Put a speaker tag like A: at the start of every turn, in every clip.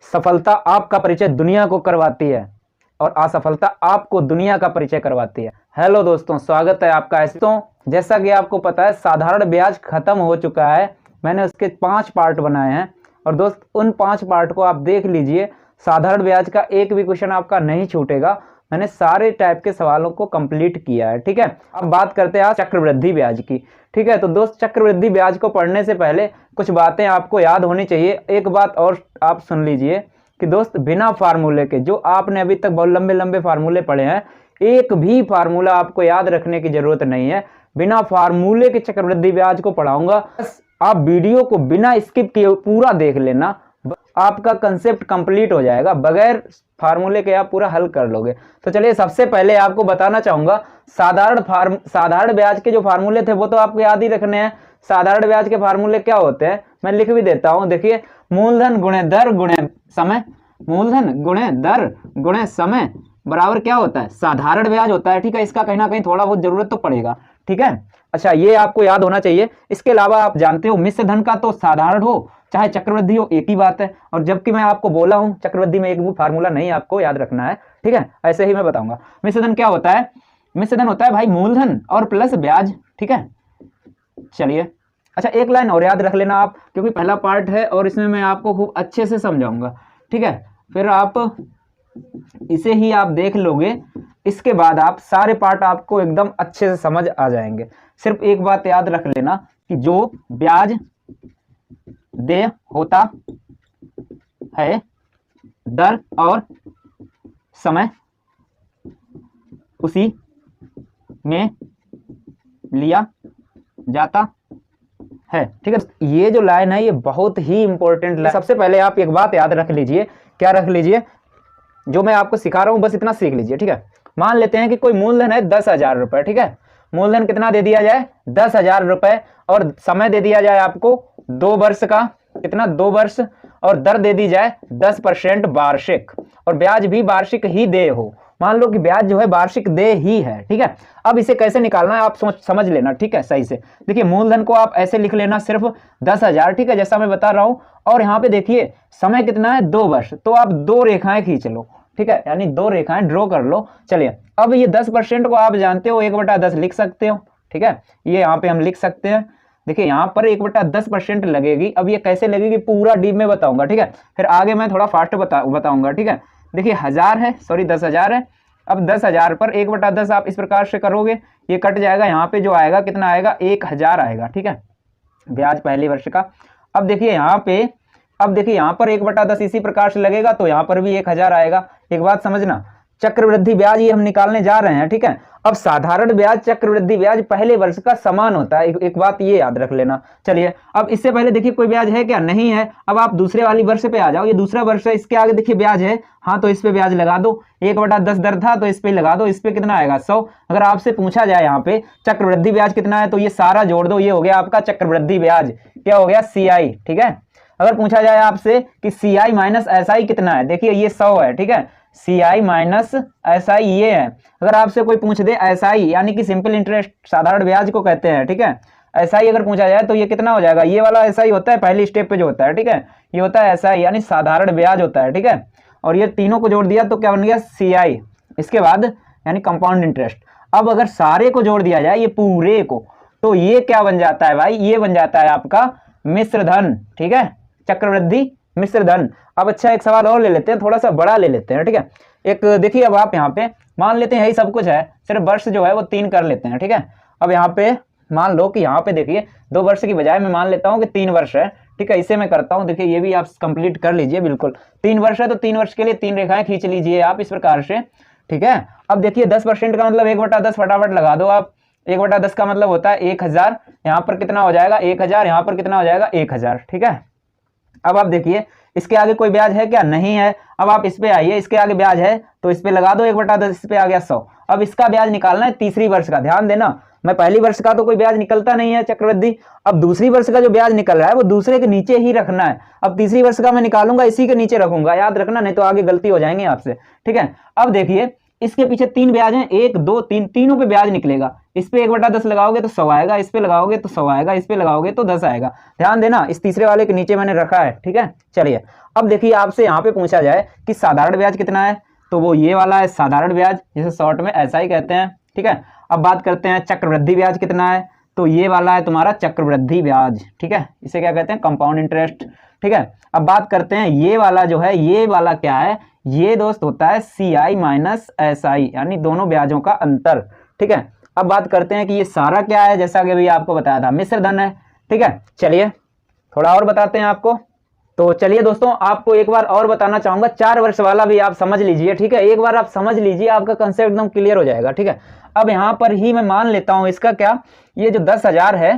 A: सफलता आपका परिचय दुनिया को करवाती है और असफलता आपको दुनिया का परिचय करवाती है। हेलो दोस्तों, स्वागत है आपका। ऐसे तो जैसा कि आपको पता है साधारण ब्याज खत्म हो चुका है। मैंने उसके 5 पार्ट बनाए हैं और दोस्त उन 5 पार्ट को आप देख लीजिए। साधारण ब्याज का एक भी क्वेश्चन आपका नहीं छूटेगा। मैंने सारे टाइप के सवालों को कंप्लीट किया है। ठीक है, अब बात करते हैं आज चक्रवृद्धि ब्याज की। ठीक है, तो दोस्त चक्रवृद्धि ब्याज को पढ़ने से पहले कुछ बातें आपको याद होनी चाहिए। एक बात और आप सुन लीजिए कि दोस्त बिना फार्मूले के, जो आपने अभी तक बहुत लंबे लंबे फार्मूले पढ़े हैं, एक भी फार्मूला आपको याद रखने की जरूरत नहीं है। बिना फार्मूले के चक्रवृद्धि ब्याज को पढ़ाऊंगा। बस आप वीडियो को बिना स्किप किए पूरा देख लेना, आपका कंसेप्ट कंप्लीट हो जाएगा। बगैर फार्मूले के आप पूरा हल कर लोगे। तो चलिए, सबसे पहले आपको बताना चाहूंगा साधारण ब्याज के जो फार्मूले थे वो तो आपको याद ही रखने हैं। साधारण ब्याज के फार्मूले क्या होते हैं मैं लिख भी देता हूं। देखिए, मूलधन गुणे दर गुणे समय, मूलधन गुणे दर गुणे समय बराबर क्या होता है? साधारण ब्याज होता है। ठीक है, इसका कहीं ना कहीं थोड़ा बहुत जरूरत तो पड़ेगा। ठीक है, अच्छा, ये आपको याद होना चाहिए। इसके अलावा आप जानते हो मिश्र धन का तो साधारण हो चाहे चक्रवृद्धि हो एक ही बात है। और जबकि मैं आपको बोला हूं चक्रवृद्धि में एक भी फार्मूला नहीं आपको याद रखना है। ठीक है, ऐसे ही मैं बताऊंगा। मिश्र धन क्या होता है? मिश्र धन होता है भाई मूलधन और प्लस ब्याज। ठीक है, चलिए, अच्छा, एक लाइन और याद रख लेना आप, क्योंकि पहला पार्ट है और इसमें मैं आपको खूब अच्छे से समझाऊंगा। ठीक है, फिर आप इसे ही आप देख लोगे, इसके बाद आप सारे पार्ट आपको एकदम अच्छे से समझ आ जाएंगे। सिर्फ एक बात याद रख लेना कि जो ब्याज देय होता है दर और समय उसी में लिया जाता है। ठीक है, ये जो लाइन है ये बहुत ही इंपॉर्टेंट लाइन। सबसे पहले आप एक बात याद रख लीजिए। क्या रख लीजिए? जो मैं आपको सिखा रहा हूं बस इतना सीख लीजिए। ठीक है, मान लेते हैं कि कोई मूलधन है 10,000 रुपए। ठीक है, मूलधन कितना दे दिया जाए? 10,000 रुपए, और समय दे दिया जाए आपको 2 वर्ष का। कितना? 2 वर्ष, और दर दे दी जाए 10% वार्षिक, और ब्याज भी वार्षिक ही दे हो। मान लो कि ब्याज जो है वार्षिक दे ही है। ठीक है, अब इसे कैसे निकालना है आप समझ लेना। ठीक है, सही से देखिए, मूलधन को आप ऐसे लिख लेना सिर्फ 10,000। ठीक है, जैसा मैं बता रहा हूं। और यहाँ पे देखिए समय कितना है? 2 वर्ष, तो आप 2 रेखाएं खींच लो। ठीक है, यानी 2 रेखाएं ड्रॉ कर लो। चलिए, अब ये 10% को आप जानते हो 1/10 लिख सकते हो। ठीक है, ये यहाँ पे हम लिख सकते हैं। देखिए, यहाँ पर 1/10% लगेगी। अब ये कैसे लगेगी पूरा डीप में बताऊंगा। ठीक है, फिर आगे मैं थोड़ा फास्ट बताऊंगा। ठीक है, देखिए 1000 है, सॉरी 10,000 है। अब 10,000 पर 1/10 आप इस प्रकार से करोगे, ये कट जाएगा। यहाँ पे जो आएगा कितना आएगा? 1,000 आएगा। ठीक है, ब्याज पहले वर्ष का। अब देखिए यहाँ पे, अब देखिए यहाँ पर 1/10 इसी प्रकार से लगेगा, तो यहाँ पर भी 1,000 आएगा। एक बात समझना, चक्रवृद्धि ब्याज ये हम निकालने जा रहे हैं। ठीक है, अब साधारण ब्याज चक्रवृद्धि ब्याज पहले वर्ष का समान होता है। एक बात ये याद रख लेना। चलिए, अब इससे पहले देखिए कोई ब्याज है क्या? नहीं है। अब आप दूसरे वाली वर्ष पे आ जाओ। ये दूसरा वर्ष है, इसके आगे देखिए ब्याज है। हाँ, तो इस पे ब्याज लगा दो। 1/10 दर था तो इस पे लगा दो। इस पे कितना आएगा? 100। अगर आपसे पूछा जाए यहाँ पे चक्रवृद्धि ब्याज कितना है, तो ये सारा जोड़ दो। ये हो गया आपका चक्रवृद्धि ब्याज। क्या हो गया? CI। ठीक है, अगर पूछा जाए आपसे कि CI माइनस SI कितना है, देखिए ये 100 है। ठीक है, CI माइनस SI ये है। अगर आपसे कोई पूछ दे SI, यानी कि सिंपल इंटरेस्ट, साधारण ब्याज को कहते हैं। ठीक है, SI अगर पूछा जाए तो ये कितना हो जाएगा? ये वाला SI होता है पहली स्टेप पे जो होता है। ठीक है, ये होता है SI यानी साधारण ब्याज होता है। ठीक है, और ये तीनों को जोड़ दिया तो क्या बन गया? CI। इसके बाद यानी कंपाउंड इंटरेस्ट। अब अगर सारे को जोड़ दिया जाए, ये पूरे को, तो ये क्या बन जाता है भाई? ये बन जाता है आपका मिश्र धन। ठीक है, चक्रवृद्धि मिश्र धन। अब अच्छा, एक सवाल और ले लेते हैं, थोड़ा सा बड़ा ले लेते हैं। ठीक है, एक देखिए, अब आप यहाँ पे मान लेते हैं यही सब कुछ है, सिर्फ वर्ष जो है वो 3 कर लेते हैं। ठीक है, अब यहाँ पे मान लो कि यहाँ पे देखिए 2 वर्ष की बजाय मैं मान लेता हूँ कि 3 वर्ष है। ठीक है, इसे मैं करता हूँ। देखिए, ये भी आप कंप्लीट कर लीजिए। बिल्कुल 3 वर्ष है तो 3 वर्ष के लिए 3 रेखाएं खींच लीजिए आप इस प्रकार से। ठीक है, अब देखिए 10% का मतलब 1/10 फटाफट लगा दो आप। 1/10 का मतलब होता है 1,000। यहाँ पर कितना हो जाएगा? 1,000। यहाँ पर कितना हो जाएगा? 1,000। ठीक है, अब आप देखिए इसके आगे कोई ब्याज है क्या? नहीं है। अब आप इस पे आइए, इसके आगे ब्याज है तो इस पे लगा दो 1/10। इस पे आ गया 100। अब इसका ब्याज निकालना है तीसरी वर्ष का। ध्यान देना, मैं पहली वर्ष का तो कोई ब्याज निकलता नहीं है चक्रवृद्धि। अब दूसरी वर्ष का जो ब्याज निकल रहा है वो दूसरे के नीचे ही रखना है। अब तीसरी वर्ष का मैं निकालूंगा, इसी के नीचे रखूंगा। याद रखना, नहीं तो आगे गलती हो जाएंगे आपसे। ठीक है, अब देखिए इसके पीछे 3 ब्याज हैं, 1 2 3, तीनों पे ब्याज निकलेगा। इस पे 1/10 लगाओगे तो 100 आएगा, इस पे लगाओगे तो 100 आएगा, इस पे लगाओगे तो 10 आएगा। ध्यान देना, इस तीसरे वाले के नीचे मैंने रखा है, ठीक है। चलिए अब देखिए, आपसे यहाँ पे पूछा जाए कि साधारण ब्याज कितना है, तो वो ये वाला है साधारण ब्याज, जिसे शॉर्ट में ऐसा ही कहते हैं, ठीक है। अब बात करते हैं चक्रवृद्धि ब्याज कितना है, तो ये वाला है तुम्हारा चक्रवृद्धि ब्याज, ठीक है। इसे क्या कहते हैं, कंपाउंड इंटरेस्ट, ठीक है। अब बात करते हैं ये वाला जो है, ये वाला क्या है, ये दोस्त होता है CI माइनस SI, यानी दोनों ब्याजों का अंतर, ठीक है। अब बात करते हैं कि ये सारा क्या है, जैसा कि अभी आपको बताया था मिश्र धन है, ठीक है। चलिए थोड़ा और बताते हैं आपको। तो चलिए दोस्तों, आपको एक बार और बताना चाहूंगा, 4 वर्ष वाला भी आप समझ लीजिए, ठीक है। एक बार आप समझ लीजिए, आपका कंसेप्ट एकदम क्लियर हो जाएगा, ठीक है। अब यहाँ पर ही मैं मान लेता हूँ इसका क्या, ये जो 10,000 है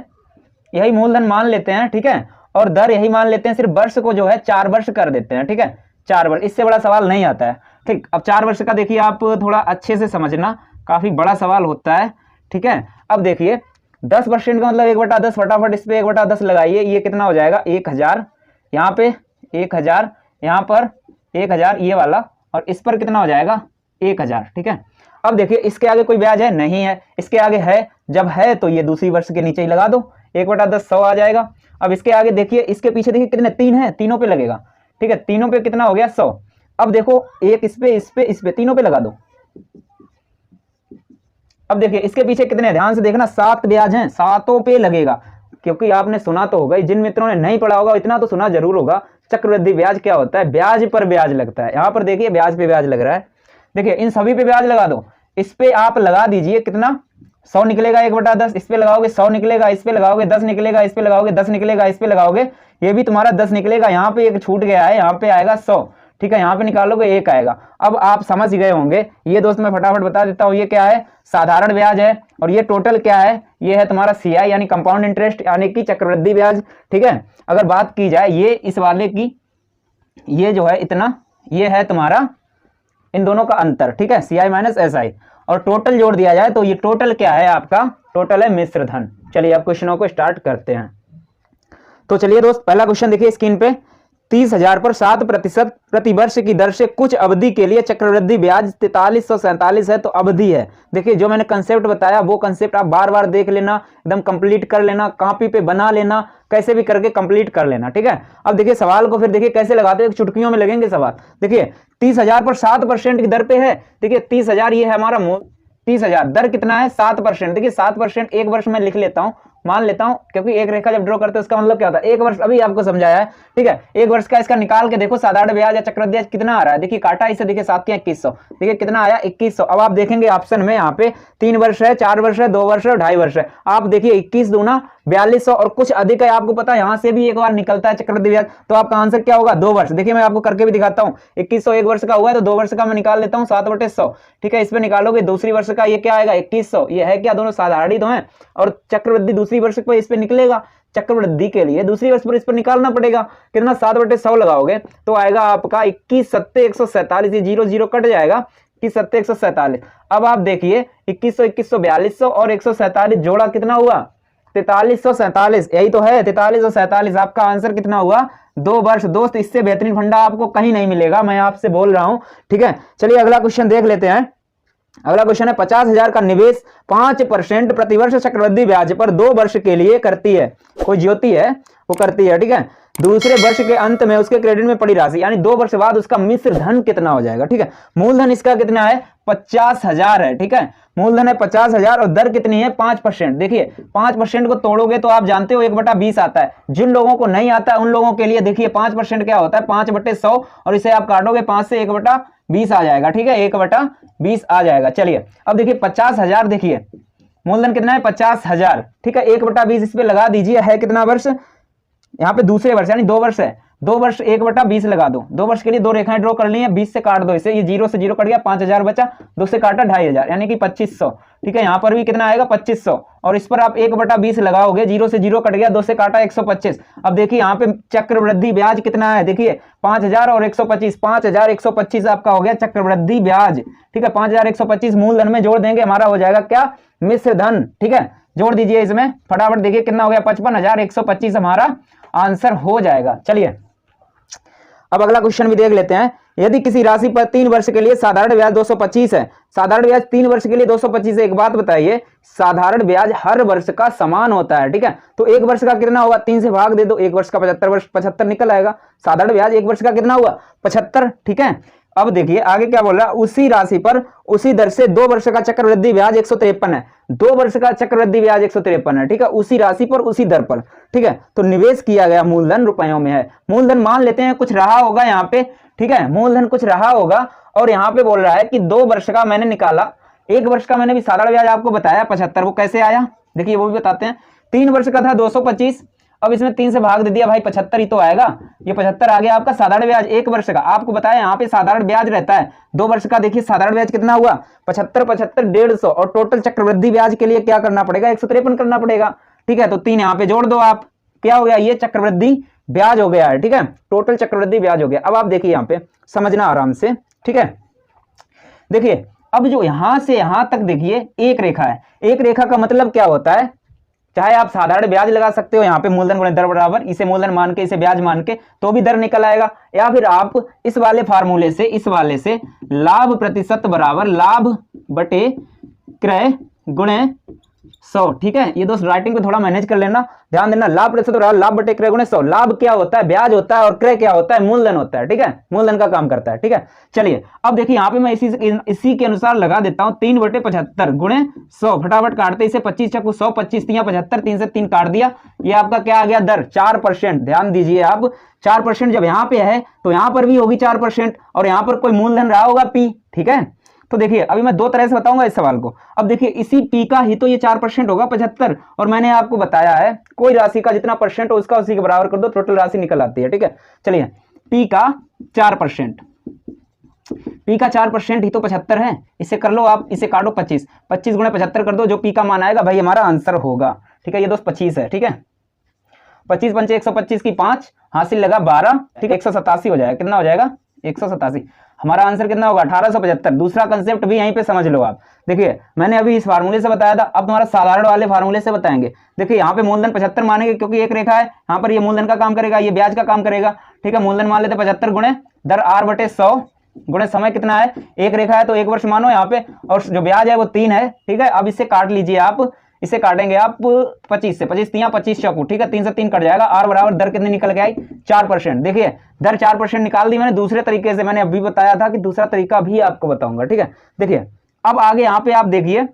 A: यही मूलधन मान लेते हैं, ठीक है। और दर यही मान लेते हैं, सिर्फ वर्ष को जो है 4 वर्ष कर देते हैं, ठीक है। 4 वर्ष, इससे बड़ा सवाल नहीं आता है, ठीक। अब 4 वर्ष का देखिए, आप थोड़ा अच्छे से समझना, काफी बड़ा सवाल होता है, ठीक है। अब देखिए 10% का मतलब 1/10, फटाफट इस पे 1/10 लगाइए, ये कितना हो जाएगा 1000, यहाँ पे 1000, यहाँ पर 1000 ये वाला, और इस पर कितना हो जाएगा 1000, ठीक है। अब देखिए इसके आगे कोई ब्याज है, नहीं है, इसके आगे है, जब है तो ये दूसरी वर्ष के नीचे ही लगा दो, 1/10 100 आ जाएगा। अब इसके आगे देखिए, इसके पीछे देखिए कितने, 3 है, तीनों पे लगेगा, ठीक है। तीनों पे कितना हो गया 100। अब देखो एक इस पे, इस पे, इस पे, तीनों पे लगा दो। अब देखिए इसके पीछे कितने, ध्यान से देखना, 7 ब्याज हैं, 7 पे लगेगा, क्योंकि आपने सुना तो होगा, जिन मित्रों ने नहीं पढ़ा होगा इतना तो सुना जरूर होगा, चक्रवृद्धि ब्याज क्या होता है, ब्याज पर ब्याज लगता है। यहाँ पर देखिए ब्याज पे ब्याज लग रहा है, देखिए इन सभी पे ब्याज लगा दो। इस पे आप लगा दीजिए कितना, 100 निकलेगा 1/10, इस पे लगाओगे 100 निकलेगा, इस पे लगाओगे 10 निकलेगा, इस पे लगाओगे 10 निकलेगा, इस पे लगाओगे ये भी तुम्हारा 10 निकलेगा, यहाँ पे एक छूट गया है, यहाँ पे आएगा 100, ठीक है। यहाँ पे निकालोगे 1 आएगा। अब आप समझ गए होंगे, ये दोस्त मैं फटाफट बता देता हूँ, ये क्या है, साधारण ब्याज है, और ये टोटल क्या है, ये है तुम्हारा CI यानी कंपाउंड इंटरेस्ट, यानी कि चक्रवृद्धि ब्याज, ठीक है। अगर बात की जाए ये इस वाले की, ये जो है इतना, ये है तुम्हारा इन दोनों का अंतर, ठीक है, CI माइनस SI, और टोटल जोड़ दिया जाए तो ये टोटल क्या है आपका, टोटल है मिश्र धन। चलिए अब क्वेश्चनों को स्टार्ट करते हैं। तो चलिए दोस्त, पहला क्वेश्चन देखिए स्क्रीन पे, 30,000 पर 7% प्रति वर्ष की दर से कुछ अवधि के लिए चक्रवृद्धि ब्याज 4347 है, तो अवधि है। देखिए जो मैंने कंसेप्ट बताया वो कंसेप्ट आप बार बार देख लेना, एकदम कंप्लीट कर लेना, कॉपी पे बना लेना, कैसे भी करके कंप्लीट कर लेना, ठीक है। अब देखिए सवाल को फिर देखिए कैसे लगाते हैं, चुटकियों में लगेंगे सवाल। देखिए 30,000 पर 7% की दर पे है, देखिए 30,000 ये है हमारा 30,000, दर कितना है 7%। देखिए 7% एक वर्ष में लिख लेता हूं, मान लेता हूं, क्योंकि एक रेखा जब ड्रॉ करते हैं उसका मतलब क्या होता है, एक वर्ष, अभी आपको समझाया है, ठीक है। एक वर्ष का इसका निकाल के देखो साधारण ब्याज या चक्रवृद्धि ब्याज कितना आ रहा है, देखिए काटा इसे, देखिए 7 के 2100, देखिए कितना आया 2100। अब आप देखेंगे ऑप्शन में यहाँ पे 3 वर्ष है, 4 वर्ष है, 2 वर्ष है और 2.5 वर्ष है। आप देखिए 21 दूना 4200 और कुछ अधिक है, आपको पता है यहाँ से भी एक बार निकलता है चक्रवृद्धि ब्याज, तो आपका आंसर क्या होगा 2 वर्ष। देखिए मैं आपको करके भी दिखाता हूँ, 2100 एक वर्ष का हुआ है तो 2 वर्ष का मैं निकाल लेता हूँ 7/100, ठीक है। इस पे निकालोगे दूसरी वर्ष का, ये क्या आएगा 2100, ये है क्या, दोनों साधारण ही तो है, और चक्रवृद्धि दूसरी वर्ष पर इस पे निकलेगा, चक्रवृद्धि के लिए दूसरी वर्ष पर इस पर निकालना पड़ेगा, कितना 7/100 लगाओगे तो आएगा आपका 21 सत्ते 147, ये 0 0 कट जाएगा, 21 सत्ते 147। अब आप देखिए 2100 2100 4200 और 147 जोड़ा कितना हुआ 4347, यही तो है 4347। आपका आंसर कितना हुआ 2 वर्ष। दोस्त इससे बेहतरीन फंडा आपको कहीं नहीं मिलेगा, मैं आपसे बोल रहा हूं, ठीक है। चलिए अगला क्वेश्चन देख लेते हैं। अगला क्वेश्चन है 50,000 का निवेश 5% प्रतिवर्ष चक्रवृद्धि ब्याज पर 2 वर्ष के लिए करती है, कोई ज्योति है वो करती है, ठीक है। दूसरे वर्ष के अंत में उसके क्रेडिट में पड़ी राशि, यानी 2 वर्ष बाद उसका मिश्र धन कितना हो जाएगा, ठीक है। मूलधन इसका कितना है 50,000 है, ठीक है। मूलधन है 50,000 और दर कितनी है 5%। देखिए 5% को तोड़ोगे तो आप जानते हो 1/20 आता है, जिन लोगों को नहीं आता है उन लोगों के लिए देखिए 5% क्या होता है 5/100, और इसे आप काटोगे 5 से 1/20 आ जाएगा, ठीक है, 1/20 आ जाएगा। चलिए अब देखिए 50,000, देखिए मूलधन कितना है 50,000, ठीक है। 1/20 इस पे लगा दीजिए, है कितना वर्ष, यहाँ पे दूसरे वर्ष यानी 2 वर्ष है, 2 वर्ष 1/20 लगा दो, 2 वर्ष के लिए 2 रेखाएं ड्रॉ कर ली हैं, 20 से काट दो इसे, ये 0 से 0 कट गया, 5,000 बचा, 2 से काटा 2,500 यानी कि 2500, ठीक है। यहाँ पर भी कितना आएगा 2500, और इस पर आप 1/20 लगाओगे, 0 से 0 कट गया, 2 से काटा 125। अब देखिए यहाँ पे चक्रवृद्धि ब्याज कितना है, देखिए 5,000 और 125, 5,125 आपका हो गया चक्रवृद्धि ब्याज, ठीक है। 5,125 मूलधन में जोड़ देंगे, हमारा हो जाएगा क्या मिश्र धन, ठीक है। जोड़ दीजिए इसमें फटाफट, देखिए कितना हो गया 55,125 हमारा आंसर हो जाएगा। चलिए अब अगला क्वेश्चन भी देख लेते हैं। यदि किसी राशि पर 3 वर्ष के लिए साधारण ब्याज 225 है, साधारण ब्याज 3 वर्ष के लिए 225 है। एक बात बताइए, साधारण ब्याज हर वर्ष का समान होता है, ठीक है। तो एक वर्ष का कितना होगा, 3 से भाग दे दो, एक वर्ष का 75 वर्ष 75 निकल आएगा। साधारण ब्याज एक वर्ष का कितना हुआ, 75, ठीक है। अब देखिए आगे क्या बोल रहा है, उसी राशि पर उसी दर से 2 वर्ष का चक्रवृद्धि ब्याज 153 है। 2 वर्ष का चक्रवृद्धि ब्याज 153 है, ठीक है, उसी राशि पर उसी दर पर, ठीक है। तो निवेश किया गया मूलधन रुपयों में है। मूलधन मान लेते हैं कुछ रहा होगा यहाँ पे, ठीक है, मूलधन कुछ रहा होगा। और यहाँ पे बोल रहा है कि 2 वर्ष का मैंने निकाला, 1 वर्ष का मैंने भी साधारण ब्याज आपको बताया 75, वो कैसे आया देखिए वो भी बताते हैं। 3 वर्ष का था 225, अब इसमें 3 से भाग दे दिया भाई, 75 ही तो आएगा। ये 75 आ गया आपका साधारण ब्याज 1 वर्ष का। आपको बताया यहाँ पे साधारण ब्याज रहता है 2 वर्ष का। देखिए साधारण ब्याज कितना हुआ, 75 75 150, और टोटल चक्रवृद्धि ब्याज के लिए क्या करना पड़ेगा, 153 करना पड़ेगा, ठीक है। तो 3 यहाँ पे जोड़ दो आप, क्या हो गया, ये चक्रवृद्धि ब्याज हो गया है, ठीक है, टोटल चक्रवृद्धि ब्याज हो गया। अब आप देखिए यहाँ पे समझना आराम से, ठीक है। देखिए अब जो यहां से यहां तक देखिए एक रेखा है, एक रेखा का मतलब क्या होता है, चाहे आप साधारण ब्याज लगा सकते हो, यहाँ पे मूलधन गुणे दर बराबर, इसे मूलधन मान के इसे ब्याज मान के तो भी दर निकल आएगा, या फिर आप इस वाले फार्मूले से, इस वाले से लाभ प्रतिशत बराबर लाभ बटे क्रय गुणे 100, ठीक है। ये दोस्त राइटिंग पे थोड़ा मैनेज कर लेना, ध्यान देना, लाभ प्रतिशत बराबर लाभ बटे क्रय गुणे 100। लाभ क्या होता है, ब्याज होता है, और क्रय क्या होता है, मूलधन होता है, ठीक है, मूलधन का काम करता है, ठीक है। चलिए अब देखिए यहाँ पे मैं इसी के अनुसार लगा देता हूँ 3 बटे 75 गुणे 100, फटाफट काटते इसे, 25 चक्कू 100, 25 तियां 75, 3 से 3 काट दिया। ये आपका क्या आ गया, दर 4%। ध्यान दीजिए आप, 4% जब यहाँ पे है तो यहाँ पर भी होगी 4%, और यहाँ पर कोई मूलधन रहा होगा P, ठीक है। तो देखिए अभी मैं 2 तरह से बताऊंगा इस सवाल को। अब देखिए इसी P का ही तो ये 4% होगा 75, और मैंने आपको बताया है कोई राशि का जितना परसेंट हो उसका उसी के बराबर कर दो, टोटल राशि निकल आती है, ठीक है। चलिए P का 4%, P का 4% ही तो 75 है, इसे कर लो आप, इसे काटो 25, 25 गुणे 75 कर दो, जो P का मान आएगा भाई हमारा आंसर होगा, ठीक है। ये दोस्त 25 है, ठीक है, 25 पंचे 125 की 5, हासिल लगा 12, ठीक है, 187 हो जाएगा। कितना हो जाएगा, 187। हमारा आंसर कितना होगा, 1875। दूसरा कंसेप्ट भी यहीं पे समझ लो आप। देखिए मैंने अभी इस फार्मूले से बताया था, अब तुम्हारा साधारण वाले फार्मूले से बताएंगे। देखिए यहाँ पे मूलधन 75 मानेंगे क्योंकि एक रेखा है, यहाँ पर ये मूलधन का काम करेगा, ये ब्याज का काम करेगा, ठीक है। मूलधन मान लेते 75 गुणे दर R बटे 100 गुणे समय कितना है, एक रेखा है तो 1 वर्ष मानो यहाँ पे, और जो ब्याज है वो 3 है, ठीक है। अब इससे काट लीजिए आप, इसे काटेंगे आप 25 से, 25 तियां 25 चौकू, ठीक है, 3 से 3 कट जाएगा। R बराबर दर कितनी निकल के आई, 4%। देखिए दर 4% निकाल दी मैंने दूसरे तरीके से, मैंने अभी बताया था कि दूसरा तरीका भी आपको बताऊंगा, ठीक है। देखिए अब आगे यहाँ पे आप देखिए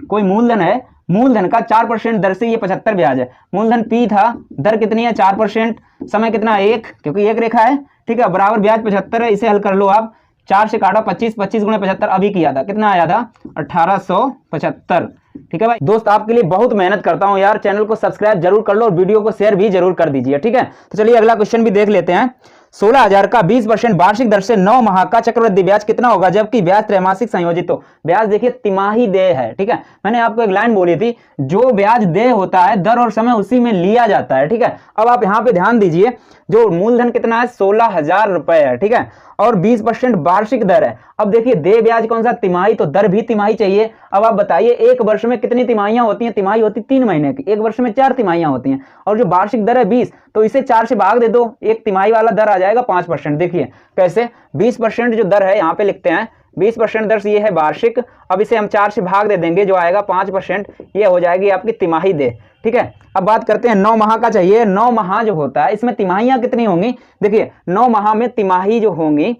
A: कोई मूलधन है, मूलधन का 4% दर से ये 75 ब्याज है। मूलधन P था, दर कितनी है 4%, समय कितना 1, क्योंकि एक रेखा है, ठीक है, बराबर ब्याज 75 है। इसे हल कर लो आप, 4 से काटो 25, 25 गुणे 75 अभी किया था, कितना आया था 1875, ठीक है भाई। दोस्त आपके लिए बहुत मेहनत करता हूं यार, चैनल को सब्सक्राइब जरूर कर लो और वीडियो को शेयर भी जरूर कर दीजिए, ठीक है। तो चलिए अगला क्वेश्चन भी देख लेते हैं। 16,000 का 20% वार्षिक दर से 9 माह का चक्रवृद्धि ब्याज कितना होगा जबकि ब्याज त्रैमासिक संयोजित हो। ब्याज देखिए तिमाही देय है, ठीक है। मैंने आपको एक लाइन बोली थी, जो ब्याज देय होता है दर और समय उसी में लिया जाता है, ठीक है। अब आप यहाँ पे ध्यान दीजिए, जो मूलधन कितना है 16,000 रुपए है, ठीक है, और 20% वार्षिक दर है। अब देखिए देय ब्याज कौन सा, तिमाही, तो दर भी तिमाही चाहिए। अब आप बताइए एक वर्ष में कितनी तिमाहियां होती हैं, तिमाही होती 3 महीने की, एक वर्ष में 4 तिमाहियां होती हैं, और जो वार्षिक दर है 20, तो इसे 4 से भाग दे दो, एक तिमाही वाला दर आ जाएगा 5%। देखिए कैसे, 20% जो दर है यहाँ पे लिखते हैं, 20% दर से ये है वार्षिक, अब इसे हम 4 से भाग दे देंगे, जो आएगा 5%, ये हो जाएगी आपकी तिमाही देय, ठीक है। अब बात करते हैं 9 माह का चाहिए। 9 माह जो होता है इसमें तिमाहियां कितनी होंगी, देखिए 9 माह में तिमाही जो होंगी,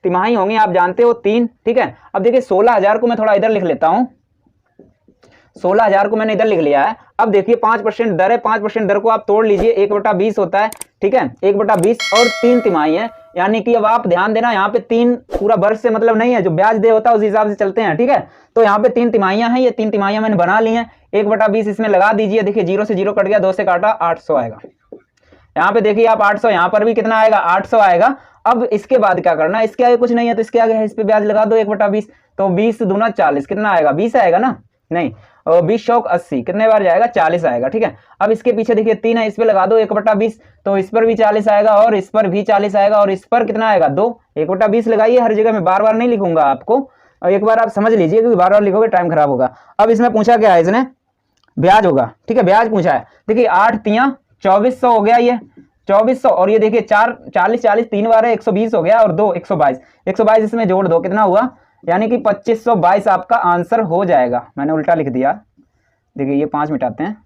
A: तिमाही होंगी आप जानते हो 3, ठीक है। अब देखिए 16,000 को मैं थोड़ा इधर लिख लेता हूं, 16,000 को मैंने इधर लिख लिया है। अब देखिए 5% दर है, 5% दर को आप तोड़ लीजिए, 1/20 होता है, ठीक है, 1/20 और 3 तिमाही है, यानी कि अब आप ध्यान देना यहाँ पे 3 पूरा वर्ष से मतलब नहीं है, जो ब्याज दे होता है उस हिसाब से चलते हैं, ठीक है। तो यहाँ पे 3 तिमाहियां हैं, ये 3 तिमाहियां मैंने बना ली हैं, 1/20 इसमें लगा दीजिए। देखिए 0 से 0 कट गया, 2 से काटा 800 आएगा। यहाँ पे देखिए आप 800, यहाँ पर भी कितना आएगा 800 आएगा। अब इसके बाद क्या करना, इसके आगे कुछ नहीं है तो इसके आगे है, इस पे ब्याज लगा दो 1/20, तो 20 दूना 40, कितना आएगा 20 आएगा ना, नहीं 20 चौक 80, कितने बार जाएगा 40 आएगा, ठीक है। अब इसके पीछे देखिए 3 है, इस पे लगा दो 1/20, तो इस पर भी 40 आएगा और इस पर भी 40 आएगा, और इस पर कितना आएगा 2, 1/20 लगाइए। हर जगह मैं बार बार नहीं लिखूंगा आपको, और एक बार आप समझ लीजिए, क्योंकि बार बार लिखोगे टाइम खराब होगा। अब इसमें पूछा क्या है, इसने ब्याज होगा, ठीक है, ब्याज पूछा है। देखिए 8 तियां 2400 हो गया, ये 2400 और ये देखिए 4 40 40 3 बार है 120 हो गया और 2 122 122 इसमें जोड़ दो कितना हुआ, यानी कि 2522 आपका आंसर हो जाएगा। मैंने उल्टा लिख दिया, देखिए ये 5 मिटाते हैं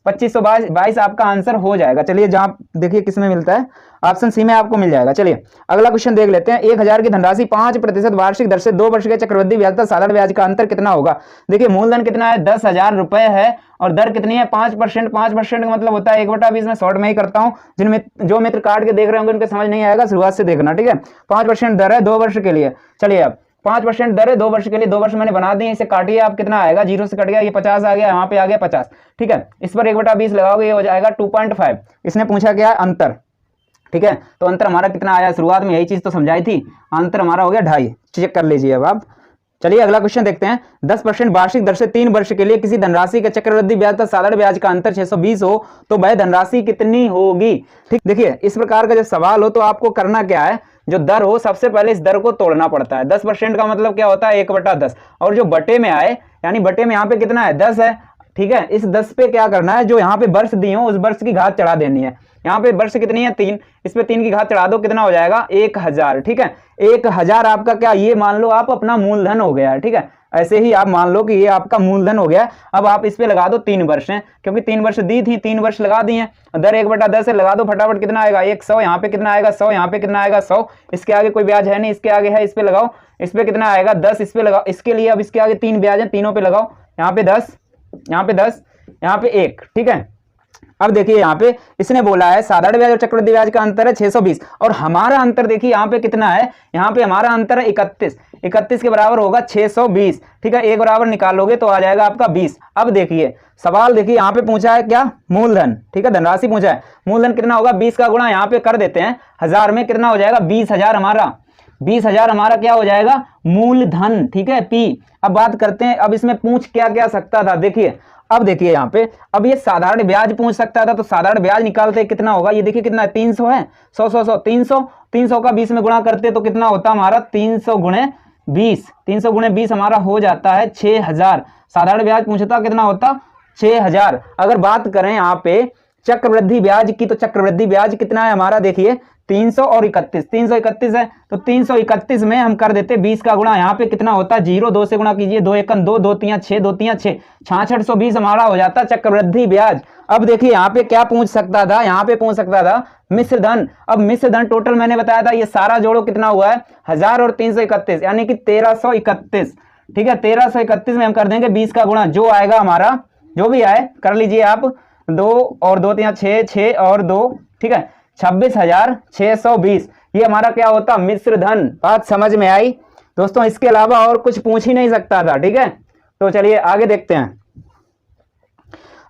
A: 2522 आपका आंसर हो जाएगा। चलिए जहां देखिए किसमें मिलता है, ऑप्शन सी में आपको मिल जाएगा। चलिए अगला क्वेश्चन देख लेते हैं। 1000 की धनराशि 5% वार्षिक दर से 2 वर्ष के चक्रवृद्धि ब्याज तथा साधारण ब्याज का अंतर कितना होगा। देखिए मूलधन कितना है 10,000 रुपए है और दर कितनी है 5%। 5% का मतलब होता है 1/20 में शॉर्ट में ही करता हूं, जिनमें जो मित्र काट के देख रहे होंगे उनके समझ नहीं आएगा, शुरुआत से देखना, ठीक है। 5% दर है 2 वर्ष के लिए। चलिए अब 5% दर है 2 वर्ष के लिए, 2 वर्ष मैंने बना दिए, इसे काटिए आप, कितना आएगा, 0 से कट गया, ये 50 आ गया, यहाँ पे आ गया 50, ठीक है। इस पर 1/20 लगाओगे, ये हो जाएगा 2.5। इसने पूछा क्या अंतर, ठीक है, तो अंतर हमारा कितना आया, शुरुआत में यही चीज तो समझाई थी, अंतर हमारा हो गया 2.5। चेक कर लीजिए अब आप। चलिए अगला क्वेश्चन देखते हैं। 10% वार्षिक दर से 3 वर्ष के लिए किसी धनराशि का चक्रवृद्धि ब्याज तथा साधारण ब्याज का अंतर 620 हो तो वह धनराशि कितनी होगी। ठीक, देखिए इस प्रकार का जब सवाल हो तो आपको करना क्या है, जो दर हो सबसे पहले इस दर को तोड़ना पड़ता है। 10% का मतलब क्या होता है 1/10, और जो बटे में आए, यानी बटे में यहाँ पे कितना है 10 है, ठीक है। इस 10 पे क्या करना है, जो यहाँ पे वर्ष दी हो उस वर्ष की घात चढ़ा देनी है। यहाँ पे वर्ष कितनी है 3, इस पे 3 की घात चढ़ा दो, कितना हो जाएगा 1000, ठीक है। 1000 आपका क्या, ये मान लो आप अपना मूलधन हो गया है, ठीक है। ऐसे ही आप मान लो कि ये आपका मूलधन हो गया। अब आप इस पे लगा दो 3 वर्ष हैं, क्योंकि 3 वर्ष दी थी, 3 वर्ष लगा दिए, दर 1/10 है, लगा दो फटाफट, कितना आएगा 100, यहाँ पे कितना आएगा 100, यहाँ पे कितना आएगा 100, इसके आगे कोई ब्याज है नहीं, इसके आगे है, इस पे लगाओ, इस पे कितना आएगा 10, इस पे लगाओ, इसके लिए अब इसके आगे 3 ब्याज है, तीनों पे लगाओ, यहाँ पे 10, यहाँ पे 10, यहाँ पे 1, ठीक है। अब देखिए यहाँ पे इसने बोला है साधारण ब्याज और चक्रवृद्धि ब्याज का अंतर है 620, और हमारा अंतर देखिए यहाँ पे कितना है, यहाँ पे हमारा अंतर है 31, 31 के बराबर होगा 620, ठीक है। एक बराबर निकालोगे तो आ जाएगा आपका 20। अब देखिए सवाल देखिए यहाँ पे पूछा है क्या, मूलधन, ठीक है, धनराशि पूछा है, मूलधन कितना होगा 20 का गुणा यहाँ पे कर देते हैं 1000 में, कितना हो जाएगा 20,000 हमारा, 20,000 हमारा क्या हो जाएगा मूलधन, ठीक है पी। अब बात करते हैं, अब इसमें पूछ क्या क्या सकता था, देखिए अब देखिए यहाँ पे, अब ये साधारण ब्याज पूछ सकता था, तो साधारण ब्याज निकालते कितना होगा, ये देखिए कितना है 300 है, 100 100 100 300, 300 का 20 में गुणा करते तो कितना होता हमारा 300 गुणे 20, 300 गुणे 20 हमारा हो जाता है 6000। साधारण ब्याज पूछता कितना होता 6000। अगर बात करें यहाँ पे चक्रवृद्धि ब्याज की, तो चक्रवृद्धि ब्याज कितना है हमारा, देखिए 300 और 31, 331 है, तो 331 में हम कर देते 20 का गुणा, यहाँ पे कितना होता है 0, 2 से गुणा कीजिए, 2 एकम 2, 2 3 6, 2 3 6, 6620 हमारा हो जाता चक्रवृद्धि ब्याज। अब देखिए यहाँ पे क्या पूछ सकता था, यहाँ पे पूछ सकता था मिश्र धन। अब मिश्र धन टोटल मैंने बताया था, ये सारा जोड़ो कितना हुआ है 1000 और 331, यानी कि 1331, ठीक है। 1331 में हम कर देंगे 20 का गुणा, जो आएगा हमारा, जो भी आए कर लीजिए आप, 2 और 2 3 6, 6 और 2, ठीक है, 26,620, ये हमारा क्या होता मिश्र धन। बात समझ में आई दोस्तों, इसके अलावा और कुछ पूछ ही नहीं सकता था, ठीक है। तो चलिए आगे देखते हैं।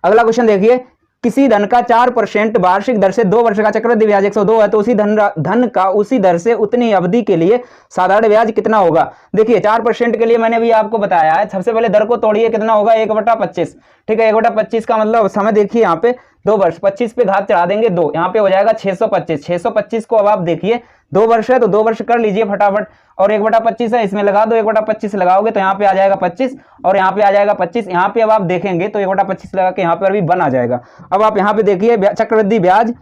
A: अगला क्वेश्चन देखिए, किसी धन का 4% वार्षिक दर से 2 वर्ष का चक्रवृद्धि ब्याज 102 है, तो उसी धन का उसी दर से उतनी अवधि के लिए साधारण ब्याज कितना होगा। देखिए 4% के लिए मैंने भी आपको बताया है, सबसे पहले दर को तोड़िए, कितना होगा 1/25, ठीक है। 1/25 का मतलब समय देखिए यहाँ पे 2 वर्ष, 25 पे घात चढ़ा देंगे 2, यहाँ पे हो जाएगा 625। 625 को अब आप देखिए 2 वर्ष है तो 2 वर्ष कर लीजिए फटाफट, और 1/25 है, इसमें लगा दो, 1/25 लगाओगे तो यहाँ पे आ जाएगा 25, और यहाँ पे आ जाएगा 25, यहाँ पे अब आप देखेंगे तो 1/25 लगा के यहाँ पर भी बन आ जाएगा। अब आप यहाँ पे देखिए चक्रवृद्धि ब्याज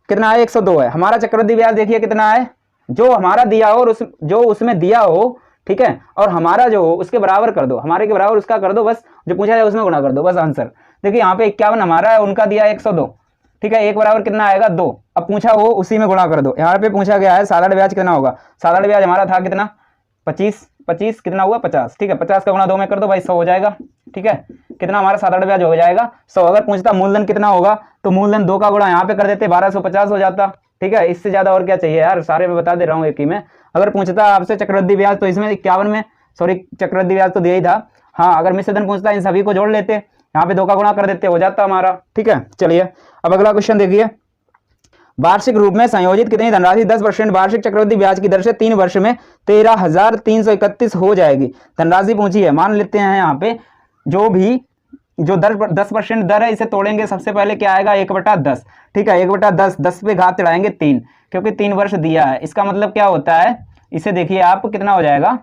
A: कितना है 102 है, हमारा चक्रवृद्धि ब्याज देखिए कितना है, जो हमारा दिया हो और जो उसमें दिया हो, ठीक है, और हमारा जो हो उसके बराबर कर दो, हमारे के बराबर उसका कर दो, बस जो पूछा जाए उसमें गुणा कर दो, बस आंसर। देखिए यहाँ पे 51 हमारा है, उनका दिया 102, ठीक है, 1 बराबर कितना आएगा 2, अब पूछा हो उसी में गुणा कर दो। यहाँ पे पूछा गया है साधारण ब्याज कितना होगा, साधारण ब्याज हमारा था कितना 25 कितना हुआ 50, ठीक है, 50 का गुणा 2 में कर दो भाई 100 हो जाएगा, ठीक है। कितना हमारा साधारण ब्याज हो जाएगा 100। अगर पूछता मूलधन कितना होगा, तो मूलधन 2 का गुणा यहाँ पे कर देते 1250 हो जाता, ठीक है। इससे ज्यादा और क्या चाहिए यार, सारे में बता दे रहा हूँ एक ही में। अगर पूछता आपसे चक्रवृद्धि ब्याज, तो इसमें 51 में, सॉरी चक्रवृद्धि ब्याज तो दिया ही था, हाँ। अगर मिश्र धन पूछता इन सभी को जोड़ लेते, यहाँ पे 2 का गुणा कर देते, हो जाता हमारा, ठीक है। चलिए अब अगला क्वेश्चन देखिए, वार्षिक रूप में संयोजित कितनी धनराशि 10% वार्षिक चक्रवृद्धि ब्याज की दर से 3 वर्ष में 13,331 हो जाएगी। धनराशि पूछी है, मान लेते हैं यहाँ पे जो दर 10% दर है, इसे तोड़ेंगे, सबसे पहले क्या आएगा 1/10, ठीक है, 1/10, 10 पे घात चढ़ाएंगे 3, क्योंकि 3 वर्ष दिया है। इसका मतलब क्या होता है, इसे देखिए आप कितना हो जाएगा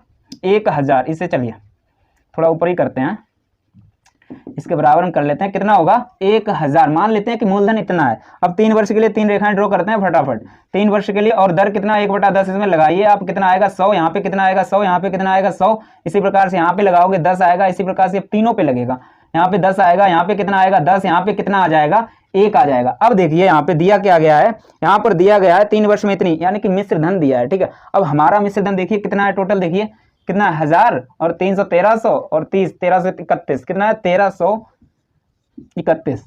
A: 1000, इसे चलिए थोड़ा ऊपर ही करते हैं, इसके बराबर हम कर लेते हैं, कितना होगा 1000। मान लेते हैं कि मूलधन इतना है। अब 3 वर्ष के लिए 3 रेखाएं ड्रॉ करते हैं फटाफट। 3 वर्ष के लिए, और दर कितना 1/10 इसमें लगाइए आप, कितना आएगा 100, यहाँ पे कितना आएगा 100, यहाँ पे कितना आएगा 100, इसी प्रकार से यहाँ पे लगाओगे 10 आएगा, इसी प्रकार से तीनों पे लगेगा। यहाँ पे 10 आएगा, यहाँ पे कितना आएगा 10, यहाँ पे कितना आ जाएगा 1 आ जाएगा। अब देखिए यहाँ पे दिया क्या गया है, यहाँ पर दिया गया है 3 वर्ष में इतनी, यानी कि मिश्र धन दिया है, ठीक है। अब हमारा मिश्र धन देखिए कितना है, टोटल देखिए कितना है 1000 और 300 1300 और 30 1331, कितना है 1331,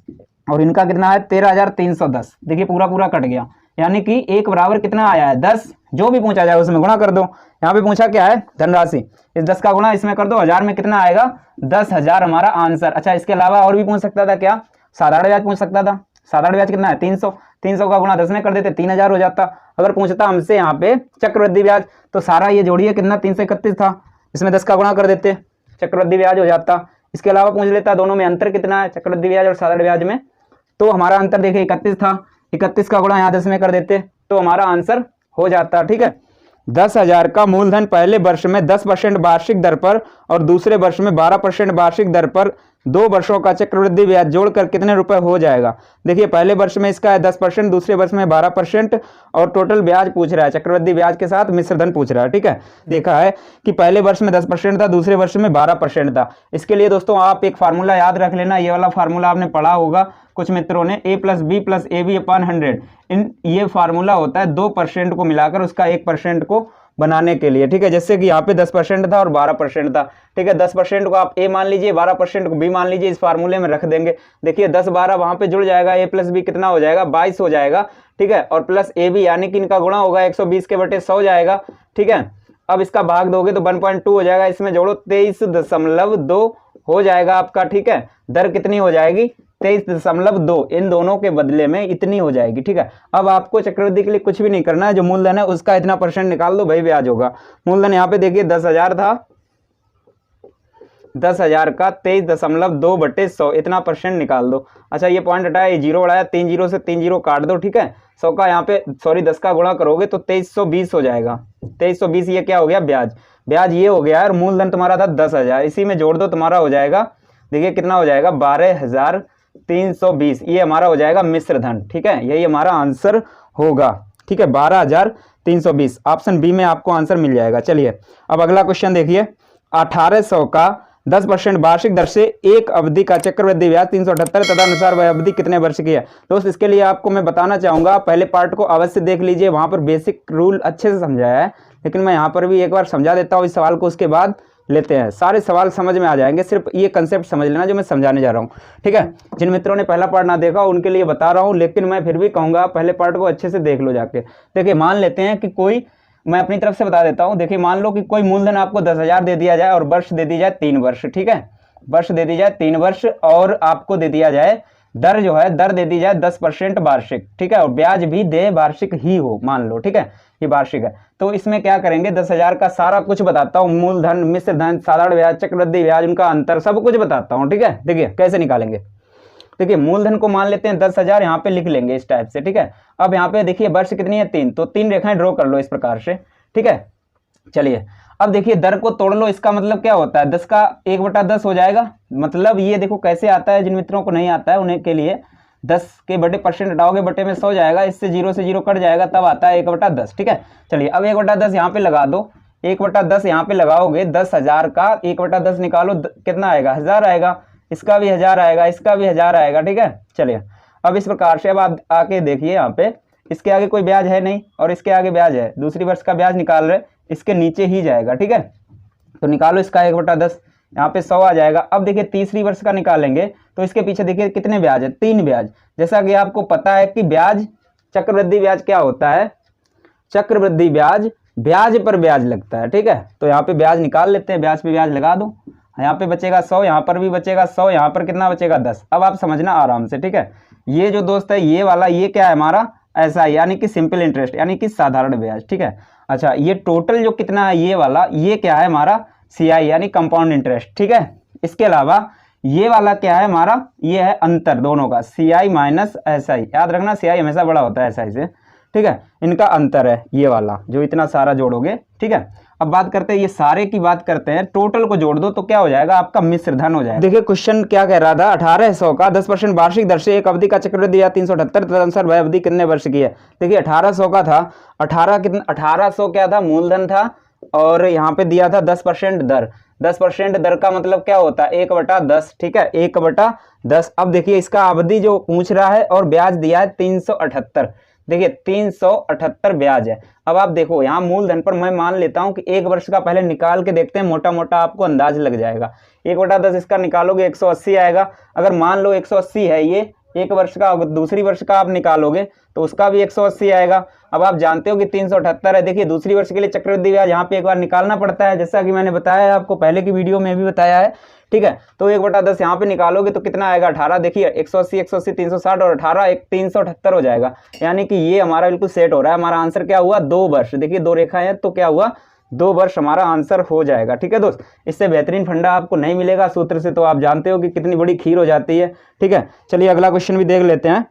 A: और इनका कितना है 13310। देखिए पूरा पूरा कट गया, यानी कि 1 बराबर कितना आया है 10। जो भी पूछा जाए उसमें गुणा कर दो। यहाँ पे पूछा क्या है धनराशि, इस 10 का गुणा इसमें कर दो, 1000 में कितना आएगा 10,000 हमारा आंसर। अच्छा इसके अलावा और भी पूछ सकता था, क्या साधारण ब्याज पूछ सकता था। साधारण ब्याज कितना है 300, 300 का गुणा 10 में कर देते 3000 हो जाता। अगर पूछता हमसे यहाँ पे चक्रवृद्धि ब्याज, तो सारा ये जोड़िए कितना 331 था, इसमें 10 का गुणा कर देते, चक्रवृद्धि ब्याज हो जाता। इसके अलावा पूछ लेता दोनों में अंतर कितना है, चक्रवृद्धि ब्याज और साधारण ब्याज में, तो हमारा अंतर देखिए 31 था, 31 का गुणा यहाँ 10 में कर देते तो हमारा आंसर हो जाता, ठीक है। 10,000 का मूलधन पहले वर्ष में 10% वार्षिक दर पर और दूसरे वर्ष में 12% वार्षिक दर पर 2 वर्षों का चक्रवृद्धि ब्याज जोड़कर कितने रुपए हो जाएगा। देखिए पहले वर्ष में इसका है 10%, दूसरे वर्ष में 12% और टोटल ब्याज पूछ रहा है, चक्रवृद्धि ब्याज के साथ मिश्र धन पूछ रहा है, ठीक है। देखा है कि पहले वर्ष में 10% था, दूसरे वर्ष में 12% था। इसके लिए दोस्तों आप एक फार्मूला याद रख लेना, ये वाला फार्मूला आपने पढ़ा होगा कुछ मित्रों ने, a + b + ab/100। ये फार्मूला होता है 2% को मिलाकर उसका 1% को बनाने के लिए, ठीक है। जैसे कि यहाँ पे 10% था और 12% था, ठीक है। 10% को आप a मान लीजिए, 12% को b मान लीजिए, इस फार्मूले में रख देंगे। देखिए 10 12 वहां पे जुड़ जाएगा, a + b कितना हो जाएगा 22 हो जाएगा, ठीक है। और प्लस ab यानी कि इनका गुणा होगा 120 के बटे 100 जाएगा, ठीक है। अब इसका भाग दोगे तो 1.2 हो जाएगा, इसमें जोड़ो 23.2 हो जाएगा आपका, ठीक है। दर कितनी हो जाएगी 23.2, इन दोनों के बदले में इतनी हो जाएगी, ठीक है। अब आपको चक्रवृद्धि के लिए कुछ भी नहीं करना है, जो मूलधन है उसका इतना % निकाल दो, भाई ब्याज होगा। मूलधन यहाँ पे देखिए 10,000 था, 10,000 का 23.2 बटे 100, इतना % निकाल दो। अच्छा ये पॉइंट हटाया, ये 0 बढ़ाया, 3 0 से 3 0 काट दो, ठीक है। 100 का यहाँ पे 10 का गुणा करोगे तो 2320 हो जाएगा। 2320 ये क्या हो गया ब्याज, ब्याज ये हो गया, और मूलधन तुम्हारा था 10,000, इसी में जोड़ दो तुम्हारा हो जाएगा, देखिए कितना हो जाएगा 12,320, ये हमारा हो जाएगा मिश्र धन, ठीक है। यही हमारा आंसर होगा, ठीक है, 12,320। ऑप्शन बी में आपको आंसर मिल जाएगा। चलिए अब अगला क्वेश्चन देखिए, 1800 का 10% वार्षिक दर से एक अवधि का चक्रवृद्धि ब्याज 378, तदनुसार वह अवधि कितने वर्ष की है। दोस्त इसके लिए आपको मैं बताना चाहूंगा, पहले पार्ट को अवश्य देख लीजिए, वहां पर बेसिक रूल अच्छे से समझाया है, लेकिन मैं यहाँ पर भी एक बार समझा देता हूँ इस सवाल को, उसके बाद लेते हैं। सारे सवाल समझ में आ जाएंगे, सिर्फ ये कंसेप्ट समझ लेना जो मैं समझाने जा रहा हूँ, ठीक है। जिन मित्रों ने पहला पार्ट ना देखा उनके लिए बता रहा हूँ, लेकिन मैं फिर भी कहूँगा पहले पार्ट को अच्छे से देख लो जाके। देखिए मान लेते हैं कि कोई, मैं अपनी तरफ से बता देता हूँ, देखिए मान लो कि कोई मूलधन आपको 10,000 दे दिया जाए और वर्ष दे दी जाए 3 वर्ष, ठीक है। वर्ष दे दी जाए 3 वर्ष और आपको दे दिया जाए दर, जो है दर दे दी जाए 10% वार्षिक, ठीक है, और ब्याज भी दे वार्षिक ही हो, मान लो, ठीक है, ये वार्षिक है। तो इसमें क्या करेंगे, 10,000 का सारा कुछ बताता हूँ, मूलधन, मिश्र धन, साधारण ब्याज, चक्रवृद्धि ब्याज, उनका अंतर, सब कुछ बताता हूँ, ठीक है। देखिए कैसे निकालेंगे, देखिए मूलधन को मान लेते हैं 10,000, यहाँ पे लिख लेंगे इस टाइप से, ठीक है। अब यहाँ पे देखिए वर्ष कितनी है 3, तो 3 रेखाएं ड्रॉ कर लो इस प्रकार से, ठीक है। चलिए अब देखिए दर को तोड़ लो, इसका मतलब क्या होता है 10 का 1/10 हो जाएगा, मतलब ये देखो कैसे आता है, जिन मित्रों को नहीं आता है उन्हें के लिए 10 के बटे % हटाओगे, बटे में 100 जाएगा, इससे 0 से 0 कट जाएगा, तब आता है 1/10, ठीक है। चलिए अब 1/10 यहाँ पे लगा दो, 1/10 यहाँ पे लगाओगे, 10,000 का 1/10 निकालो, कितना आएगा 1000 आएगा, इसका भी 1000 आएगा, इसका भी 1000 आएगा, ठीक है। चलिए अब इस प्रकार से अब आप आके देखिए, यहाँ पे इसके आगे कोई ब्याज है नहीं और इसके आगे ब्याज है, दूसरी वर्ष का ब्याज निकाल रहे, इसके नीचे ही जाएगा, ठीक है। तो निकालो इसका 1/10, यहाँ पे 100 आ जाएगा। अब देखिए तीसरी वर्ष का निकालेंगे तो इसके पीछे देखिए कितने ब्याज है, 3 ब्याज। जैसा कि आपको पता है कि ब्याज, चक्रवृद्धि ब्याज क्या होता है, चक्रवृद्धि ब्याज ब्याज पर ब्याज लगता है, ठीक है। तो यहाँ पे ब्याज निकाल लेते हैं, ब्याज पे ब्याज लगा दो, यहाँ पे बचेगा 100, यहाँ पर भी बचेगा 100, यहाँ पर कितना बचेगा 10। अब आप समझना आराम से, ठीक है। ये जो दोस्त है ये वाला, ये क्या है हमारा ऐसा, यानी कि सिंपल इंटरेस्ट, यानी कि साधारण ब्याज, ठीक है। अच्छा ये टोटल जो कितना है ये वाला, ये क्या है हमारा CI यानी कंपाउंड इंटरेस्ट, ठीक है। इसके अलावा ये वाला क्या है हमारा, ये है अंतर दोनों का, CI माइनस SI, याद रखना CI हमेशा बड़ा होता है SI से, ठीक है, इनका अंतर है ये वाला जो इतना सारा जोड़ोगे। ठीक है, अब बात करते हैं ये सारे की बात करते हैं, टोटल को जोड़ दो तो क्या हो जाएगा आपका मिश्र धन हो जाएगा। देखिए क्वेश्चन क्या कह रहा था, 1800 का 10% वार्षिक दर से एक अवधि का चक्रवृद्धि या 378 तदनुसार वह अवधि कितने वर्ष की है। देखिए 1800 का था, 1800 क्या था, मूलधन था, और यहाँ पे दिया था 10% दर। 10% दर का मतलब क्या होता है, 1/10। ठीक है, 1/10। अब देखिए इसका अवधि जो पूछ रहा है और ब्याज दिया है 378। देखिए 378 ब्याज है। अब आप देखो यहाँ मूलधन पर मैं मान लेता हूं कि 1 वर्ष का पहले निकाल के देखते हैं, मोटा मोटा आपको अंदाज लग जाएगा। 1/10 इसका निकालोगे 180 आएगा। अगर मान लो 180 है ये 1 वर्ष का, दूसरी वर्ष का आप निकालोगे तो उसका भी 180 आएगा। अब आप जानते हो कि 378 है। देखिए दूसरी वर्ष के लिए चक्रवृद्धि ब्याज यहाँ पे एक बार निकालना पड़ता है, जैसा कि मैंने बताया है आपको, पहले की वीडियो में भी बताया है। ठीक है, तो 1/10 यहाँ पे निकालोगे तो कितना आएगा, 18। देखिए 180 180 360 और 18 378 हो जाएगा। यानी कि ये हमारा बिल्कुल सेट हो रहा है। हमारा आंसर क्या हुआ, 2 वर्ष। देखिए 2 रेखा है तो क्या हुआ, 2 वर्ष हमारा आंसर हो जाएगा। ठीक है दोस्त, इससे बेहतरीन फंडा आपको नहीं मिलेगा सूत्र से, तो आप जानते हो कि कितनी बड़ी खीर हो जाती है। ठीक है, चलिए अगला क्वेश्चन भी देख लेते हैं।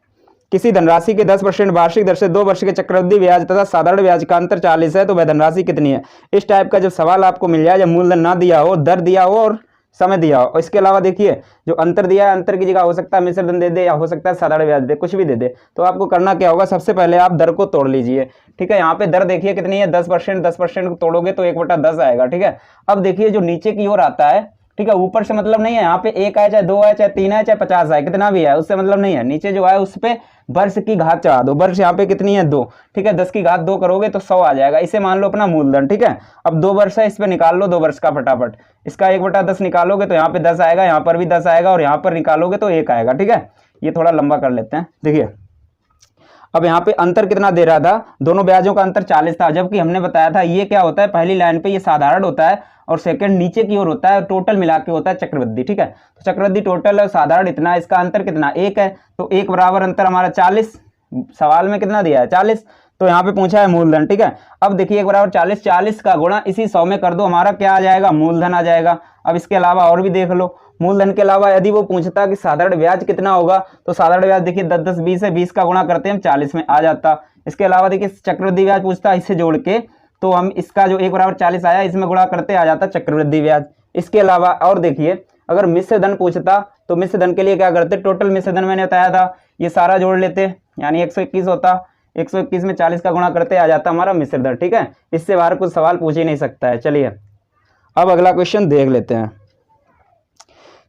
A: किसी धनराशि के 10% वार्षिक दर से 2 वर्ष के चक्रवृद्धि ब्याज तथा साधारण ब्याज का अंतर 40 है तो वह धनराशि कितनी है। इस टाइप का जब सवाल आपको मिल जाए, जब मूलधन ना दिया हो, दर दिया हो और समय दिया हो, और इसके अलावा देखिए जो अंतर दिया है, अंतर की जगह हो सकता है मिश्र धन दे दे या हो सकता है साधारण ब्याज दे, कुछ भी दे दे, तो आपको करना क्या होगा, सबसे पहले आप दर को तोड़ लीजिए। ठीक है, यहाँ पे दर देखिए कितनी है, 10%। 10% को तोड़ोगे तो 1/10 आएगा। ठीक है, अब देखिए जो नीचे की ओर आता है, ठीक है, ऊपर से मतलब नहीं है, यहाँ पे 1 है चाहे 2 है चाहे 3 है चाहे 50 है, कितना भी है उससे मतलब नहीं है। नीचे जो है उस पे वर्ष की घात चढ़ा दो। वर्ष यहाँ पे कितनी है, 2। ठीक है, 10 की घात 2 करोगे तो 100 आ जाएगा। इसे मान लो अपना मूलधन। ठीक है, अब 2 वर्ष है, इस पे निकाल लो 2 वर्ष का फटाफट। इसका 1/10 निकालोगे तो यहाँ पे 10 आएगा, यहाँ पर भी 10 आएगा और यहाँ पर निकालोगे तो 1 आएगा। ठीक है, ये थोड़ा लंबा कर लेते हैं। देखिए अब यहाँ पे अंतर कितना दे रहा था, दोनों ब्याजों का अंतर 40 था, जबकि हमने बताया था ये क्या होता है, पहली लाइन पे ये साधारण होता है और सेकंड नीचे की ओर होता है, टोटल मिला के होता है चक्रवृद्धि। ठीक है, तो चक्रवृद्धि टोटल और साधारण इतना, इसका अंतर कितना, 1 है, तो 1 बराबर अंतर हमारा 40। सवाल में कितना दिया है, 40, तो यहाँ पे पूछा है मूलधन। ठीक है, अब देखिए 1 बराबर 40, 40 का गुणा इसी 100 में कर दो, हमारा क्या आ जाएगा, मूलधन आ जाएगा। अब इसके अलावा और भी देख लो, मूलधन के अलावा यदि वो पूछता कि साधारण ब्याज कितना होगा, तो साधारण ब्याज देखिए 10 10 20 है, 20 का गुणा करते हैं हम 40 में आ जाता। इसके अलावा देखिए चक्रवृद्धि ब्याज पूछता है, इससे जोड़ के तो हम इसका जो 1 बराबर 40 आया, इसमें गुणा करते आ जाता चक्रवृद्धि ब्याज। इसके अलावा और देखिए अगर मिश्र धन पूछता तो मिश्र धन के लिए क्या करते, टोटल मिश्र धन मैंने बताया था, ये सारा जोड़ लेते, यानी 121 होता, 121 में 40 का गुणा करते आ जाता हमारा मिश्र धन। ठीक है, इससे बाहर कुछ सवाल पूछ ही नहीं सकता है। चलिए अब अगला क्वेश्चन देख लेते हैं।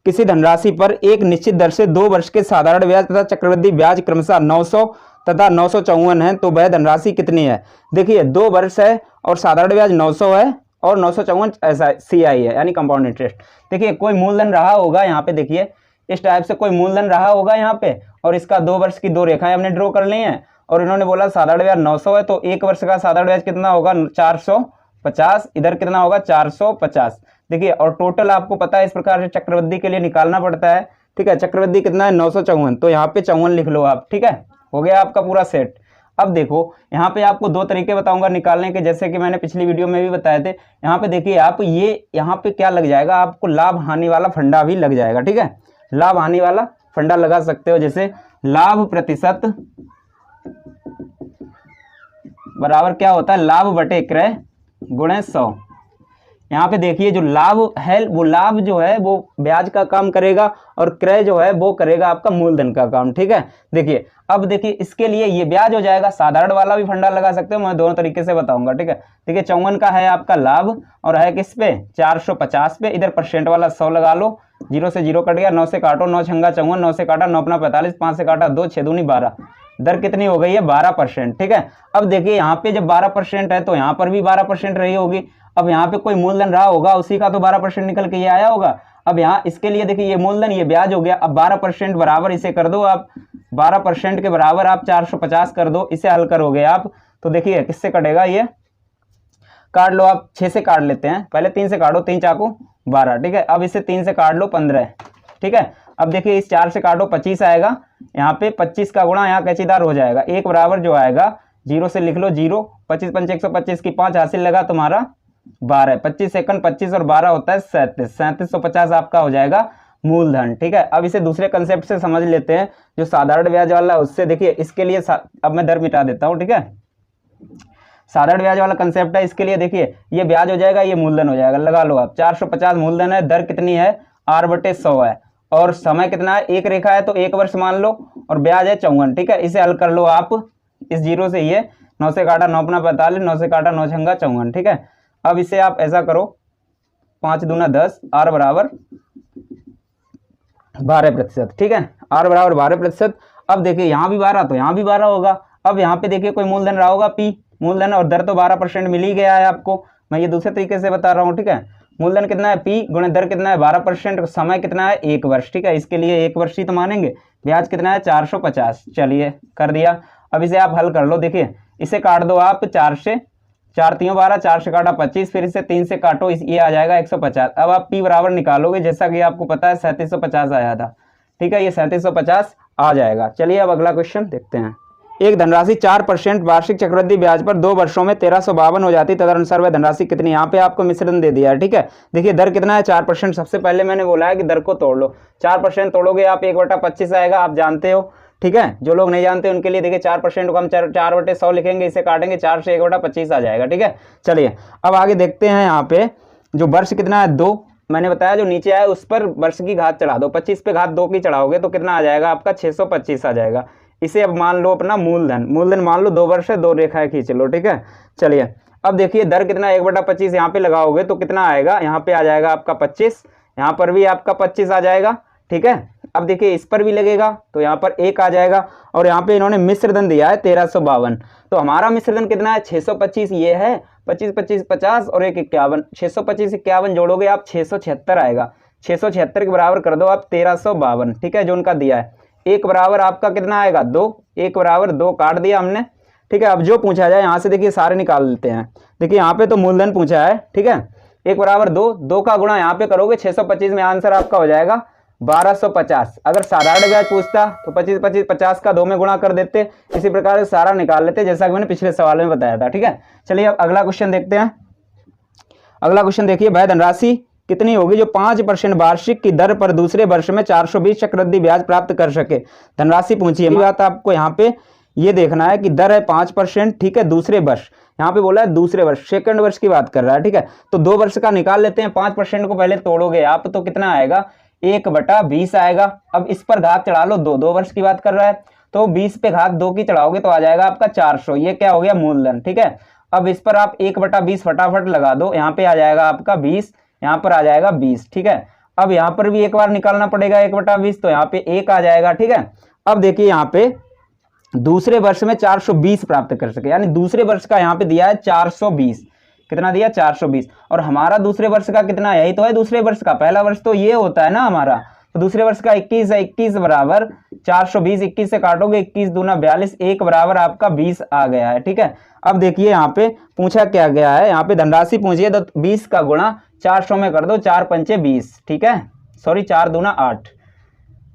A: किसी धनराशि पर एक निश्चित दर से 2 वर्ष के साधारण ब्याज तथा चक्रवृद्धि ब्याज क्रमशः 900 तथा 954 है तो वह धनराशि कितनी है। देखिए 2 वर्ष है और साधारण ब्याज 900 है और 954 ऐसा CI है, यानी कंपाउंड इंटरेस्ट। देखिए कोई मूलधन रहा होगा यहाँ पे, देखिए इस टाइप से कोई मूलधन रहा होगा यहाँ पे, और इसका 2 वर्ष की 2 रेखाएं हमने ड्रॉ कर ली हैं, और इन्होंने बोला साधारण ब्याज 900 है, तो 1 वर्ष का साधारण ब्याज कितना होगा, 450, इधर कितना होगा 450। देखिए और टोटल आपको पता है इस प्रकार से चक्रवृद्धि के लिए निकालना पड़ता है। ठीक है, चक्रवृद्धि कितना है 954, तो यहाँ पे 54 लिख लो आप। ठीक है, हो गया आपका पूरा सेट। अब देखो यहाँ पे आपको 2 तरीके बताऊंगा निकालने के, जैसे कि मैंने पिछली वीडियो में भी बताए थे। यहाँ पे देखिए आप ये यहाँ पे क्या लग जाएगा, आपको लाभ हानि वाला फंडा भी लग जाएगा। ठीक है, लाभ हानि वाला फंडा लगा सकते हो, जैसे लाभ प्रतिशत बराबर क्या होता है, लाभ बटे क्रय गुणे 100। यहाँ पे देखिए जो लाभ है वो लाभ जो है वो ब्याज का काम करेगा और क्रय जो है वो करेगा आपका मूलधन का काम। ठीक है, देखिए अब देखिए इसके लिए ये ब्याज हो जाएगा, साधारण वाला भी फंडा लगा सकते हो, मैं दोनों तरीके से बताऊंगा। ठीक है, देखिए 54 का है आपका लाभ और है किस पे 450 पे, इधर परसेंट वाला 100 लगा लो, 0 से 0 कट गया, 9 से काटो, 9 छंगा 54, 9 से काटा 9 अपना 45, 5 से काटा 2, 6 दूनी 12, दर कितनी हो गई है 12%। ठीक है, अब देखिए यहाँ पे जब 12% है तो यहाँ पर भी 12% रही होगी। अब यहाँ पे कोई मूलधन रहा होगा, उसी का तो 12% निकल के ये आया होगा। अब यहाँ इसके लिए देखिए ये मूलधन ये ब्याज हो गया। अब 12% बराबर इसे कर दो आप, 12% के बराबर आप 450 कर दो, इसे हल करोगे आप तो देखिए किससे कटेगा, ये काट लो आप, 6 से काट लेते हैं, पहले 3 से काटो, 3 चाकू 12। ठीक है, अब इसे 3 से काट लो 15। ठीक है, अब देखिए इस 4 से काटो 25 आएगा, यहाँ पे 25 का गुणा यहाँ कैचीदार हो जाएगा, 1 बराबर जो आएगा 0 से लिख लो 0, 25 पंच 125 की 5 हासिल लगा तुम्हारा 12, 25 सेकंड 25 और 12 होता है 37, 3750 आपका हो जाएगा मूलधन। ठीक है, अब इसे दूसरे कंसेप्ट से समझ लेते हैं जो साधारण ब्याज वाला है उससे। देखिए इसके लिए अब मैं दर मिटा देता हूँ। ठीक है, साधारण ब्याज वाला कंसेप्ट है, इसके लिए देखिए ये ब्याज हो जाएगा, ये मूलधन हो जाएगा, लगा लो आप 450 मूलधन है, दर कितनी है r/100 है, और समय कितना है, एक रेखा है तो 1 वर्ष मान लो, और ब्याज है 54, ठीक है। इसे हल कर लो आप, इस जीरो से ये 9 से काटा 9 अपना 45, 9 से काटा 9 छंगा 54, ठीक है। अब इसे आप ऐसा करो 5 दूना 10, r बराबर 12%, ठीक है, r बराबर 12%। अब देखिए यहाँ भी 12 तो यहाँ भी 12 होगा। अब यहाँ पे देखिए कोई मूलधन रहा होगा p, मूलधन और दर तो 12% मिल ही गया है आपको, मैं ये दूसरे तरीके से बता रहा हूँ, ठीक है। मूलधन कितना है p गुणे दर कितना है 12%, समय कितना है 1 वर्ष, ठीक है, इसके लिए 1 वर्ष ही तो मानेंगे। ब्याज कितना है 450, चलिए कर दिया। अब इसे आप हल कर लो, देखिए इसे काट दो आप 4 से, 4 3 12, 4 से काटा 25, फिर इसे 3 से काटो, ये आ जाएगा 150। अब आप p बराबर निकालोगे, जैसा कि आपको पता है 3750 आया था, ठीक है, ये 3750 आ जाएगा। चलिए अब अगला क्वेश्चन देखते हैं। एक धनराशि 4% वार्षिक चक्रवृद्धि ब्याज पर 2 वर्षों में 1352 हो जाती, तदनुसार वह धनराशि कितनी, यहाँ पे आपको मिश्रण दे दिया है, ठीक है। देखिए दर कितना है 4%, सबसे पहले मैंने बोला है कि दर को तोड़ लो, 4% तोड़ोगे आप 1/25 आएगा, आप जानते हो, ठीक है। जो लोग नहीं जानते उनके लिए देखिए 4% को हम 4/100 लिखेंगे, इसे काटेंगे 4 से 1/25 आ जाएगा, ठीक है। चलिए अब आगे देखते हैं, यहाँ पे जो वर्ष कितना है 2, मैंने बताया जो नीचे आया उस पर वर्ष की घात चढ़ा दो, 25 पे घात 2 की चढ़ाओगे तो कितना आ जाएगा आपका 625 आ जाएगा। इसे अब मान लो अपना मूलधन, मूलधन मान लो 2 वर्ष है, 2 रेखाएं खींच लो, ठीक है। चलिए अब देखिए दर कितना 1/25 यहाँ पे लगाओगे तो कितना आएगा, यहाँ पे आ जाएगा आपका 25, यहाँ पर भी आपका 25 आ जाएगा, ठीक है। अब देखिए इस पर भी लगेगा तो यहाँ पर 1 आ जाएगा, और यहाँ पे इन्होंने मिश्रधन दिया है 1352, तो हमारा मिश्रधन कितना है 625, ये है 25 25 50 और 1 51, 625 51 जोड़ोगे आप 676 आएगा, 676 के बराबर कर दो आप 1352, ठीक है, जो उनका दिया है। 1 बराबर आपका कितना आएगा 2, 1 बराबर 2 काट दिया हमने, ठीक है। अब जो पूछा जाए यहाँ से देखिए सारे निकाल लेते हैं, देखिए यहाँ पे तो मूलधन पूछा है, ठीक है, 1 बराबर 2, 2 का गुणा यहाँ पे करोगे 625 में आंसर आपका हो जाएगा 1250। अगर साधारण ब्याज पूछता तो 25 25 50 का 2 में गुणा कर देते, इसी प्रकार से सारा निकाल लेते जैसा कि मैंने पिछले सवाल में बताया था, ठीक है। चलिए अब अगला क्वेश्चन देखते हैं। अगला क्वेश्चन देखिए, वह धनराशि कितनी होगी जो 5% वार्षिक की दर पर दूसरे वर्ष में 420 चक्रवृद्धि ब्याज प्राप्त कर सके। धनराशि पूछी है, बात आपको यहाँ पे ये देखना है कि दर है 5%, ठीक है, दूसरे वर्ष, यहाँ पे बोला है दूसरे वर्ष, सेकंड वर्ष की बात कर रहा है, ठीक है। तो 2 वर्ष का निकाल लेते हैं, 5% को पहले तोड़ोगे आप तो कितना आएगा 1/20 आएगा। अब इस पर घात चढ़ा लो 2, 2 वर्ष की बात कर रहा है तो 20 पे घात 2 की चढ़ाओगे तो आ जाएगा आपका 400, ये क्या हो गया मूलधन, ठीक है। अब इस पर आप 1/20 फटाफट लगा दो, यहाँ पे आ जाएगा आपका 20, यहाँ पर आ जाएगा 20, ठीक है। अब यहाँ पर भी एक बार निकालना पड़ेगा 1/20, तो यहाँ पे 1 आ जाएगा, ठीक है। अब देखिए यहाँ पे दूसरे वर्ष में 420 प्राप्त कर सके, यानी दूसरे वर्ष का यहाँ पे दिया है 420, कितना दिया 420, और हमारा दूसरे वर्ष का कितना है, यही तो है दूसरे वर्ष का, पहला वर्ष तो ये होता है ना हमारा, तो दूसरे वर्ष का 21 है, 21 बराबर 420, 21 से काटोगे 21 दूना 42, 1 बराबर आपका 20 आ गया है, ठीक है। अब देखिए यहाँ पे पूछा क्या गया है, यहाँ पे धनराशि पूछी है तो 20 का गुणा 400 में कर दो, 4 पंचे 20, ठीक है, सॉरी 4 दूना 8,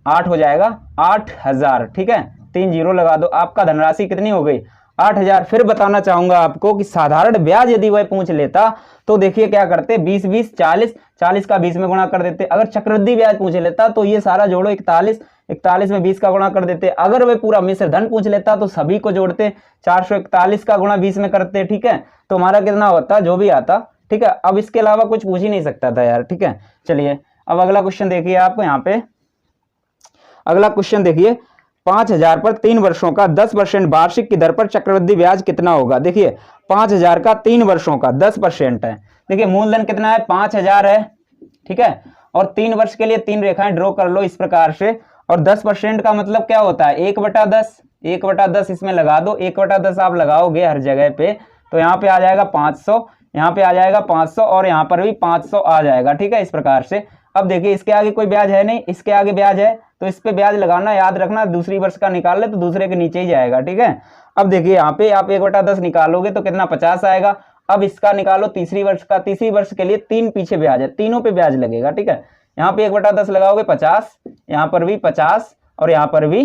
A: 8 हो जाएगा 8000, ठीक है, 3 जीरो लगा दो, आपका धनराशि कितनी हो गई 8000। फिर बताना चाहूंगा आपको कि साधारण ब्याज यदि वह पूछ लेता तो देखिए क्या करते, 20 20 40, 40 का 20 में गुणा कर देते। अगर चक्रवृद्धि ब्याज पूछ लेता तो ये सारा जोड़ो 41, 41 में 20 का गुणा कर देते। अगर वह पूरा मिश्र धन पूछ लेता तो सभी को जोड़ते, 441 का गुणा 20 में करते, ठीक है, तो हमारा कितना होता जो भी आता, ठीक है। अब इसके अलावा कुछ पूछ ही नहीं सकता था यार, ठीक है। चलिए अब अगला क्वेश्चन देखिए, आपको यहाँ पे अगला क्वेश्चन देखिए, 5000 पर 3 वर्षों का 10% वार्षिक की दर पर चक्रवृद्धि ब्याज कितना होगा। देखिए 5000 का 3 वर्षों का 10% है, देखिए मूलधन कितना है 5000 है, ठीक है, और 3 वर्ष के लिए 3 रेखाएं ड्रॉ कर लो इस प्रकार से, और 10% का मतलब क्या होता है 1/10, 1/10 इसमें लगा दो, 1/10 आप लगाओगे हर जगह पे तो यहाँ पे आ जाएगा 500, यहाँ पे आ जाएगा 500 और यहाँ पर भी 500 आ जाएगा, ठीक है, इस प्रकार से। अब देखिए इसके आगे कोई ब्याज है नहीं, इसके आगे ब्याज है तो इस पे ब्याज लगाना, याद रखना दूसरी वर्ष का निकाल ले तो दूसरे के नीचे ही जाएगा, ठीक है। अब देखिए यहाँ पे आप 1/10 निकालोगे तो कितना 50 आएगा। अब इसका निकालो तीसरी वर्ष का, तीसरी वर्ष के लिए 3 पीछे ब्याज है, तीनों पे ब्याज लगेगा, ठीक है। यहाँ पे 1/10 लगाओगे 50, यहाँ पर भी 50 और यहाँ पर भी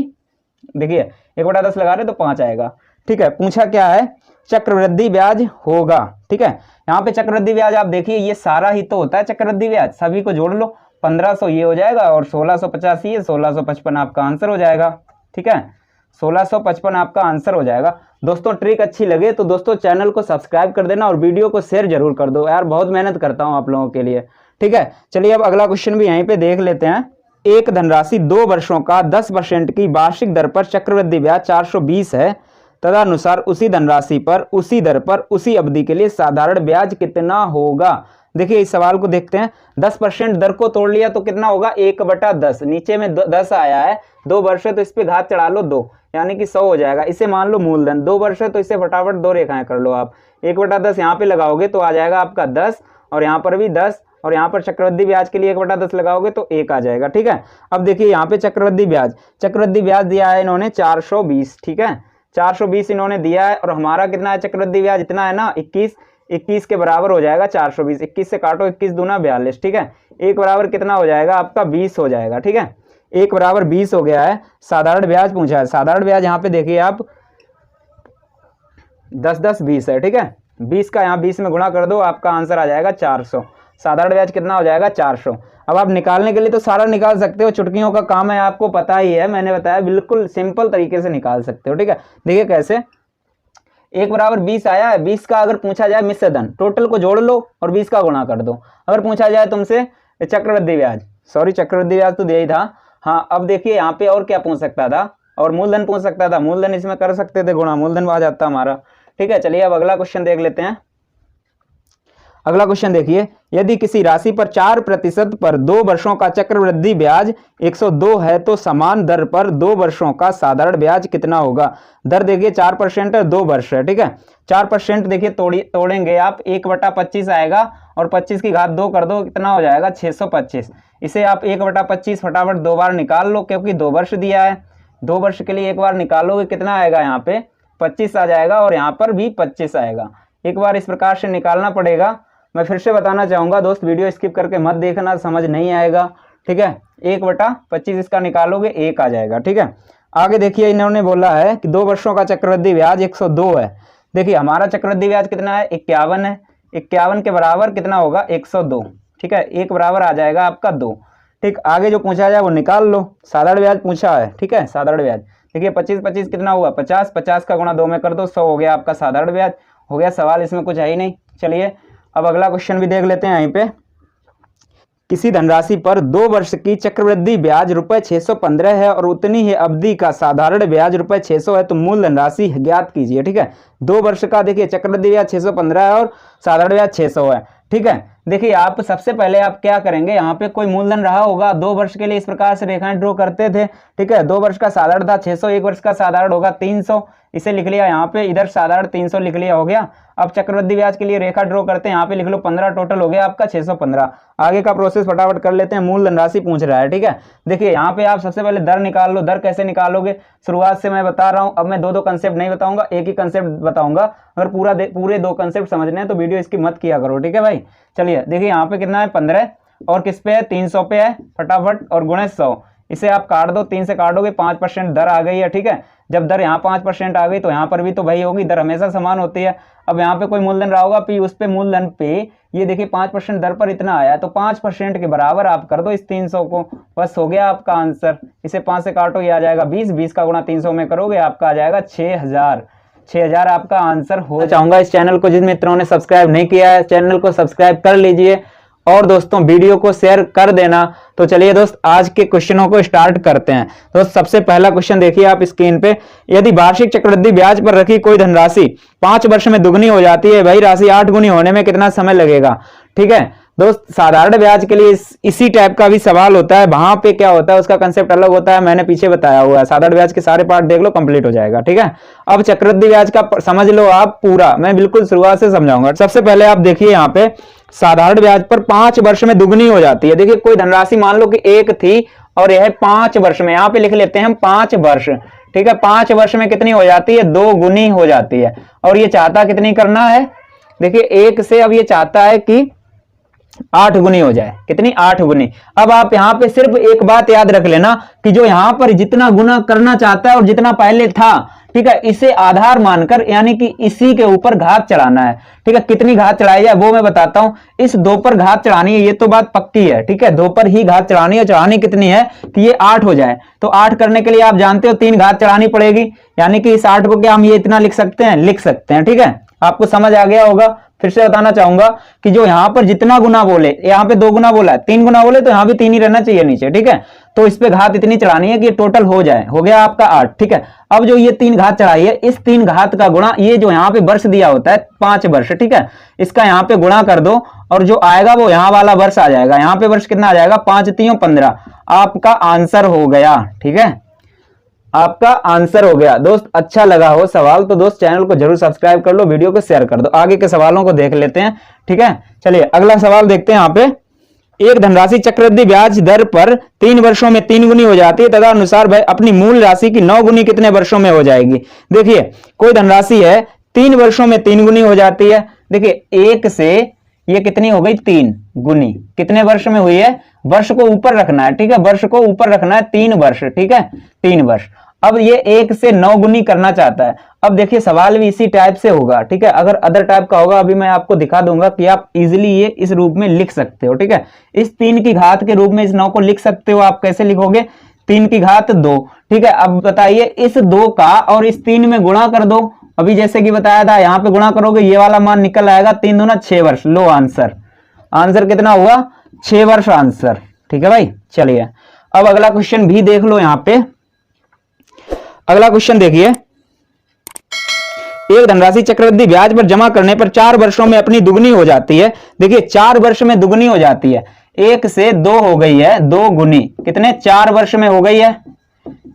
A: देखिए 1/10 लगा रहे तो 5 आएगा, ठीक है। पूछा क्या है चक्रवृद्धि ब्याज होगा, ठीक है। यहाँ पे चक्रवृद्धि ब्याज आप देखिए ये सारा ही तो होता है चक्रवृद्धि ब्याज, सभी को जोड़ लो, 1500 ये हो जाएगा और 1650 ये, 1655 आपका आंसर हो जाएगा, ठीक है। 1655 आपका आंसर हो जाएगा। दोस्तों ट्रिक अच्छी लगे तो दोस्तों चैनल को सब्सक्राइब कर देना और वीडियो को शेयर जरूर कर दो यार, बहुत मेहनत करता हूं आप लोगों के लिए। ठीक है, चलिए अब अगला क्वेश्चन भी यहीं पे देख लेते हैं। एक धनराशि 2 वर्षों का 10% की वार्षिक दर पर चक्रवृद्धि ब्याज 420 है, तदनुसार उसी धनराशि पर उसी दर पर उसी अवधि के लिए साधारण ब्याज कितना होगा। देखिए इस सवाल को देखते हैं। 10% दर को तोड़ लिया तो कितना होगा 1/10, नीचे में 10 आया है, 2 वर्ष है तो इस पे घात चढ़ा लो 2, यानी कि 100 हो जाएगा। इसे मान लो मूलधन, 2 वर्ष है तो इसे फटाफट 2 रेखाएं कर लो आप। 1/10 यहाँ पे लगाओगे तो आ जाएगा आपका 10, और यहाँ पर भी 10, और यहाँ पर चक्रवृद्धि ब्याज के लिए 1/10 लगाओगे तो 1 आ जाएगा। ठीक है, अब देखिए यहाँ पे चक्रवृद्धि ब्याज दिया है इन्होंने 420। ठीक है, 420 इन्होंने दिया है, और हमारा कितना है चक्रवृद्धि ब्याज, इतना है ना 21 के बराबर हो जाएगा 420। 21 से काटो, 21 दूना 42। ठीक है, 1 बराबर कितना हो जाएगा आपका 20 हो जाएगा। ठीक है, 1 बराबर 20 हो गया है। साधारण ब्याज पूछा है, साधारण ब्याज यहाँ पे देखिए आप 10 20 है। ठीक है, 20 का यहाँ 20 में गुणा कर दो, आपका आंसर आ जाएगा 400। साधारण ब्याज कितना हो जाएगा 400। अब आप निकालने के लिए तो सारा निकाल सकते हो, चुटकियों का काम है, आपको पता ही है, मैंने बताया बिल्कुल सिंपल तरीके से निकाल सकते हो। ठीक है, देखिए कैसे। 1 बराबर 20 आया है, 20 का अगर पूछा जाए मिश्र धन, टोटल को जोड़ लो और 20 का गुणा कर दो। अगर पूछा जाए तुमसे चक्रवृद्धि ब्याज, चक्रवृद्धि ब्याज तो दिया ही था। हाँ, अब देखिए यहाँ पे और क्या पूछ सकता था, और मूलधन पूछ सकता था, मूलधन इसमें कर सकते थे गुणा, मूलधन आ जाता हमारा। ठीक है, चलिए अब अगला क्वेश्चन देख लेते हैं। अगला क्वेश्चन देखिए, यदि किसी राशि पर 4% पर 2 वर्षों का चक्रवृद्धि ब्याज 102 है तो समान दर पर 2 वर्षों का साधारण ब्याज कितना होगा। दर देखिए 4% है, 2 वर्ष है। ठीक है, 4% देखिए तोड़ेंगे आप, 1/25 आएगा, और 25 की घात 2 कर दो, कितना हो जाएगा 625। इसे आप 1/25 फटाफट 2 बार निकाल लो, क्योंकि 2 वर्ष दिया है, 2 वर्ष के लिए 1 बार निकालोगे कितना आएगा, यहाँ पे 25 आ जाएगा, और यहाँ पर भी 25 आएगा। एक बार इस प्रकार से निकालना पड़ेगा। मैं फिर से बताना चाहूंगा दोस्त, वीडियो स्किप करके मत देखना, समझ नहीं आएगा। ठीक है, 1/25 इसका निकालोगे 1 आ जाएगा। ठीक है, आगे देखिए इन्होंने बोला है कि 2 वर्षों का चक्रवृद्धि ब्याज 102 है। देखिए हमारा चक्रवृद्धि ब्याज कितना है 51 है, 51 के बराबर कितना होगा 102। ठीक है, 1 बराबर आ जाएगा आपका 2। ठीक, आगे जो पूछा जाए वो निकाल लो। साधारण ब्याज पूछा है। ठीक है, साधारण ब्याज देखिए 25 कितना हुआ 50, 50 का गुणा 2 में कर दो, 100 हो गया आपका साधारण ब्याज। हो गया सवाल, इसमें कुछ है ही नहीं। चलिए अब अगला क्वेश्चन भी देख लेते हैं। यहीं पे किसी धनराशि पर 2 वर्ष की चक्रवृद्धि ब्याज ₹615 है और उतनी ही अवधि का साधारण ब्याज ₹600 है, तो मूल धनराशि ज्ञात कीजिए। ठीक है, 2 वर्ष का देखिए चक्रवृद्धि ब्याज 615 है और साधारण ब्याज 600 है। ठीक है, देखिए आप सबसे पहले आप क्या करेंगे, यहाँ पे कोई मूलधन रहा होगा 2 वर्ष के लिए, इस प्रकार से रेखाएं ड्रॉ करते थे। ठीक है, 2 वर्ष का साधारण था 600, 1 वर्ष का साधारण होगा 300, इसे लिख लिया यहाँ पे, इधर साधारण 300 लिख लिया, हो गया। अब चक्रवृद्धि ब्याज के लिए रेखा ड्रॉ करते हैं, यहाँ पे लिख लो 15, टोटल हो गया आपका 615। आगे का प्रोसेस फटाफट कर लेते हैं। मूल धनराशि पूछ रहा है। ठीक है, देखिए यहाँ पे आप सबसे पहले दर निकाल लो। दर कैसे निकालोगे, शुरुआत से मैं बता रहा हूँ, अब मैं 2 कंसेप्ट नहीं बताऊंगा, एक ही कंसेप्ट बताऊंगा। अगर पूरे 2 कंसेप्ट समझने हैं तो वीडियो इसकी मत किया करो। ठीक है भाई, चलिए देखिए यहाँ पे कितना है 15, और किस पे है 300 पे है, फटाफट और गुणे 100, इसे आप काट दो, 3 से काटोगे 5% दर आ गई है। ठीक है, जब दर यहाँ 5% आ गई तो यहाँ पर भी तो भाई होगी, दर हमेशा समान होती है। अब यहाँ पे कोई मूलधन रहा होगा पी, उस पे मूलधन पे ये देखिए 5% दर पर इतना आया है, तो 5% के बराबर आप कर दो इस 300 को, बस हो गया आपका आंसर। इसे 5 से काटो, ये आ जाएगा 20, 20 का गुणा 300 में करोगे आपका आ जाएगा 6000 आपका आंसर हो। चाहूंगा इस चैनल को जिन मित्रों ने सब्सक्राइब नहीं किया है, चैनल को सब्सक्राइब कर लीजिए, और दोस्तों वीडियो को शेयर कर देना। तो चलिए दोस्त आज के क्वेश्चनों को स्टार्ट करते हैं। दोस्त सबसे पहला क्वेश्चन देखिए आप स्क्रीन पे, यदि वार्षिक चक्रवृद्धि ब्याज पर रखी कोई धनराशि 5 वर्ष में दुगनी हो जाती है, वही राशि 8 गुनी होने में कितना समय लगेगा। ठीक है दोस्त, साधारण ब्याज के लिए इसी टाइप का भी सवाल होता है, वहां पे क्या होता है उसका कंसेप्ट अलग होता है, मैंने पीछे बताया हुआ है। साधारण ब्याज के सारे पार्ट देख लो, कंप्लीट हो जाएगा। ठीक है, अब चक्रवृद्धि ब्याज का समझ लो आप पूरा, मैं बिल्कुल शुरुआत से समझाऊंगा। सबसे पहले आप देखिए यहाँ पे साधारण ब्याज पर 5 वर्ष में दुगनी हो जाती है। देखिए कोई धनराशि मान लो कि 1 थी और यह 5 वर्ष में, यहाँ पे लिख लेते हैं हम 5 वर्ष। ठीक है, 5 वर्ष में कितनी हो जाती है 2 गुनी हो जाती है, और ये चाहता कितनी करना है, देखिए 1 से अब ये चाहता है कि 8 गुनी हो जाए, कितनी 8 गुनी। अब आप यहां पे सिर्फ एक बात याद रख लेना कि जो यहां पर जितना गुना करना चाहता है और जितना पहले था, ठीक है, इसे आधार मानकर यानी कि इसी के ऊपर घात चढ़ाना है। ठीक है, कितनी घात चढ़ाई जाए वो मैं बताता हूं। इस 2 पर घात चढ़ानी है, ये तो बात पक्की है। ठीक है, 2 पर ही घात चढ़ानी है। चढ़ानी कितनी है कि ये 8 हो जाए। तो 8 करने के लिए आप जानते हो 3 घात चढ़ानी पड़ेगी, यानी कि इस 8 को क्या हम ये इतना लिख सकते हैं, लिख सकते हैं। ठीक है, आपको समझ आ गया होगा। फिर से बताना चाहूंगा कि जो यहां पर जितना गुना बोले, यहां पे 2 गुना बोला है, 3 गुना बोले तो यहां भी 3 ही रहना चाहिए नीचे। ठीक है, तो इस पे घात इतनी चढ़ानी है कि टोटल हो जाए, हो गया आपका 8। ठीक है, अब जो ये 3 घात चढ़ाई है, इस 3 घात का गुणा, ये जो यहाँ पे वर्ष दिया होता है 5 वर्ष। ठीक है, इसका यहाँ पे गुणा कर दो और जो आएगा वो यहाँ वाला वर्ष आ जाएगा। यहाँ पे वर्ष कितना आ जाएगा, 5 3 15, आपका आंसर हो गया। ठीक है, आपका आंसर हो गया। दोस्त अच्छा लगा हो सवाल तो दोस्त चैनल को जरूर सब्सक्राइब कर लो, वीडियो को शेयर कर दो। आगे के सवालों को देख लेते हैं। ठीक है, चलिए अगला सवाल देखते हैं। यहाँ पे एक धनराशि चक्रवृद्धि ब्याज दर पर 3 वर्षों में 3 गुनी हो जाती है, तदनुसार भाई अपनी मूल राशि की 9 गुनी कितने वर्षों में हो जाएगी। देखिए कोई धनराशि है 3 वर्षों में 3 गुनी हो जाती है। देखिए 1 से ये कितनी हो गई, 3 गुनी, कितने वर्ष में हुई है, वर्ष को ऊपर रखना है। ठीक है, वर्ष को ऊपर रखना है, 3 वर्ष। ठीक है, 3 वर्ष। अब ये 1 से 9 गुनी करना चाहता है। अब देखिए सवाल भी इसी टाइप से होगा। ठीक है, अगर अदर टाइप का होगा अभी मैं आपको दिखा दूंगा कि आप इजीली ये इस रूप में लिख सकते हो। ठीक है, इस 3 की घात के रूप में इस 9 को लिख सकते हो। आप कैसे लिखोगे, 3 की घात 2। ठीक है, अब बताइए इस 2 का और इस 3 में गुणा कर दो। अभी जैसे कि बताया था, यहां पे गुणा करोगे ये वाला मान निकल आएगा, 3 दूना 6 वर्ष। लो आंसर, आंसर कितना हुआ, 6 वर्ष आंसर। ठीक है भाई, चलिए अब अगला क्वेश्चन भी देख लो। यहां पे अगला क्वेश्चन देखिए, एक धनराशि चक्रवृद्धि ब्याज पर जमा करने पर 4 वर्षों में अपनी दुगनी हो जाती है। देखिए 4 वर्ष में दुगनी हो जाती है, 1 से 2 हो गई है, 2 गुनी, कितने 4 वर्ष में हो गई है।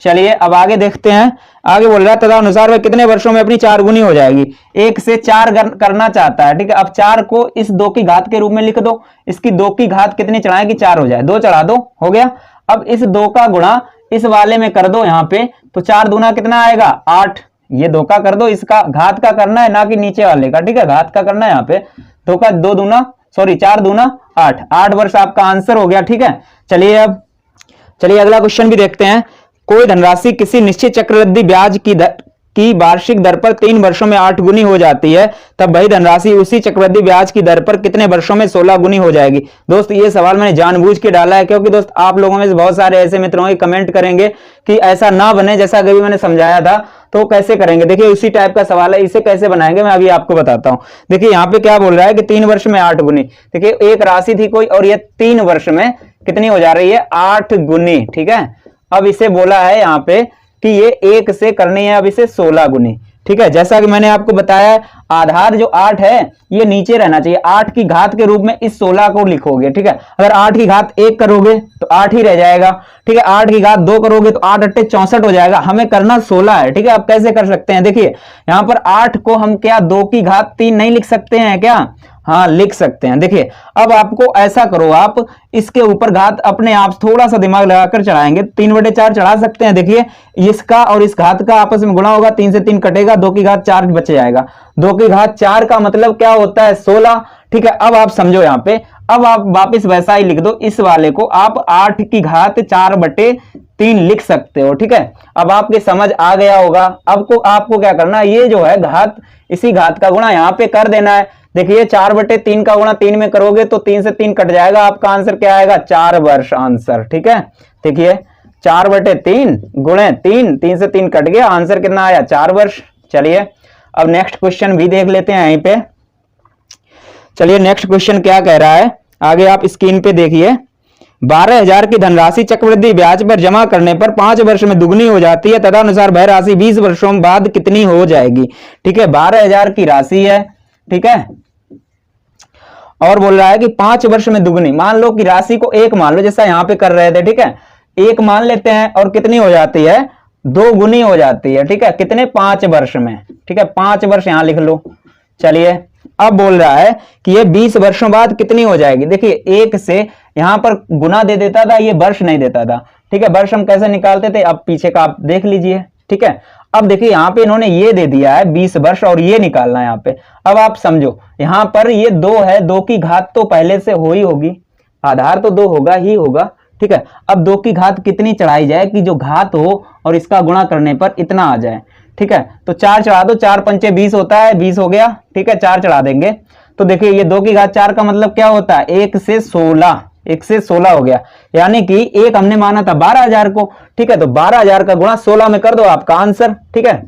A: चलिए अब आगे देखते हैं। आगे बोल रहा है तदनुसार वह कितने वर्षों में अपनी 4 गुनी हो जाएगी। 1 से 4 करना चाहता है। ठीक है, अब 4 को इस 2 की घात के रूप में लिख दो। इसकी 2 की घात कितनी चढ़ाए कि 4 हो जाए, 2 चढ़ा दो, हो गया। अब इस 2 का गुणा इस वाले में कर दो यहाँ पे, तो 4 दूना कितना आएगा, 8। ये 2 का कर दो, इसका घात का करना है ना कि नीचे वाले का। ठीक है, घात का करना है यहाँ पे। 2 का 2 दूना, सॉरी 4 दूना 8, 8 वर्ष आपका आंसर हो गया। ठीक है, चलिए अब चलिए अगला क्वेश्चन भी देखते हैं। कोई धनराशि किसी निश्चित चक्रवृद्धि ब्याज की वार्षिक दर पर 3 वर्षों में 8 गुनी हो जाती है, तब वही धनराशि उसी चक्रवृद्धि ब्याज की दर पर कितने वर्षों में 16 गुनी हो जाएगी। दोस्त ये सवाल मैंने जानबूझ के डाला है क्योंकि दोस्त आप लोगों में से बहुत सारे ऐसे मित्र होंगे कमेंट करेंगे कि ऐसा ना बने जैसा कभी मैंने समझाया था। तो कैसे करेंगे, देखिए उसी टाइप का सवाल है, इसे कैसे बनाएंगे मैं अभी आपको बताता हूं। देखिए यहाँ पे क्या बोल रहा है कि 3 वर्ष में 8 गुनी। देखिए एक राशि थी कोई और ये 3 वर्ष में कितनी हो जा रही है, 8 गुनी। ठीक है, अब इसे बोला है यहाँ पे कि ये 1 से करनी है, अब इसे 16 गुनी। ठीक है, जैसा कि मैंने आपको बताया आधार जो 8 है ये नीचे रहना चाहिए, 8 की घात के रूप में इस 16 को लिखोगे। ठीक है, अगर 8 की घात 1 करोगे तो 8 ही रह जाएगा। ठीक है, 8 की घात 2 करोगे तो 8 8 64 हो जाएगा। हमें करना 16 है। ठीक है, आप कैसे कर सकते हैं, देखिए यहां पर 8 को हम क्या 2 की घात 3 नहीं लिख सकते हैं क्या, हाँ लिख सकते हैं। देखिए अब आपको ऐसा करो, आप इसके ऊपर घात अपने आप थोड़ा सा दिमाग लगाकर चढ़ाएंगे, 3/4 चढ़ा सकते हैं। देखिए इसका और इस घात का आपस में गुणा होगा, 3 से 3 कटेगा, 2 की घात 4 बच जाएगा। 2 की घात 4 का मतलब क्या होता है, 16। ठीक है, अब आप समझो यहाँ पे, अब आप वापिस वैसा ही लिख दो, इस वाले को आप 8 की घात 4/3 लिख सकते हो। ठीक है, अब आपके समझ आ गया होगा। अब आपको क्या करना है, ये जो है घात, इसी घात का गुणा यहाँ पे कर देना है। देखिए 4/3 का गुणा 3 में करोगे तो 3 से 3 कट जाएगा, आपका आंसर क्या आएगा, 4 वर्ष आंसर। ठीक है, देखिए 4/3 गुणे 3, 3 से 3 कट गया, आंसर कितना आया, 4 वर्ष। चलिए अब नेक्स्ट क्वेश्चन भी देख लेते हैं यहीं पे। चलिए नेक्स्ट क्वेश्चन क्या कह रहा है, आगे आप स्क्रीन पे देखिए। 12,000 की धनराशि चक्रवृद्धि ब्याज पर जमा करने पर 5 वर्ष में दुगनी हो जाती है, तदनुसार वह राशि 20 वर्षों बाद कितनी हो जाएगी। ठीक है, 12,000 की राशि है। ठीक है, और बोल रहा है कि 5 वर्ष में दुगनी, मान लो कि राशि को 1 मान लो, जैसा यहां पे कर रहे थे। ठीक है, 1 मान लेते हैं और कितनी हो जाती है, 2 गुनी हो जाती है। ठीक है, कितने 5 वर्ष में। ठीक है, 5 वर्ष यहां लिख लो। चलिए अब बोल रहा है कि ये 20 वर्षों बाद कितनी हो जाएगी। देखिए 1 से यहां पर गुना दे देता था, ये वर्ष नहीं देता था। ठीक है, वर्ष हम कैसे निकालते थे, अब पीछे का आप देख लीजिए। ठीक है, अब देखिए यहां पे इन्होंने ये दे दिया है 20 वर्ष और ये निकालना है यहाँ पे। अब आप समझो यहां पर ये 2 है, 2 की घात तो पहले से हो ही होगी, आधार तो 2 होगा ही होगा। ठीक है, अब 2 की घात कितनी चढ़ाई जाए कि जो घात हो और इसका गुणा करने पर इतना आ जाए। ठीक है, तो 4 चढ़ा दो, 4 पंचे 20 होता है, 20 हो गया, ठीक है, 4 चढ़ा देंगे। तो देखिए ये 2 की घात 4 का मतलब क्या होता है, 1 से 16, 1 से 16 हो गया, यानी कि एक हमने माना था 12,000 को, ठीक है, तो 12,000 का गुणा 16 में कर दो, आपका आंसर, ठीक है।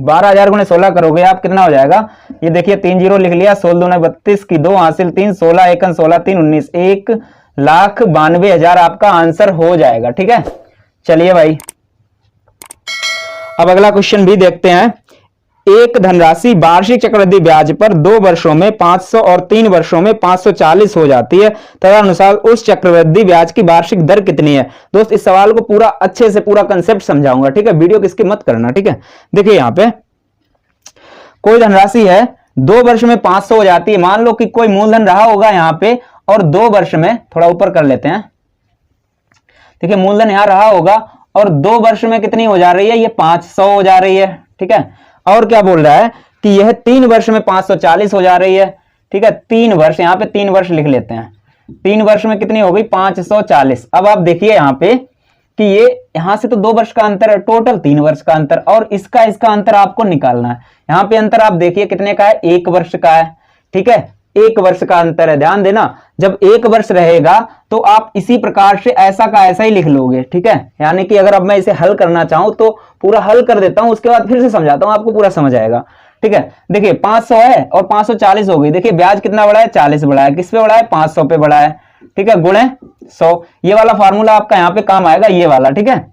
A: 12,000 गुणे 16 करोगे आप, कितना हो जाएगा, ये देखिए 3 जीरो लिख लिया, 16 दूना 32 की 2 हासिल 3, 16 एकन 16 3 19, 1,92,000 आपका आंसर हो जाएगा, ठीक है। चलिए भाई अब अगला क्वेश्चन भी देखते हैं। एक धनराशि वार्षिक चक्रवृद्धि ब्याज पर 2 वर्षों में 500 और 3 वर्षों में 540 हो जाती है, तदनुसार उस चक्रवृद्धि ब्याज की वार्षिक दर कितनी है। दोस्त इस सवाल को पूरा अच्छे से पूरा कंसेप्ट समझाऊंगा, ठीक है, वीडियो किसकी मत करना, ठीक है। देखिए यहां पे कोई धनराशि है 2 वर्ष में 500 हो जाती है, मान लो कि कोई मूलधन रहा होगा यहां पे, और 2 वर्ष में, थोड़ा ऊपर कर लेते हैं, देखिए मूलधन यहां रहा होगा और 2 वर्ष में कितनी हो जा रही है, ये 500 हो जा रही है, ठीक है। और क्या बोल रहा है कि यह 3 वर्ष में 540 हो जा रही है, ठीक है, 3 वर्ष, यहां पे 3 वर्ष लिख लेते हैं, 3 वर्ष में कितनी हो गई 540। अब आप देखिए यहां पे कि ये यहां से तो 2 वर्ष का अंतर है, टोटल 3 वर्ष का अंतर, और इसका अंतर आपको निकालना है। यहां पे अंतर आप देखिए कितने का है, 1 वर्ष का है, ठीक है, 1 वर्ष का अंतर है। ध्यान देना, जब 1 वर्ष रहेगा तो आप इसी प्रकार से ऐसा का ऐसा ही लिख लोगे, ठीक है। यानी कि अगर अब मैं इसे हल करना चाहूं तो पूरा हल कर देता हूं, उसके बाद फिर से समझाता हूं, आपको पूरा समझ आएगा, ठीक है। देखिए 500 है और 540 हो गई, देखिए ब्याज कितना बढ़ा है, 40 बढ़ा है, किस पे बढ़ा है, 500 पे बढ़ा है, ठीक है, गुणे 100। ये वाला फार्मूला आपका यहाँ पे काम आएगा, ये वाला, ठीक है।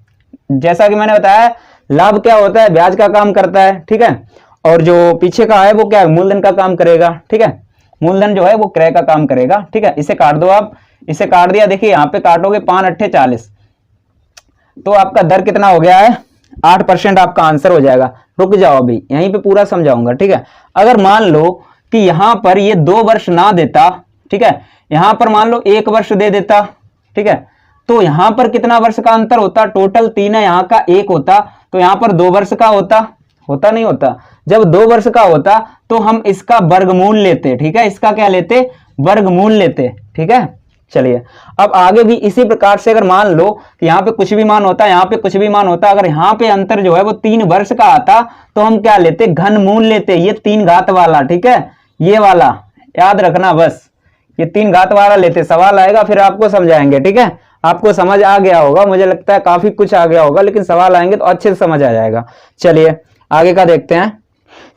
A: जैसा कि मैंने बताया लाभ क्या होता है, ब्याज का काम करता है, ठीक है, और जो पीछे का है वो क्या है, मूलधन का काम करेगा, ठीक है, मूलधन जो है वो क्रय का काम करेगा, ठीक है। इसे काट दो आप, इसे काट दिया, देखिए यहां पे काटोगे 5 8 40, तो आपका दर कितना हो गया है, 8% आपका आंसर हो जाएगा। रुक जाओ अभी यहीं पे पूरा समझाऊंगा, ठीक है। अगर मान लो कि यहां पर ये 2 वर्ष ना देता, ठीक है, यहां पर मान लो 1 वर्ष दे देता, ठीक है, तो यहां पर कितना वर्ष का अंतर होता, टोटल 3 है, यहां का 1 होता, तो यहां पर 2 वर्ष का होता नहीं होता। जब 2 वर्ष का होता तो हम इसका वर्गमूल लेते, ठीक है, इसका क्या लेते, वर्गमूल लेते, ठीक है। चलिए अब आगे भी इसी प्रकार से अगर मान लो कि यहाँ पे कुछ भी मान होता, यहाँ पे कुछ भी मान होता, अगर यहाँ पे अंतर जो है वो 3 वर्ष का आता तो हम क्या लेते, घनमूल लेते, ये 3 घात वाला, ठीक है, ये वाला याद रखना, बस ये 3 घात वाला लेते। सवाल आएगा फिर आपको समझाएंगे, ठीक है, आपको समझ आ गया होगा, मुझे लगता है काफी कुछ आ गया होगा, लेकिन सवाल आएंगे तो अच्छे से समझ आ जाएगा। चलिए आगे का देखते हैं।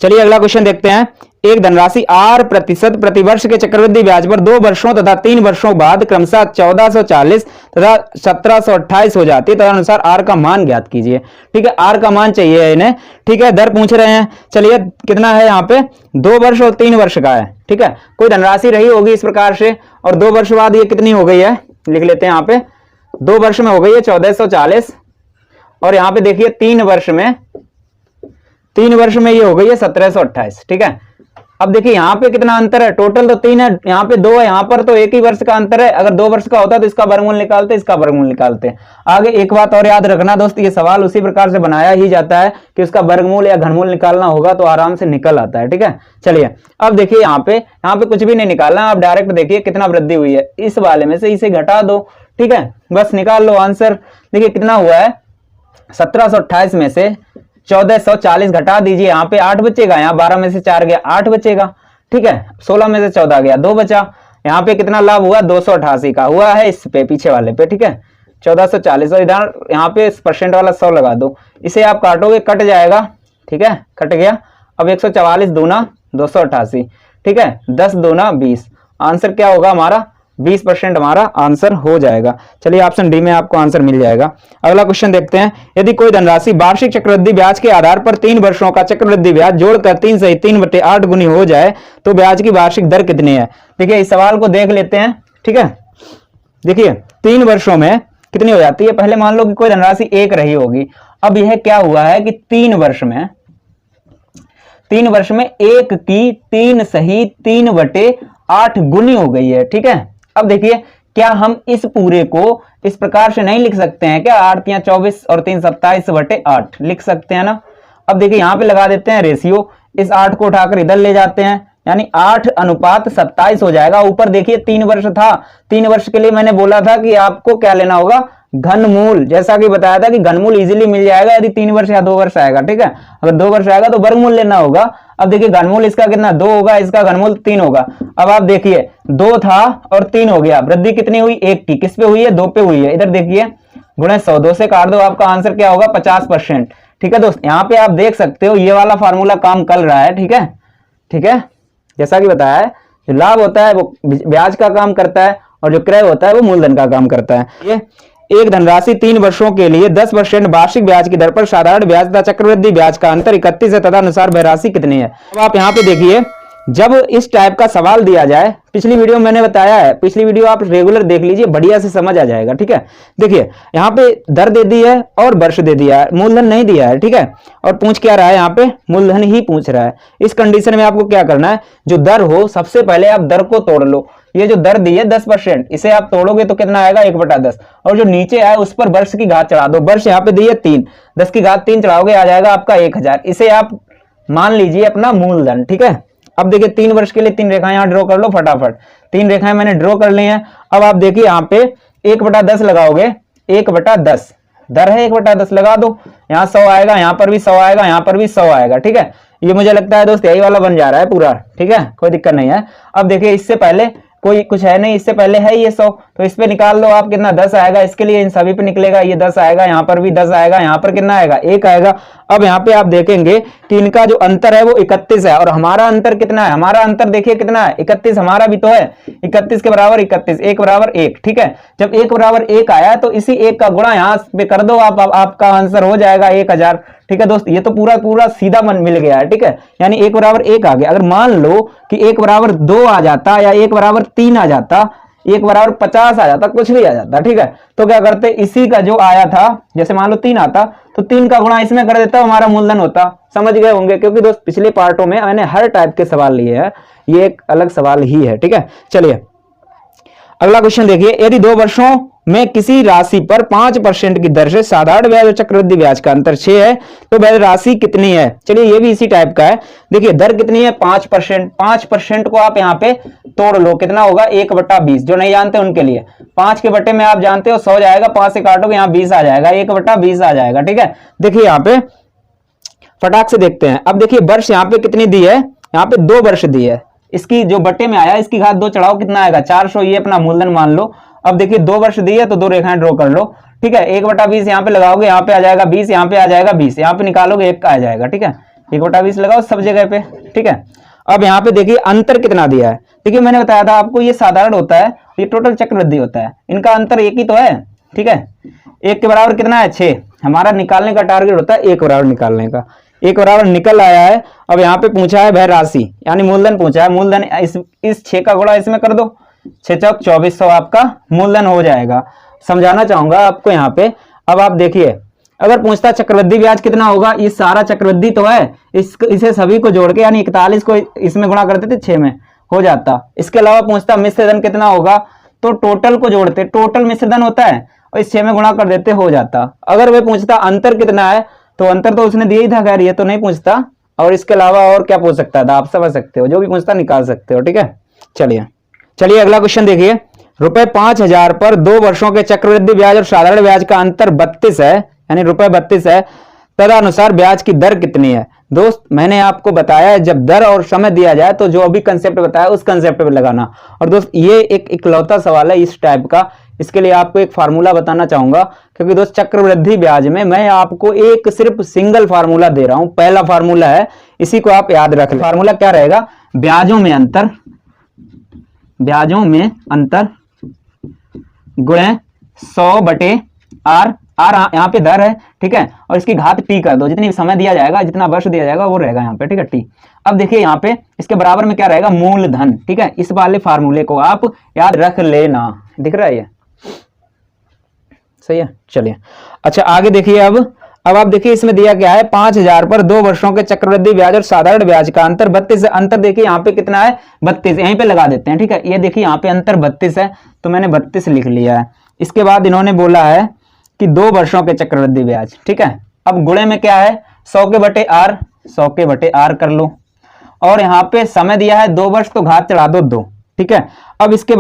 A: चलिए अगला क्वेश्चन देखते हैं। एक धनराशि 8% प्रतिवर्ष के चक्रवृद्धि ब्याज पर 2 वर्षों तथा 3 वर्षों बाद क्रमशः 1440 तथा 1728 हो जाती है, तदनुसार आर का मान ज्ञात कीजिए, ठीक है। आर का मान चाहिए इन्हें, ठीक है, दर पूछ रहे हैं। चलिए कितना है, यहाँ पे 2 वर्ष और 3 वर्ष का है, ठीक है। कोई धनराशि रही होगी इस प्रकार से, और 2 वर्ष बाद ये कितनी हो गई है, लिख लेते हैं यहाँ पे, 2 वर्ष में हो गई है 1440, और यहाँ पे देखिए 3 वर्ष में ये हो गई है 1728, ठीक है। अब देखिए यहाँ पे कितना अंतर है, टोटल तो 3 है, यहाँ पे 2 है, यहाँ पर तो 1 ही वर्ष का अंतर है। अगर 2 वर्ष का होता तो इसका वर्गमूल निकालते, इसका वर्गमूल निकालते। आगे एक बात और याद रखना दोस्त, ये सवाल उसी प्रकार से बनाया ही जाता है कि उसका वर्गमूल या घनमूल निकालना होगा तो आराम से निकल आता है, ठीक है। चलिए अब देखिए यहाँ पे कुछ भी नहीं निकालना, आप डायरेक्ट देखिए कितना वृद्धि हुई है, इस वाले में से इसे घटा दो, ठीक है, बस निकाल लो आंसर। देखिए कितना हुआ है, 1728 में से 1440 घटा दीजिए, यहाँ पे 8 बचेगा, यहाँ 12 में से 4 गया 8 बचेगा, ठीक है, 16 में से 14 गया 2 बचा। यहाँ पे कितना लाभ हुआ, 288 का हुआ है इस पे, पीछे वाले पे, ठीक है, 1440, और इधर यहाँ पे परसेंट वाला 100 लगा दो, इसे आप काटोगे कट जाएगा, ठीक है, कट गया। अब 144 दूना 288, ठीक है, 10 दूना 20, आंसर क्या होगा हमारा, 20% हमारा आंसर हो जाएगा। चलिए ऑप्शन डी में आपको आंसर मिल जाएगा। अगला क्वेश्चन देखते हैं। यदि कोई धनराशि वार्षिक चक्रवृद्धि ब्याज के आधार पर 3 वर्षों का चक्रवृद्धि ब्याज जोड़कर 3 से 3/8 गुनी हो जाए तो ब्याज की वार्षिक दर कितनी है। देखिए इस सवाल को देख लेते हैं, ठीक है। देखिए 3 वर्षों में कितनी हो जाती है, पहले मान लो कि कोई धनराशि 1 रही होगी, अब यह क्या हुआ है कि 3 वर्ष में 1 की 3 सही 3/8 गुनी हो गई है, ठीक है। अब देखिए क्या हम इस पूरे को इस प्रकार से नहीं लिख सकते हैं क्या, 8 या 24 और 3 27/8 लिख सकते हैं ना। अब देखिए यहाँ पे लगा देते हैं रेशियो, इस 8 को उठाकर इधर ले जाते हैं, यानी 8:27 हो जाएगा। ऊपर देखिए 3 वर्ष था, 3 वर्ष के लिए मैंने बोला था कि आपको क्या लेना होगा, घनमूल, जैसा कि बताया था कि घनमूल इजीली मिल जाएगा यदि 3 वर्ष या 2 वर्ष आएगा। ठीक है, अगर 2 वर्ष आएगा तो वर्गमूल लेना होगा। अब देखिए घनमूल इसका कितना 2 होगा, इसका घनमूल 3 होगा। अब आप देखिए 2 था और 3 हो गया, वृद्धि कितनी हुई 1 की, किस पे हुई है 2 पे हुई है। इधर देखिए गुणे 100, 2 से काट दो, आपका आंसर क्या होगा 50%। ठीक है दोस्त, यहाँ पे आप देख सकते हो ये वाला फार्मूला काम कर रहा है। ठीक है, ठीक है, जैसा कि बताया है जो लाभ होता है वो ब्याज का काम करता है और जो क्रय होता है वो मूलधन का काम करता है। ये एक धनराशि 3 वर्षों के लिए 10% वार्षिक ब्याज की दर पर साधारण ब्याज तथा चक्रवृद्धि ब्याज का अंतर 31 है, तदनुसार वह राशि कितनी है। अब आप यहाँ पे देखिए, जब इस टाइप का सवाल दिया जाए, पिछली वीडियो में मैंने बताया है, पिछली वीडियो आप रेगुलर देख लीजिए, बढ़िया से समझ आ जाएगा। ठीक है, देखिए यहाँ पे दर दे दी है और वर्ष दे दिया है, मूलधन नहीं दिया है। ठीक है, और पूछ क्या रहा है, यहाँ पे मूलधन ही पूछ रहा है। इस कंडीशन में आपको क्या करना है, जो दर हो सबसे पहले आप दर को तोड़ लो। ये जो दर दी है 10%, इसे आप तोड़ोगे तो कितना आएगा 1/10, और जो नीचे है उस पर वर्ष की घात चढ़ा दो। वर्ष यहाँ पे दी है 3, 10 की घात 3 चढ़ाओगे आ जाएगा आपका 1000। इसे आप मान लीजिए अपना मूलधन। ठीक है, अब देखिए 3 वर्ष के लिए 3 रेखाएं यहां ड्रॉ कर लो फटाफट। 3 रेखाएं मैंने ड्रॉ कर ली हैं। अब आप देखिए यहाँ पे 1/10 लगाओगे, 1/10 दर है, 1/10 लगा दो, यहाँ 100 आएगा, यहाँ पर भी 100 आएगा, यहाँ पर भी 100 आएगा। ठीक है, ये मुझे लगता है दोस्त यही वाला बन जा रहा है पूरा। ठीक है, कोई दिक्कत नहीं है। अब देखिए इससे पहले कोई कुछ है नहीं, इससे पहले है ये 100, तो इस पे निकाल लो आप, कितना 10 आएगा। इसके लिए इन सभी पे निकलेगा, ये 10 आएगा, यहाँ पर भी 10 आएगा, यहाँ पर कितना आएगा 1 आएगा। अब यहाँ पे आप देखेंगे कि इनका जो अंतर है वो 31 है, और हमारा अंतर कितना है, हमारा अंतर देखिए कितना है 31, हमारा भी तो है 31 के बराबर 31, 1 बराबर 1। ठीक है, जब 1 बराबर 1 आया तो इसी 1 का गुणा यहाँ पे कर दो आप, आपका आंसर हो जाएगा 1000। ठीक है दोस्त, ये तो पूरा सीधा मन मिल गया है। ठीक है, यानी 1 बराबर 1 आ गया। अगर मान लो कि 1 बराबर 2 आ जाता, या 1 बराबर 3 आ जाता, 1 बराबर 50 आ जाता, कुछ भी आ जाता, ठीक है, तो क्या करते, इसी का जो आया था, जैसे मान लो 3 आता तो 3 का गुणा इसमें कर देता, हमारा मूलधन होता। समझ गए होंगे, क्योंकि दोस्त पिछले पार्टों में मैंने हर टाइप के सवाल लिए हैं, ये एक अलग सवाल ही है। ठीक है, चलिए अगला क्वेश्चन देखिए, यदि 2 वर्षों में किसी राशि पर 5% की दर से साधारण ब्याज और चक्रवृद्धि ब्याज का अंतर 6 है, तो वह राशि कितनी है। चलिए ये भी इसी टाइप का है। देखिए दर कितनी है 5%, 5% को आप यहाँ पे तोड़ लो, कितना होगा 1/20। जो नहीं जानते उनके लिए 5 के बटे में आप जानते हो 100 जाएगा, 5 से काटोगे यहाँ 20 आ जाएगा, 1/20 आ जाएगा। ठीक है, देखिए यहाँ पे फटाक से देखते हैं। अब देखिए वर्ष यहाँ पे कितनी दी है, यहाँ पे 2 वर्ष दी है, इसकी जो बटे में आया इसकी घात 2 चढ़ाओ, कितना आएगा 400, ये अपना मूलधन मान लो। अब देखिए 2 वर्ष दी है तो 2 रेखाएं ड्रॉ कर लो। ठीक है, 1/20 यहाँ पे लगाओगे, यहाँ पे आ जाएगा 20, यहाँ पे आ जाएगा 20, यहाँ पे निकालोगे 1 का आ जाएगा। ठीक है, 1/20 लगाओ सब जगह पे। ठीक है, अब यहाँ पे देखिए अंतर कितना दिया है। देखिए मैंने बताया था आपको ये साधारण होता है, ये टोटल चक्रवृद्धि होता है, इनका अंतर 1 ही तो है। ठीक है, 1 के बराबर कितना है 6, हमारा निकालने का टारगेट होता है 1 बराबर निकालने का। 1 बराबर निकल आया है। अब यहाँ पे पूछा है वह राशि, यानी मूलधन पूछा है, मूलधन इस 6 का गुणा इसमें कर दो, 6 चौक 2400 आपका मूलधन हो जाएगा। समझाना चाहूंगा आपको यहाँ पे। अब आप देखिए अगर पूछता चक्रवृद्धि ब्याज कितना होगा, ये सारा चक्रवृद्धि तो है, इसे सभी को जोड़ के यानी 41 को इसमें गुणा करते थे 6 में हो जाता। इसके अलावा पूछता मिश्र धन कितना होगा, तो टोटल को जोड़ते, टोटल मिश्र धन होता है और इस 6 में गुणा कर देते हो जाता। अगर वे पूछता अंतर कितना है, तो अंतर तो उसने दिया ही था, खैर ये तो नहीं पूछता। और इसके अलावा और क्या पूछ सकता था, आप समझ सकते हो, जो भी पूछता निकाल सकते हो। ठीक है, चलिए अगला क्वेश्चन देखिए, ₹5000 पर 2 वर्षों के चक्रवृद्धि ब्याज और साधारण ब्याज का अंतर 32 है, यानी ₹32 है, तदनुसार ब्याज की दर कितनी है। दोस्त मैंने आपको बताया है जब दर और समय दिया जाए तो जो अभी कंसेप्ट बताया उस कंसेप्ट पे लगाना। और दोस्त ये एक इकलौता सवाल है इस टाइप का, इसके लिए आपको एक फार्मूला बताना चाहूंगा, क्योंकि दोस्त चक्रवृद्धि ब्याज में मैं आपको एक सिर्फ सिंगल फार्मूला दे रहा हूं, पहला फार्मूला है, इसी को आप याद रख लें। फार्मूला क्या रहेगा, ब्याजों में अंतर गुणे 100/r, आर यहाँ पे दर है। ठीक है, और इसकी घात टी कर दो, जितनी समय दिया जाएगा, जितना वर्ष दिया जाएगा वो रहेगा यहाँ पे। ठीक है, टी। अब देखिए यहाँ पे इसके बराबर में क्या रहेगा, मूलधन। ठीक है, इस वाले फार्मूले को आप याद रख लेना, दिख रहा है ये सही है। चलिए अच्छा आगे देखिए, अब आप देखिए इसमें दिया क्या है, 5000 पर 2 वर्षों के चक्रवृद्धि ब्याज और साधारण ब्याज का अंतर 32 है। अंतर देखिए यहाँ पे कितना है 32, यहीं पे लगा देते हैं। ठीक है, ये देखिए यहाँ पे अंतर 32 है, तो मैंने 32 लिख लिया है। इसके बाद इन्होंने बोला है कि 2 वर्षों के चक्रवृद्धि ब्याज। ठीक है, अब गुणे में क्या है 100 के बटे आर, 100 के बटे आर कर लो, और यहाँ पे समय दिया है 2 वर्ष, तो घात चढ़ा दो 2, ठीक है। अब इसके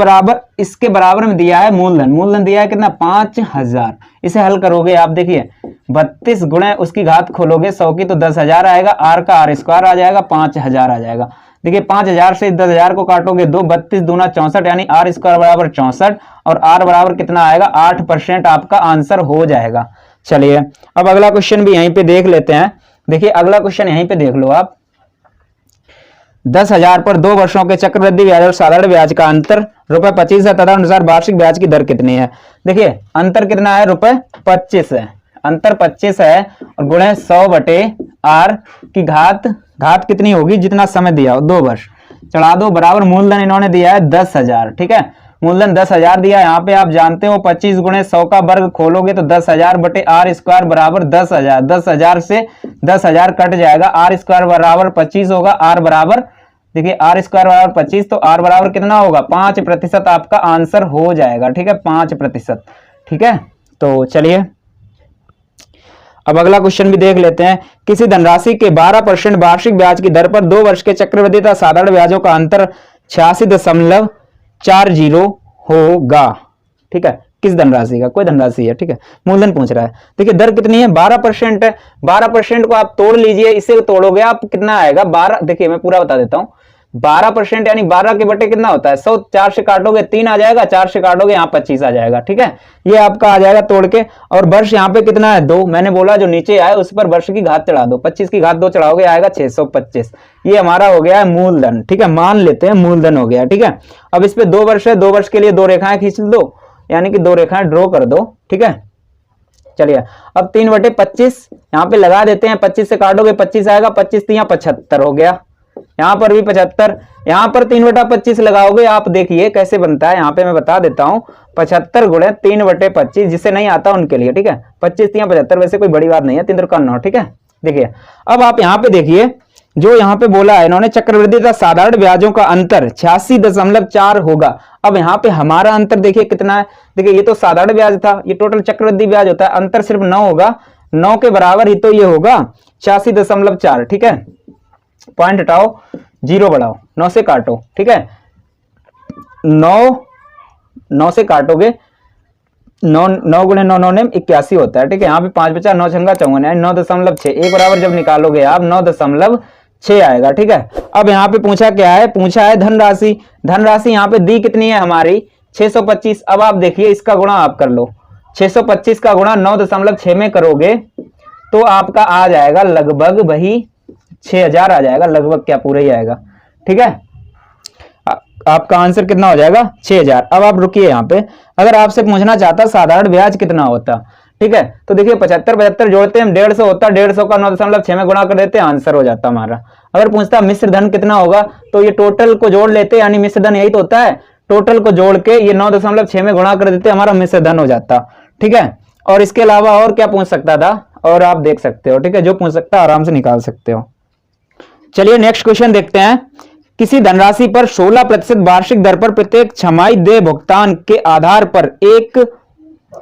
A: बराबर में दिया है मूलधन, मूलधन दिया है कितना 5000। इसे हल करोगे आप, देखिए 32 गुणे उसकी घात खोलोगे 100 की, तो 10,000 आएगा, r का r स्क्वायर आ जाएगा, 5000 आ जाएगा। देखिए 5000 से 10,000 को काटोगे 2, 32 दूना 64, यानी r स्क्वायर बराबर 64, और r बराबर कितना आएगा 8% आपका आंसर हो जाएगा। चलिए अब अगला क्वेश्चन भी यहीं पे देख लेते हैं। देखिए अगला क्वेश्चन यहीं पे देख लो आप। 10,000 पर 2 वर्षों के चक्रवृद्धि ब्याज और साधारण ब्याज का अंतर ₹25 है, तदनुसार वार्षिक ब्याज की दर कितनी है। देखिए अंतर कितना है, ₹25 है, अंतर 25 है, और गुणे 100/r की घात कितनी होगी, जितना समय दिया हो 2 वर्ष, चढ़ा दो, बराबर मूलधन इन्होंने दिया है 10,000, ठीक है। मूलधन 10,000 दिया, यहाँ पे आप जानते हो 25 गुणे 100 का वर्ग खोलोगे तो 10,000/r स्क्वायर बराबर 10,000, 10,000 से 10,000 कट जाएगा, r स्क्वायर बराबर 25 होगा, r बराबर देखिए r स्क्वायर बराबर 25, तो r बराबर कितना होगा 5% आपका आंसर हो जाएगा, ठीक है, 5%, ठीक है। तो चलिए अब अगला क्वेश्चन भी देख लेते हैं। किसी धनराशि के 12% वार्षिक ब्याज की दर पर 2 वर्ष के चक्रवृद्धि तथा साधारण ब्याजों का अंतर 86.40 होगा, ठीक है। किस धनराशि का, कोई धनराशि है, ठीक है, मूलधन पूछ रहा है। देखिए दर कितनी है 12% है, 12% को आप तोड़ लीजिए, इसे तोड़ोगे आप कितना आएगा 12, देखिए मैं पूरा बता देता हूं, 12% यानी 12 के बटे कितना होता है 100, 4 से काटोगे 3 आ जाएगा, 4 से काटोगे यहाँ 25 आ जाएगा, ठीक है, ये आपका आ जाएगा तोड़ के। और वर्ष यहाँ पे कितना है 2, मैंने बोला जो नीचे आए उस पर वर्ष की घात चढ़ा दो, 25 की घात 2 चढ़ाओगे आएगा 625, ये हमारा हो गया है मूलधन, ठीक है, मान लेते हैं मूलधन हो गया, ठीक है। अब इस पे 2 वर्ष है, 2 वर्ष के लिए 2 रेखाएं खींच दो, यानी कि 2 रेखाएं ड्रॉ कर दो, ठीक है। चलिए अब 3/25 यहाँ पे लगा देते हैं, 25 से काटोगे 25 आएगा, 25 3 75 हो गया, यहाँ पर भी 75, यहाँ पर 3/25 लगाओगे आप, देखिए कैसे बनता है, यहाँ पे मैं बता देता हूँ, 75 गुणे 3/25, जिसे नहीं आता उनके लिए, ठीक है, 25 3 75, वैसे कोई बड़ी बात नहीं है, 3 3 9, ठीक है। देखिए अब आप यहाँ पे देखिए, जो यहाँ पे बोला है इन्होंने चक्रवृद्धि तथा साधारण ब्याजों का अंतर 86.4 होगा। अब यहाँ पे हमारा अंतर देखिए कितना है, देखिए ये तो साधारण ब्याज था, ये टोटल चक्रवृद्धि ब्याज होता है, अंतर सिर्फ 9 होगा, 9 के बराबर ही तो ये होगा 86.4, ठीक है। पॉइंट हटाओ, 0 बढ़ाओ, 9 से काटो, ठीक है, 9 से काटोगे, 9 गुणे 9 9 81 होता है, ठीक है। यहाँ पे 5 बचा, 9 छंगा 54, यानी 9.6, एक बराबर जब निकालोगे आप 9.6 आएगा, ठीक है। अब यहाँ पे पूछा क्या है, पूछा है धनराशि, धनराशि यहाँ पे दी कितनी है हमारी 625। अब आप देखिए इसका गुणा आप कर लो, 625 का गुणा 9.6 में करोगे तो आपका आ जाएगा लगभग वही 6,000 आ जाएगा, लगभग क्या पूरा ही आएगा, ठीक है। आपका आंसर कितना हो जाएगा 6,000। अब आप रुकिए यहाँ पे, अगर आपसे पूछना चाहता साधारण ब्याज कितना होता, ठीक है, तो देखिए 75 जोड़ते हैं 150 होता, 150 का 9.6 में गुणा कर देते हैं, आंसर हो जाता हमारा। अगर पूछता मिश्र धन कितना होगा, तो ये टोटल को जोड़ लेते, यानी मिश्र धन यही तो होता है, टोटल को जोड़ के ये 9.6 में गुणा कर देते, हमारा मिश्र धन हो जाता, ठीक है। और इसके अलावा और क्या पूछ सकता था, और आप देख सकते हो, ठीक है, जो पूछ सकता है आराम से निकाल सकते हो। चलिए नेक्स्ट क्वेश्चन देखते हैं। किसी धनराशि पर 16% वार्षिक दर पर प्रत्येक छमाही देय भुगतान के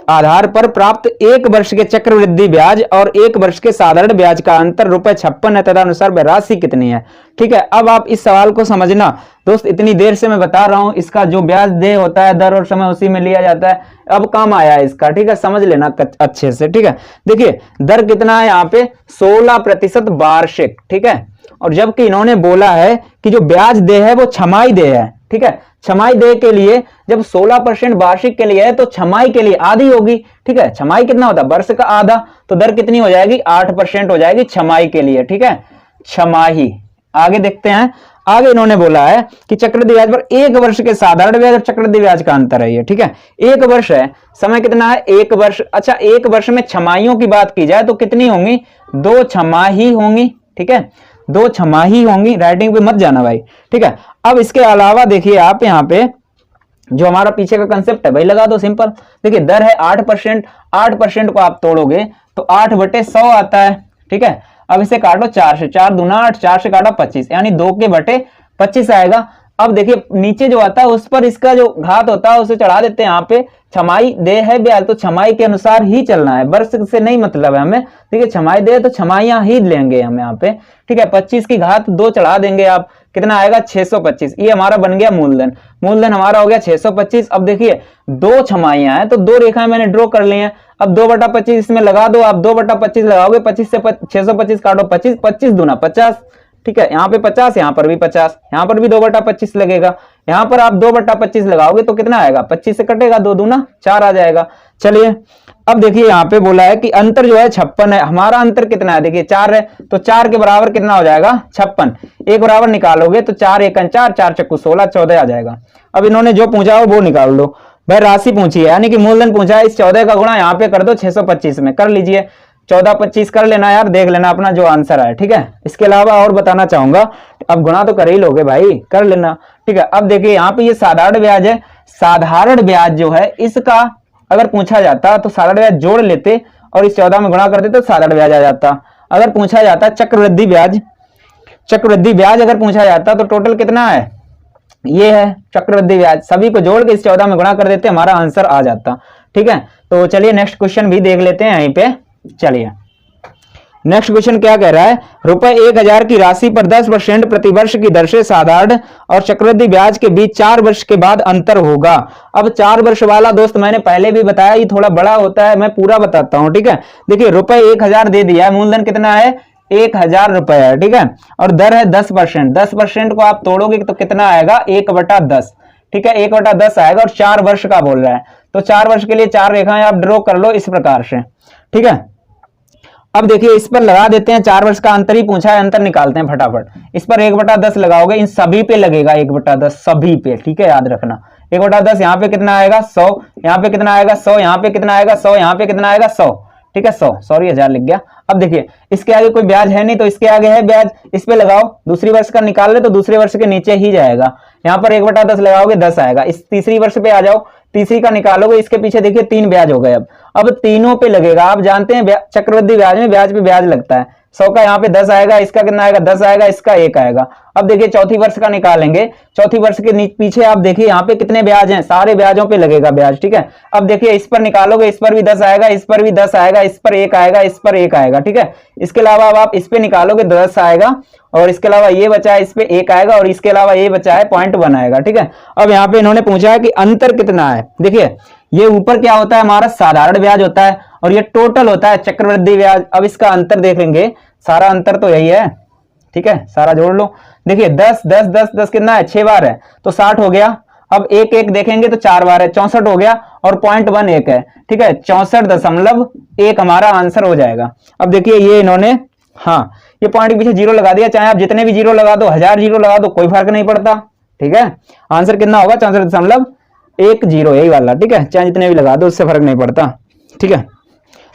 A: आधार पर प्राप्त 1 वर्ष के चक्रवृद्धि ब्याज और 1 वर्ष के साधारण ब्याज का अंतर ₹56 है, तदनुसार वह राशि कितनी है, ठीक है। अब आप इस सवाल को समझना दोस्त, इतनी देर से मैं बता रहा हूं, इसका जो ब्याज देय होता है दर और समय उसी में लिया जाता है, अब काम आया है इसका, ठीक है, समझ लेना अच्छे से, ठीक है। देखिए दर कितना है यहाँ पे 16% वार्षिक, ठीक है, और जबकि इन्होंने बोला है कि जो ब्याज देय है वो छमाही देय है, ठीक है। छमाही देय के लिए जब 16% वार्षिक के लिए है तो छमाही के लिए आधी होगी, ठीक है। छमाही कितना होता है वर्ष का आधा, तो दर कितनी हो जाएगी 8% हो जाएगी छमाही के लिए, ठीक है, छमाही। आगे देखते हैं, आगे इन्होंने बोला है कि चक्रवृद्धि ब्याज पर 1 वर्ष के साधारण ब्याज और चक्रवृद्धि ब्याज का अंतर है ये, ठीक है। 1 वर्ष है, समय कितना है 1 वर्ष, अच्छा 1 वर्ष में छमाहियों की बात की जाए तो कितनी होंगी 2 छमाही होंगी, ठीक है, 2 छमाही होंगी, राइटिंग पे मत जाना भाई, ठीक है। अब इसके अलावा देखिए आप यहाँ पे जो हमारा पीछे का कंसेप्ट है भाई लगा दो, सिंपल। देखिए दर है 8%, 8% को आप तोड़ोगे तो 8/100 आता है, ठीक है। अब इसे काटो 4 से, 4 दूना 8, 4 से काटा 25, यानी 2 के बटे 25 आएगा। अब देखिए नीचे जो आता है उस पर इसका जो घात होता है उसे चढ़ा देते हैं यहाँ पे। छमाई दे है ब्याज तो छमाई के अनुसार ही चलना है, वर्ष से नहीं मतलब है हमें। ठीक है, छमाई दे तो छमाइयां ही लेंगे हम यहाँ पे। ठीक है, 25 की घात 2 चढ़ा देंगे आप, कितना आएगा 625। ये हमारा बन गया मूलधन। मूलधन हमारा हो गया 625। अब देखिए 2 छमाइयां हैं तो 2 रेखाएं मैंने ड्रॉ कर ली हैं। अब 2/25 इसमें लगा दो, आप 2/25 लगाओगे, 25 से 625 काटो, 25, 25 दूना 50। ठीक है, यहाँ पे 50, यहाँ पर भी 50, यहाँ पर भी 2/25 लगेगा। यहाँ पर आप 2/25 लगाओगे तो कितना आएगा, 25 से कटेगा 2 दूना 4 आ जाएगा। चलिए अब देखिए यहाँ पे बोला है कि अंतर जो है 56 है। हमारा अंतर कितना है, देखिए 4 है तो 4 के बराबर कितना हो जाएगा 56। एक बराबर निकालोगे तो 4 एकन 4, 4 चक्कू 16, 14 आ जाएगा। अब इन्होंने जो पूछा हो वो निकाल दो भाई। राशि पूछी है यानी कि मूलधन पूछा है, इस 14 का गुणा यहाँ पे कर दो 625 में, कर लीजिए 14 25 कर लेना यार, देख लेना अपना जो आंसर है। ठीक है, इसके अलावा और बताना चाहूंगा, अब गुणा तो कर ही लोगे भाई, कर लेना। ठीक है, अब देखिए यहाँ पे ये साधारण ब्याज है। साधारण ब्याज जो है इसका अगर पूछा जाता तो साधारण ब्याज जोड़ लेते और इस 14 में गुणा करते तो साधारण ब्याज आ जाता। अगर पूछा जाता चक्रवृद्धि ब्याज, चक्रवृद्धि ब्याज अगर पूछा जाता तो टोटल कितना है, ये है चक्रवृद्धि ब्याज, सभी को जोड़ के इस 14 में गुणा कर देते, हमारा आंसर आ जाता। ठीक है, तो चलिए नेक्स्ट क्वेश्चन भी देख लेते हैं यहीं पे। चलिए नेक्स्ट क्वेश्चन क्या कह रहा है, रुपए 1000 की राशि पर 10% प्रतिवर्ष की दर से साधारण और चक्रवृद्धि ब्याज के बीच 4 वर्ष के बाद अंतर होगा। अब 4 वर्ष वाला दोस्त मैंने पहले भी बताया, ये थोड़ा बड़ा होता है, मैं पूरा बताता हूं। ठीक है, देखिए रुपए 1000 दे दिया है, मूलधन कितना है 1000 रुपए है। ठीक है, और दर है 10%। 10% को आप तोड़ोगे तो कितना आएगा 1/10। ठीक है, 1/10 आएगा और 4 वर्ष का बोल रहा है तो 4 वर्ष के लिए 4 रेखाएं आप ड्रॉ कर लो इस प्रकार से। ठीक है, अब देखिए इस पर लगा देते हैं, 4 वर्ष का अंतर ही पूछा है, अंतर निकालते हैं फटाफट। इस पर 1/10 लगाओगे, इन सभी पे लगेगा 1/10, सभी पे। ठीक है, याद रखना 1/10। यहाँ पे कितना आएगा 100, यहाँ पे कितना आएगा 100, यहाँ पे कितना आएगा 100, यहाँ पे कितना आएगा 100। ठीक है, 100 सॉरी 1000 लिख गया। अब देखिए इसके आगे कोई ब्याज है नहीं तो इसके आगे है ब्याज, इस पे लगाओ। दूसरी वर्ष का निकाल ले तो दूसरे वर्ष के नीचे ही जाएगा। यहाँ पर 1/10 लगाओगे 10 आएगा। इस तीसरी वर्ष पे आ जाओ, तीसरी का निकालोगे, इसके पीछे देखिए 3 ब्याज हो गए। अब तीनों पे लगेगा। आप जानते हैं चक्रवृद्धि ब्याज में ब्याज पे ब्याज लगता है। 100 का यहाँ पे 10 आएगा, इसका कितना आएगा 10 आएगा, इसका 1 आएगा। अब देखिए चौथी वर्ष का निकालेंगे, चौथी वर्ष के पीछे आप देखिए यहाँ पे कितने ब्याज हैं, सारे ब्याजों पे लगेगा ब्याज। ठीक है, अब देखिए इस पर निकालोगे, इस पर भी 10 आएगा, इस पर भी 10 आएगा, इस पर 1 आएगा, इस पर 1 आएगा। ठीक है, इसके अलावा अब आप इस पे निकालोगे 10 आएगा और इसके अलावा ये बचा है, इस पे 1 आएगा और इसके अलावा ये बचा है 0.1 आएगा। ठीक है, अब यहाँ पे इन्होंने पूछा है कि अंतर कितना है। देखिए ये ऊपर क्या होता है हमारा साधारण ब्याज होता है और ये टोटल होता है चक्रवृद्धि ब्याज। अब इसका अंतर देखेंगे, सारा अंतर तो यही है। ठीक है, सारा जोड़ लो। देखिए 10 10 10 10 कितना है 6 बार है तो 60 हो गया। अब 1 1 देखेंगे तो 4 बार है, 64 हो गया और 0.1 1 है। ठीक है, 64.1 हमारा आंसर हो जाएगा। अब देखिए ये इन्होंने, हाँ ये पॉइंट के पीछे 0 लगा दिया, चाहे आप जितने भी 0 लगा दो, 1000 0 लगा दो, कोई फर्क नहीं पड़ता। ठीक है, आंसर कितना होगा 64.10 यही वाला। ठीक है, चाहे जितने भी लगा दो उससे फर्क नहीं पड़ता। ठीक है,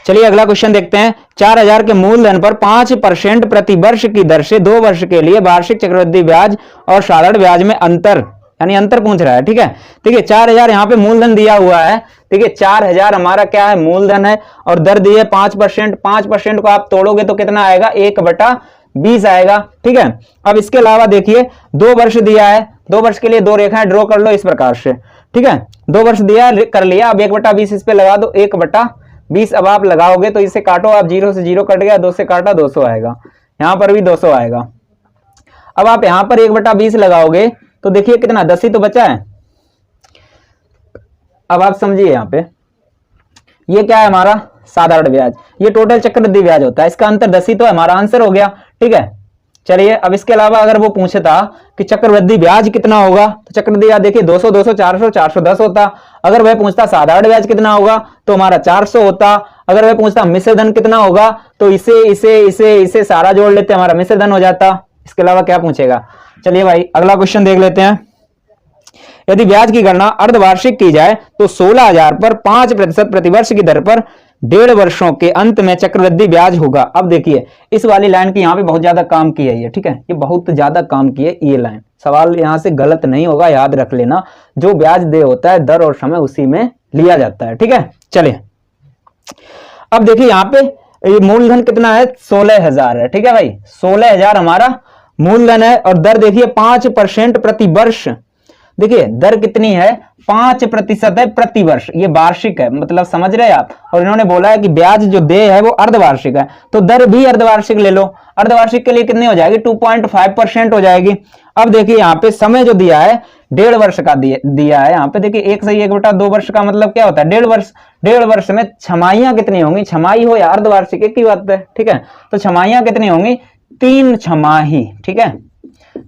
A: चलिए अगला क्वेश्चन देखते हैं। 4000 के मूलधन पर 5% प्रति वर्ष की दर से 2 वर्ष के लिए वार्षिक चक्रवृद्धि ब्याज और साधारण ब्याज में अंतर, यानी अंतर पूछ रहा है। ठीक है, देखिए 4000 यहाँ पे मूलधन दिया हुआ है। देखिए 4000 हमारा क्या है मूलधन है और दर दी है 5%। 5% को आप तोड़ोगे तो कितना आएगा 1/20 आएगा। ठीक है, अब इसके अलावा देखिए 2 वर्ष दिया है, 2 वर्ष के लिए 2 रेखाएं ड्रॉ कर लो इस प्रकार से। ठीक है, 2 वर्ष दिया कर लिया। अब 1/20 इस पे लगा दो, 1/20 अब आप लगाओगे तो इसे काटो आप, 0 से 0 कट गया, 2 से काटा 200 आएगा, यहां पर भी 200 आएगा। अब आप यहां पर 1/20 लगाओगे तो देखिए कितना 10 ही तो बचा है। अब आप समझिए यहाँ पे ये क्या है हमारा साधारण ब्याज, ये टोटल चक्रवृद्धि ब्याज होता है, इसका अंतर 10 ही तो हमारा आंसर हो गया। ठीक है, चलिए अब इसके अलावा अगर वो पूछता कि चक्रवृद्धि ब्याज कितना होगा तो चक्रवृद्धि ब्याज देखिए 200 200 400 410 होता। अगर वह पूछता साधारण ब्याज कितना होगा तो हमारा 400 होता। अगर वह पूछता मिश्र धन कितना होगा तो इसे इसे इसे इसे सारा जोड़ लेते, हमारा मिश्र धन हो जाता। इसके अलावा क्या पूछेगा। चलिए भाई अगला क्वेश्चन देख लेते हैं। यदि ब्याज की गणना अर्धवार्षिक की जाए तो 16000 पर 5% प्रतिवर्ष की दर पर 1.5 वर्षों के अंत में चक्रवृद्धि ब्याज होगा। अब देखिए इस वाली लाइन की यहाँ पे बहुत ज्यादा काम की है ये। ठीक है, ये बहुत ज्यादा काम की है ये लाइन, सवाल यहाँ से गलत नहीं होगा, याद रख लेना। जो ब्याज दे होता है दर और समय उसी में लिया जाता है। ठीक है, चलिए अब देखिए यहाँ पे मूलधन कितना है 16000 है। ठीक है भाई, 16000 हमारा मूलधन है और दर देखिए 5% प्रति वर्ष। देखिए दर कितनी है, 5% है प्रति वर्ष, ये वार्षिक है, मतलब समझ रहे हैं आप। और इन्होंने बोला है कि ब्याज जो दे है वो अर्धवार्षिक है, तो दर भी अर्धवार्षिक ले लो। अर्धवार्षिक के लिए कितनी हो जाएगी, 2.5% हो जाएगी। अब देखिए यहाँ पे समय जो दिया है 1.5 वर्ष का दिया है। यहाँ पे देखिए 1 से 1/2 वर्ष का मतलब क्या होता है, 1.5 वर्ष। 1.5 वर्ष में छमाइयां कितनी होंगी, छमाही हो या अर्धवार्षिक एक ही बात है, ठीक है। तो छमाइयां कितनी होंगी, 3 छमाही, ठीक है,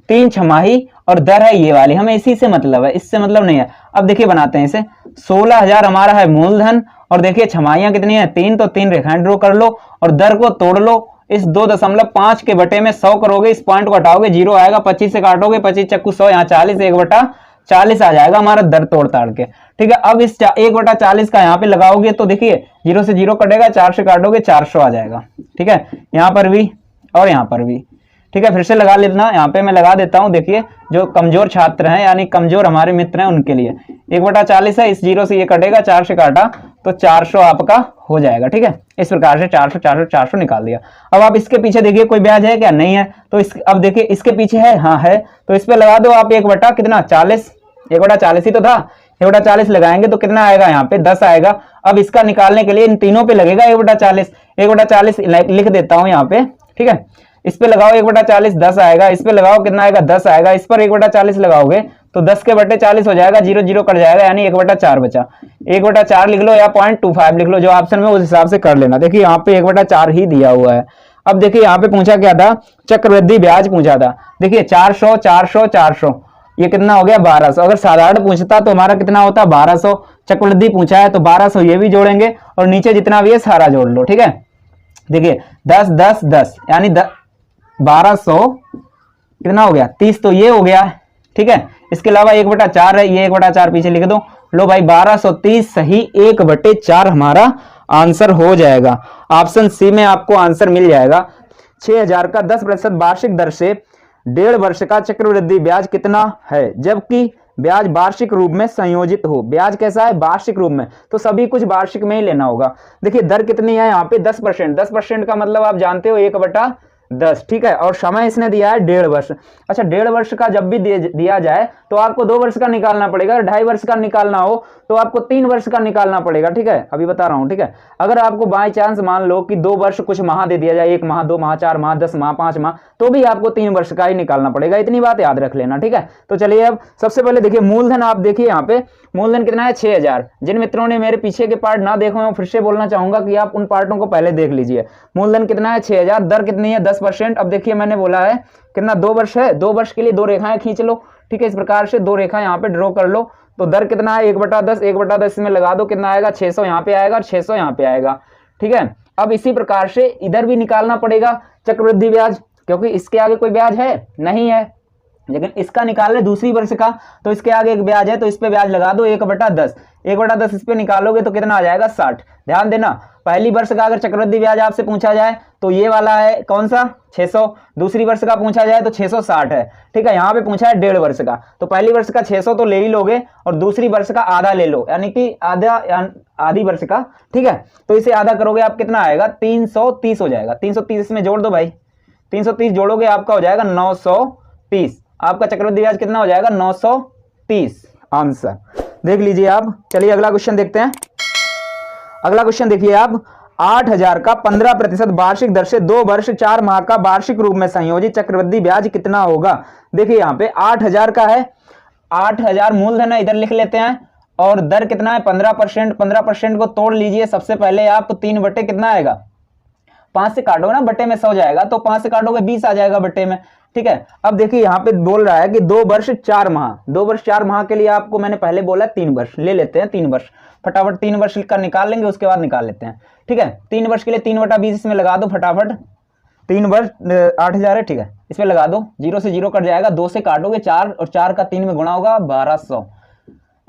A: 3 छमाही। और दर है ये वाली, हमें इसी से मतलब है, इससे मतलब नहीं है। अब देखिए बनाते हैं इसे, 16,000 हमारा है मूलधन और देखिए छमाइयां कितनी है, 3, तो 3 रेखाएं ड्रॉ कर लो और दर को तोड़ लो। इस 2.5 के बटे में 100 करोगे, इस पॉइंट को हटाओगे, 0 आएगा, 25 से काटोगे, 25 चक्कू 100, यहाँ 40, 1/40 आ जाएगा हमारा दर तोड़ ताड़ के, ठीक है। अब इस 1/40 का यहाँ पे लगाओगे तो देखिए 0 से 0 कटेगा, 4 से काटोगे 400 आ जाएगा, ठीक है। यहाँ पर भी और यहाँ पर भी, ठीक है। फिर से लगा लेना, यहाँ पे मैं लगा देता हूँ। देखिए जो कमजोर छात्र हैं यानी कमजोर हमारे मित्र हैं उनके लिए 1/40 है, इस 0 से ये कटेगा, 4 से काटा तो 400 आपका हो जाएगा, ठीक है। इस प्रकार से 400 400 400 निकाल दिया। अब आप इसके पीछे देखिए कोई ब्याज है क्या, नहीं है, तो अब देखिए इसके पीछे है, हाँ है, तो इस पे लगा दो आप 1/40, 1/40 ही तो था, 1/40 लगाएंगे तो कितना आएगा, यहाँ पे 10 आएगा। अब इसका निकालने के लिए इन तीनों पे लगेगा 1/40, 1/40 लिख देता हूँ यहाँ पे, ठीक है। इस पे लगाओ 1/40, 10 आएगा, इस पे लगाओ कितना आएगा, 10 आएगा, इस पर 1/40 लगाओगे तो 10 के बटे 40 हो जाएगा, 0 0 कट जाएगा, यानी 1/4 बचा। 1/4 लिख लो या 0.25 लिख लो, जो ऑप्शन में उस हिसाब से कर लेना। देखिए यहाँ पे 1/4 ही दिया हुआ है। अब देखिए यहाँ पे पूछा क्या था, चक्रवृद्धि ब्याज पूछा था। देखिए 400 400 400, ये कितना हो गया 1200। अगर साधारण पूछता तो हमारा कितना होता 1200, चक्रवृद्धि पूछा है तो 1200 ये भी जोड़ेंगे और नीचे जितना भी है सारा जोड़ लो, ठीक है। देखिए 10 10 10 यानी 1200 कितना हो गया 30, तो ये हो गया, ठीक है। इसके अलावा 1/4 है, ये 1/4 पीछे लिख दो, लो भाई 1230 सही 1/4 हमारा आंसर हो जाएगा। ऑप्शन सी में आपको आंसर मिल जाएगा। 6,000 का 10% वार्षिक दर से 1.5 वर्ष का चक्रवृद्धि ब्याज कितना है, जबकि ब्याज वार्षिक रूप में संयोजित हो। ब्याज कैसा है, वार्षिक रूप में, तो सभी कुछ वार्षिक में ही लेना होगा। देखिए दर कितनी है यहाँ पे 10%, 10% का मतलब आप जानते हो 1/10, ठीक है। और समय इसने दिया है 1.5 वर्ष। अच्छा 1.5 वर्ष का जब भी दिया जाए तो आपको 2 वर्ष का निकालना पड़ेगा, 2.5 वर्ष का निकालना हो तो आपको 3 वर्ष का निकालना पड़ेगा, ठीक है। अभी बता रहा हूं, ठीक है। अगर आपको बाय चांस मान लो कि 2 वर्ष कुछ माह दे दिया जाए, 1 माह 2 माह 4 माह 10 माह 5 माह, तो भी आपको 3 वर्ष का ही निकालना पड़ेगा। इतनी बात याद रख लेना, ठीक है। तो चलिए अब सबसे पहले देखिए मूलधन, आप देखिए यहाँ पे मूलधन कितना है 6,000। जिन मित्रों ने मेरे पीछे के पार्ट ना देखे हो फिर से बोलना चाहूंगा कि आप उन पार्टों को पहले देख लीजिए। मूलधन कितना है 6,000, दर कितनी है 10%। अब देखिए मैंने बोला है कितना 2 वर्ष है, 2 वर्ष के लिए 2 रेखाएं खींच लो, ठीक है। इस प्रकार से 2 रेखाएं यहाँ पे ड्रॉ कर लो। तो दर कितना है 1/10, 1/10 में लगा दो, कितना आएगा 600 यहाँ पे आएगा और 600 यहाँ पे आएगा, ठीक है। अब इसी प्रकार से इधर भी निकालना पड़ेगा चक्रवृद्धि ब्याज, क्योंकि इसके आगे कोई ब्याज है नहीं है, लेकिन इसका निकाल ले दूसरी वर्ष का, तो इसके आगे एक ब्याज है तो इस पे ब्याज लगा दो 1/10, 1/10 इस पे निकालोगे तो कितना आ जाएगा 60। ध्यान देना पहली वर्ष का अगर चक्रवृद्धि ब्याज आपसे पूछा जाए तो ये वाला है कौन सा 600, दूसरी वर्ष का पूछा जाए तो 660 है, ठीक है। यहाँ पे पूछा है 1.5 वर्ष का, तो पहली वर्ष का 600 तो ले ही लोगे और दूसरी वर्ष का आधा ले लो, यानी कि आधी वर्ष का, ठीक है। तो इसे आधा करोगे आप कितना आएगा 330 हो जाएगा। 330 इसमें जोड़ दो भाई, 330 जोड़ोगे आपका हो जाएगा 930। आपका चक्रवृद्धि ब्याज कितना हो जाएगा 930 आंसर देख लीजिए आप। चलिए अगला क्वेश्चन देखते हैं। अगला क्वेश्चन देखिए आप, 8,000 का 15% वार्षिक दर से 2 वर्ष 4 माह का वार्षिक रूप में संयोजित चक्रवृद्धि ब्याज कितना होगा। देखिए यहाँ पे 8,000 का है, 8,000 मूलधन है, इधर लिख लेते हैं, और दर कितना है 15%। 15% को तोड़ लीजिए सबसे पहले आप, तो 3 बटे कितना आएगा 5 से काटोगे ना, बटे में 100 जाएगा, तो 5 से काटोगे 20 आ जाएगा बटे में, ठीक है। अब देखिए यहाँ पे बोल रहा है कि 2 वर्ष 4 माह, 2 वर्ष 4 माह के लिए आपको मैंने पहले बोला 3 वर्ष ले लेते हैं, 3 वर्ष फटाफट 3 वर्ष का निकाल लेंगे, उसके बाद निकाल लेते हैं, ठीक है। 3 वर्ष के लिए 3/20 इसमें लगा दो फटाफट, 3 वर्ष 8,000 है, ठीक है। इसमें लगा दो, 0 से 0 कट जाएगा, 2 से काटोगे 4 और 4 का 3 में गुणा होगा 1200।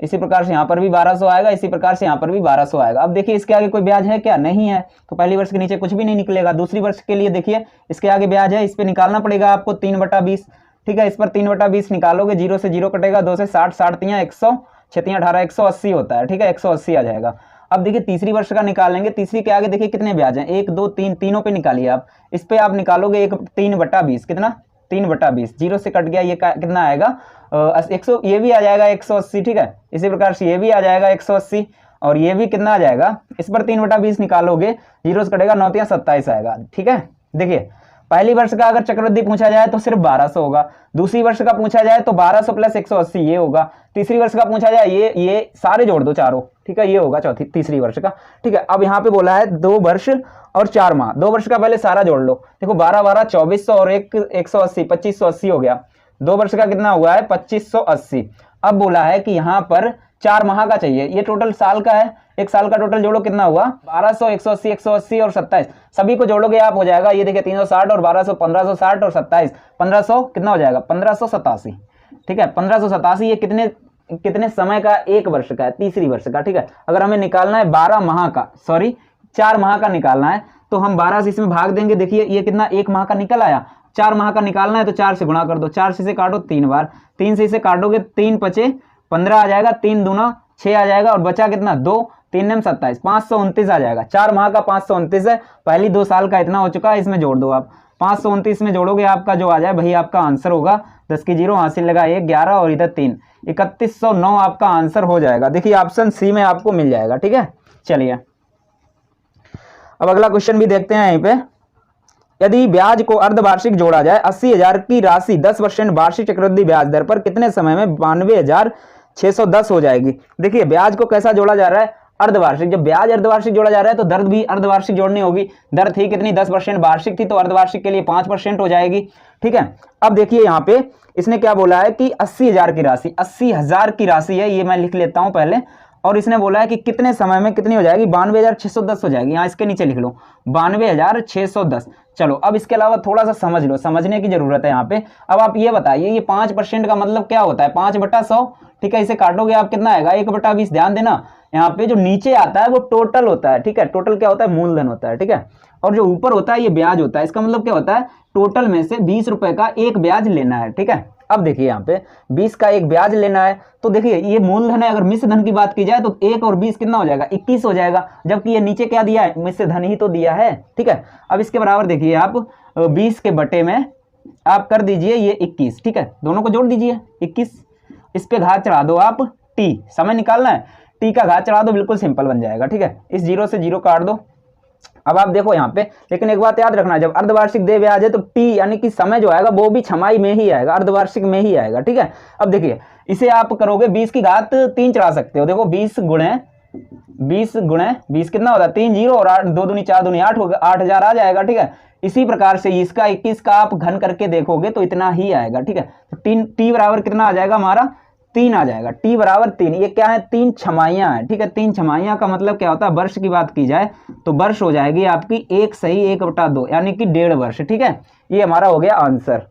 A: इसी प्रकार से यहाँ पर भी 1200 आएगा, इसी प्रकार से यहाँ पर भी 1200 आएगा। अब देखिए इसके आगे कोई ब्याज है क्या, नहीं है, तो पहली वर्ष के नीचे कुछ भी नहीं निकलेगा। दूसरी वर्ष के लिए देखिए इसके आगे ब्याज है, इस पे निकालना पड़ेगा आपको 3/20, ठीक है। इस पर 3/20 निकालोगे, 0 से 0 कटेगा, 2 से 60, 60 100, 6 18 180 होता है, ठीक है, 180 आ जाएगा। अब देखिए तीसरी वर्ष का निकालेंगे, तीसरी के आगे देखिए कितने ब्याज हैं, 1 2 3, तीनों पे निकालिए आप। इस पे आप निकालोगे 3/20 कितना 3/20, 0 से कट गया, ये कितना आएगा 100, ये भी आ जाएगा 180, ठीक है। इसी प्रकार से ये भी आ जाएगा 180 और ये भी कितना आ जाएगा, इस पर 3/20 निकालोगे, 0 से कटेगा, 9 × 27 आएगा, ठीक है। देखिए पहली वर्ष का अगर चक्रवृद्धि पूछा जाए तो सिर्फ 1200 होगा, दूसरी वर्ष का पूछा जाए तो 1200 + 180 ये होगा, तीसरी वर्ष का पूछा जाए ये सारे जोड़ दो चारों, ठीक है, ये होगा तीसरी वर्ष का, ठीक है। अब यहाँ पे बोला है 2 वर्ष और 4 माह, 2 वर्ष का पहले सारा जोड़ लो, देखो 12 12 2400 और 180 2580 हो गया, 2 वर्ष का कितना हुआ है 2580। अब बोला है कि यहाँ पर 4 माह का चाहिए, ये टोटल साल का है, एक साल का टोटल जोड़ो कितना हुआ 1200 180 180 और 27, सभी को जोड़ोगे आप हो जाएगा, ये देखिए 360 और 1200 1560 और 27 1500 कितना हो जाएगा 1587, ठीक है। 1587 ये कितने समय का, 1 वर्ष का है, तीसरी वर्ष का, ठीक है। अगर हमें निकालना है 12 माह का, सॉरी 4 माह का निकालना है तो हम 12 से इसमें भाग देंगे, देखिए ये कितना 1 माह का निकल आया, 4 माह का निकालना है तो 4 से गुणा कर दो, 4 से इसे काटो 3 बार, 3 से इसे काटोगे 3 × 5 = 15 आ जाएगा, 3 दूना 6 आ जाएगा और बचा कितना 2, 3 × 27 529 आ जाएगा, 4 माह का 529 है, पहली 2 साल का इतना हो चुका है, इसमें जोड़ दो आप, 529 में जोड़ोगे आपका जो आ जाए वही आपका आंसर होगा, 10 की 0 हासिल लगा 1 11 और इधर 3 3109 आपका आंसर हो जाएगा। देखिए ऑप्शन सी में आपको मिल जाएगा, ठीक है। चलिए अब अगला क्वेश्चन भी देखते हैं। यहीं पे यदि ब्याज को अर्धवार्षिक जोड़ा जाए 80,000 की राशि 10% वार्षिक चक्रवृद्धि ब्याज दर पर कितने समय में 92,610 हो जाएगी। देखिए ब्याज को कैसा जोड़ा जा रहा है, अर्धवार्षिक, जब ब्याज अर्धवार्षिक जोड़ा जा रहा है तो दर भी अर्धवार्षिक जोड़नी होगी, दर थी कितनी 10% वार्षिक थी तो अर्धवार्षिक के लिए 5% हो जाएगी, ठीक है। अब देखिए यहाँ पे इसने क्या बोला है कि 80,000 की राशि, 80,000 की राशि है, ये मैं लिख लेता हूं पहले, और इसने बोला है कि कितने समय में कितनी हो जाएगी 92,610 हो जाएगी, यहाँ इसके नीचे लिख लो 92,610। चलो अब इसके अलावा थोड़ा सा समझ लो, समझने की जरूरत है यहाँ पे। अब आप ये बताइए ये 5% का मतलब क्या होता है, 5/100, ठीक है, इसे काटोगे आप कितना आएगा 1/20। ध्यान देना यहाँ पे जो नीचे आता है वो टोटल होता है, ठीक है, टोटल क्या होता है मूलधन होता है, ठीक है, और जो ऊपर होता है ये ब्याज होता है। इसका मतलब क्या होता है टोटल में से 20 रुपए का एक ब्याज लेना है, ठीक है। अब देखिए यहाँ पे 20 का एक ब्याज लेना है तो देखिए ये मूलधन है, अगर मिश्र धन की बात की जाए तो 1 और 20 कितना हो जाएगा 21 हो जाएगा, जबकि ये नीचे क्या दिया है मिश्र धन ही तो दिया है, ठीक है। अब इसके बराबर देखिए आप 20 के बटे में आप कर दीजिए ये 21, ठीक है, दोनों को जोड़ दीजिए 21, इस पे घात चढ़ा दो आप t, समय निकालना है t का घात चढ़ा दो, बिल्कुल सिंपल बन जाएगा, ठीक है। इस 0 से 0 काट दो। अब आप देखो यहाँ पे, लेकिन एक बात याद रखना, जब अर्धवार्षिक दे ब्याज है तो टी यानी कि समय जो आएगा वो भी छमाई में ही आएगा, अर्धवार्षिक में ही आएगा, ठीक है। अब देखिए इसे आप करोगे 20 की घात 3 चढ़ा सकते हो, देखो 20 गुणे 20 कितना होता है 3 0 और 8 2 दूनी 4 दूनी 8 होगा, 8000 आ जाएगा, ठीक है। इसी प्रकार से इसका 21 का आप घन करके देखोगे तो इतना ही आएगा, ठीक है। तो टी बराबर कितना आ जाएगा हमारा 3 आ जाएगा, टी बराबर 3। ये क्या है 3 छमाइयां है, ठीक है। 3 छमाइयां का मतलब क्या होता है, वर्ष की बात की जाए तो वर्ष हो जाएगी आपकी 1 सही 1/2 यानी कि 1.5 वर्ष, ठीक है। ये हमारा हो गया आंसर।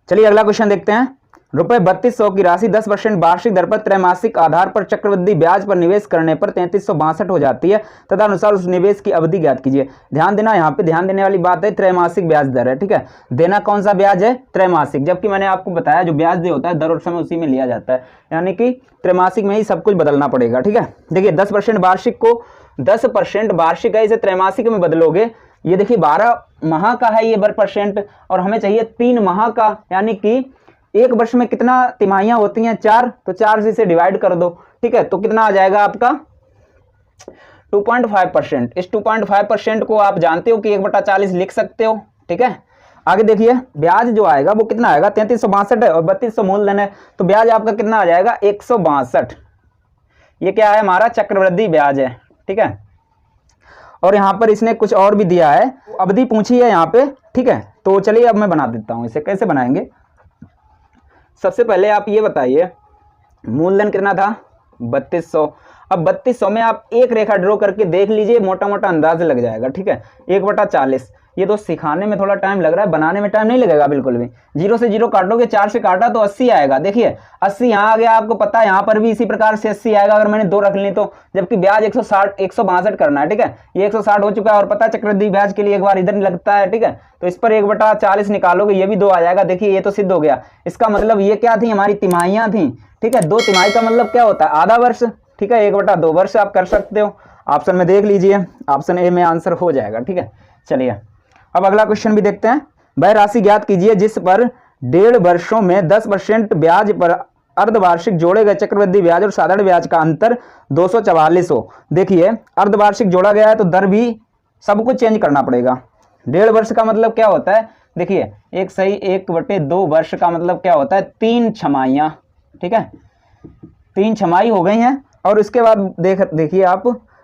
A: चलिए अगला क्वेश्चन देखते हैं। रुपए 3200 की राशि 10% वार्षिक दर पर त्रैमासिक आधार पर चक्रवृद्धि ब्याज पर निवेश करने पर 3362 हो जाती है, तदनुसार उस निवेश की अवधि ज्ञात कीजिए। ध्यान देना, यहाँ पे ध्यान देने वाली बात है त्रैमासिक ब्याज दर है, ठीक है। देना कौन सा ब्याज है त्रैमासिक, जबकि मैंने आपको बताया जो ब्याज दे होता है दर और समय उसी में लिया जाता है, यानी कि त्रैमासिक में ही सब कुछ बदलना पड़ेगा, ठीक है। देखिए 10% वार्षिक को 10% वार्षिक है, इसे त्रैमासिक में बदलोगे, ये देखिए 12 माह का है ये % और हमें चाहिए 3 माह का, यानी कि एक वर्ष में कितना तिमाहियां होती हैं 4, तो 4 से इसे डिवाइड कर दो, ठीक है। तो कितना आ जाएगा आपका 2.5%। इस 2.5% को आप जानते हो कि 1/40 लिख सकते हो, ठीक है। आगे देखिए ब्याज जो आएगा वो कितना आएगा 3362 है और 3200 मूलधन है, तो ब्याज आपका कितना आ जाएगा 162। ये क्या है हमारा चक्रवृद्धि ब्याज है, ठीक है। और यहाँ पर इसने कुछ और भी दिया है, अवधि पूछी है यहाँ पे, ठीक है। तो चलिए अब मैं बना देता हूँ, इसे कैसे बनाएंगे। सबसे पहले आप ये बताइए मूलधन कितना था 3200। अब 3200 में आप एक रेखा ड्रॉ करके देख लीजिए, मोटा मोटा अंदाज लग जाएगा, ठीक है। 1/40 ये तो सिखाने में थोड़ा टाइम लग रहा है, बनाने में टाइम नहीं लगेगा बिल्कुल भी। 0 से 0 काटोगे, 4 से काटा तो 80 आएगा। देखिए 80 यहाँ आ गया, आपको पता है यहाँ पर भी इसी प्रकार से 80 आएगा अगर मैंने 2 रख ली तो, जबकि ब्याज 162 करना है, ठीक है। ये 160 हो चुका है और पता है चक्रवृद्धि ब्याज के लिए एक बार इधर लगता है, ठीक है। तो इस पर 1/40 निकालोगे, ये भी 2 आ जाएगा। देखिए ये तो सिद्ध हो गया। इसका मतलब ये क्या थी हमारी तिमाहियां थी, ठीक है। 2 तिमाही का मतलब क्या होता है आधा वर्ष, ठीक है। 1/2 वर्ष आप कर सकते हो। ऑप्शन में देख लीजिए, ऑप्शन ए में आंसर हो जाएगा, ठीक है। चलिए अब अगला क्वेश्चन भी देखते हैं। वह राशि ज्ञात कीजिए जिस पर 1.5 वर्षों में 10% ब्याज पर अर्धवार्षिक जोड़े गए चक्रवृद्धि ब्याज और साधारण ब्याज का अंतर 244 हो। देखिए अर्धवार्षिक जोड़ा गया है तो दर भी सब कुछ चेंज करना पड़ेगा। 1.5 वर्ष का मतलब क्या होता है, देखिए 1/2 वर्ष का मतलब क्या होता है, 3 छमाइयाँ, ठीक है, 3 छमाई हो गई हैं। और इसके बाद देखिए आप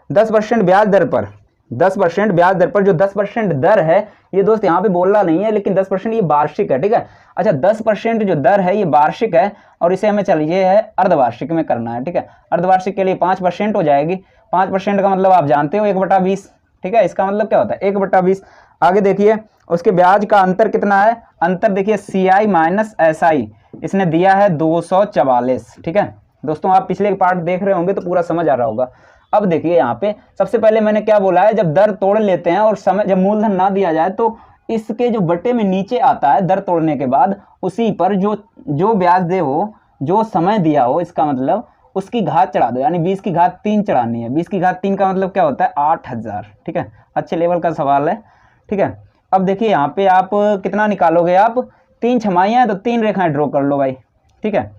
A: 10% ब्याज दर पर, 10% ब्याज दर पर, जो 10% दर है ये दोस्त यहाँ पे बोलना नहीं है, लेकिन 10% ये वार्षिक है, ठीक है। अच्छा 10% जो दर है ये वार्षिक है और इसे हमें चलिए है अर्धवार्षिक में करना है, ठीक है। अर्धवार्षिक के लिए 5% हो जाएगी। 5% का मतलब आप जानते हो 1/20, ठीक है। इसका मतलब क्या होता है 1/20। आगे देखिए उसके ब्याज का अंतर कितना है, अंतर देखिए CI माइनस SI इसने दिया है 244, ठीक है। दोस्तों आप पिछले पार्ट देख रहे होंगे तो पूरा समझ आ रहा होगा। अब देखिए यहाँ पे सबसे पहले मैंने क्या बोला है, जब दर तोड़ लेते हैं और समय जब मूलधन ना दिया जाए तो इसके जो बटे में नीचे आता है दर तोड़ने के बाद, उसी पर जो ब्याज दे हो, जो समय दिया हो, इसका मतलब उसकी घात चढ़ा दो, यानी 20 की घात 3 चढ़ानी है। 20 की घात 3 का मतलब क्या होता है 8000, ठीक है। अच्छे लेवल का सवाल है, ठीक है। अब देखिए यहाँ पे आप कितना निकालोगे, आप 3 छमाइयाँ तो 3 रेखाएं ड्रॉ कर लो भाई, ठीक है।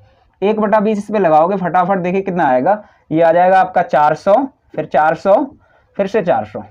A: 1/20 इस पे लगाओगे फटाफट, देखिए कितना आएगा, ये आ जाएगा आपका 400, फिर 400, फिर से 400,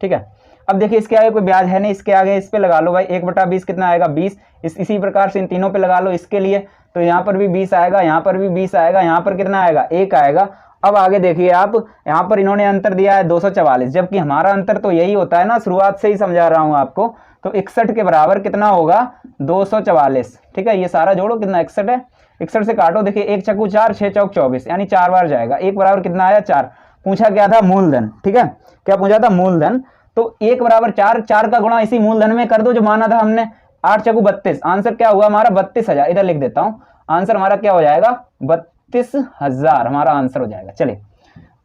A: ठीक है। अब देखिए इसके आगे कोई ब्याज है नहीं, इसके आगे इस पे लगा लो भाई 1/20 कितना आएगा 20। इसी प्रकार से इन तीनों पे लगा लो इसके लिए, तो यहाँ पर भी 20 आएगा, यहाँ पर भी 20 आएगा, यहाँ पर कितना आएगा 1 आएगा। अब आगे देखिए आप यहाँ पर इन्होंने अंतर दिया है 244, जबकि हमारा अंतर तो यही होता है ना, शुरुआत से ही समझा रहा हूँ आपको। तो 61 के बराबर कितना होगा 244, ठीक है। ये सारा जोड़ो कितना 61 है, 61 से काटो, देखिए 1 चक्कू 4, 6 चौक 24, यानी 4 बार जाएगा। 1 बराबर कितना आया 4। पूछा क्या था मूलधन, ठीक है, क्या पूछा था मूलधन। तो 1 बराबर 4, 4 का गुणा इसी मूलधन में कर दो जो माना था हमने, 8 चक्कू 32। आंसर क्या हुआ हमारा 32,000, इधर लिख देता हूं, आंसर हमारा क्या हो जाएगा 32,000 हमारा आंसर हो जाएगा। चलिए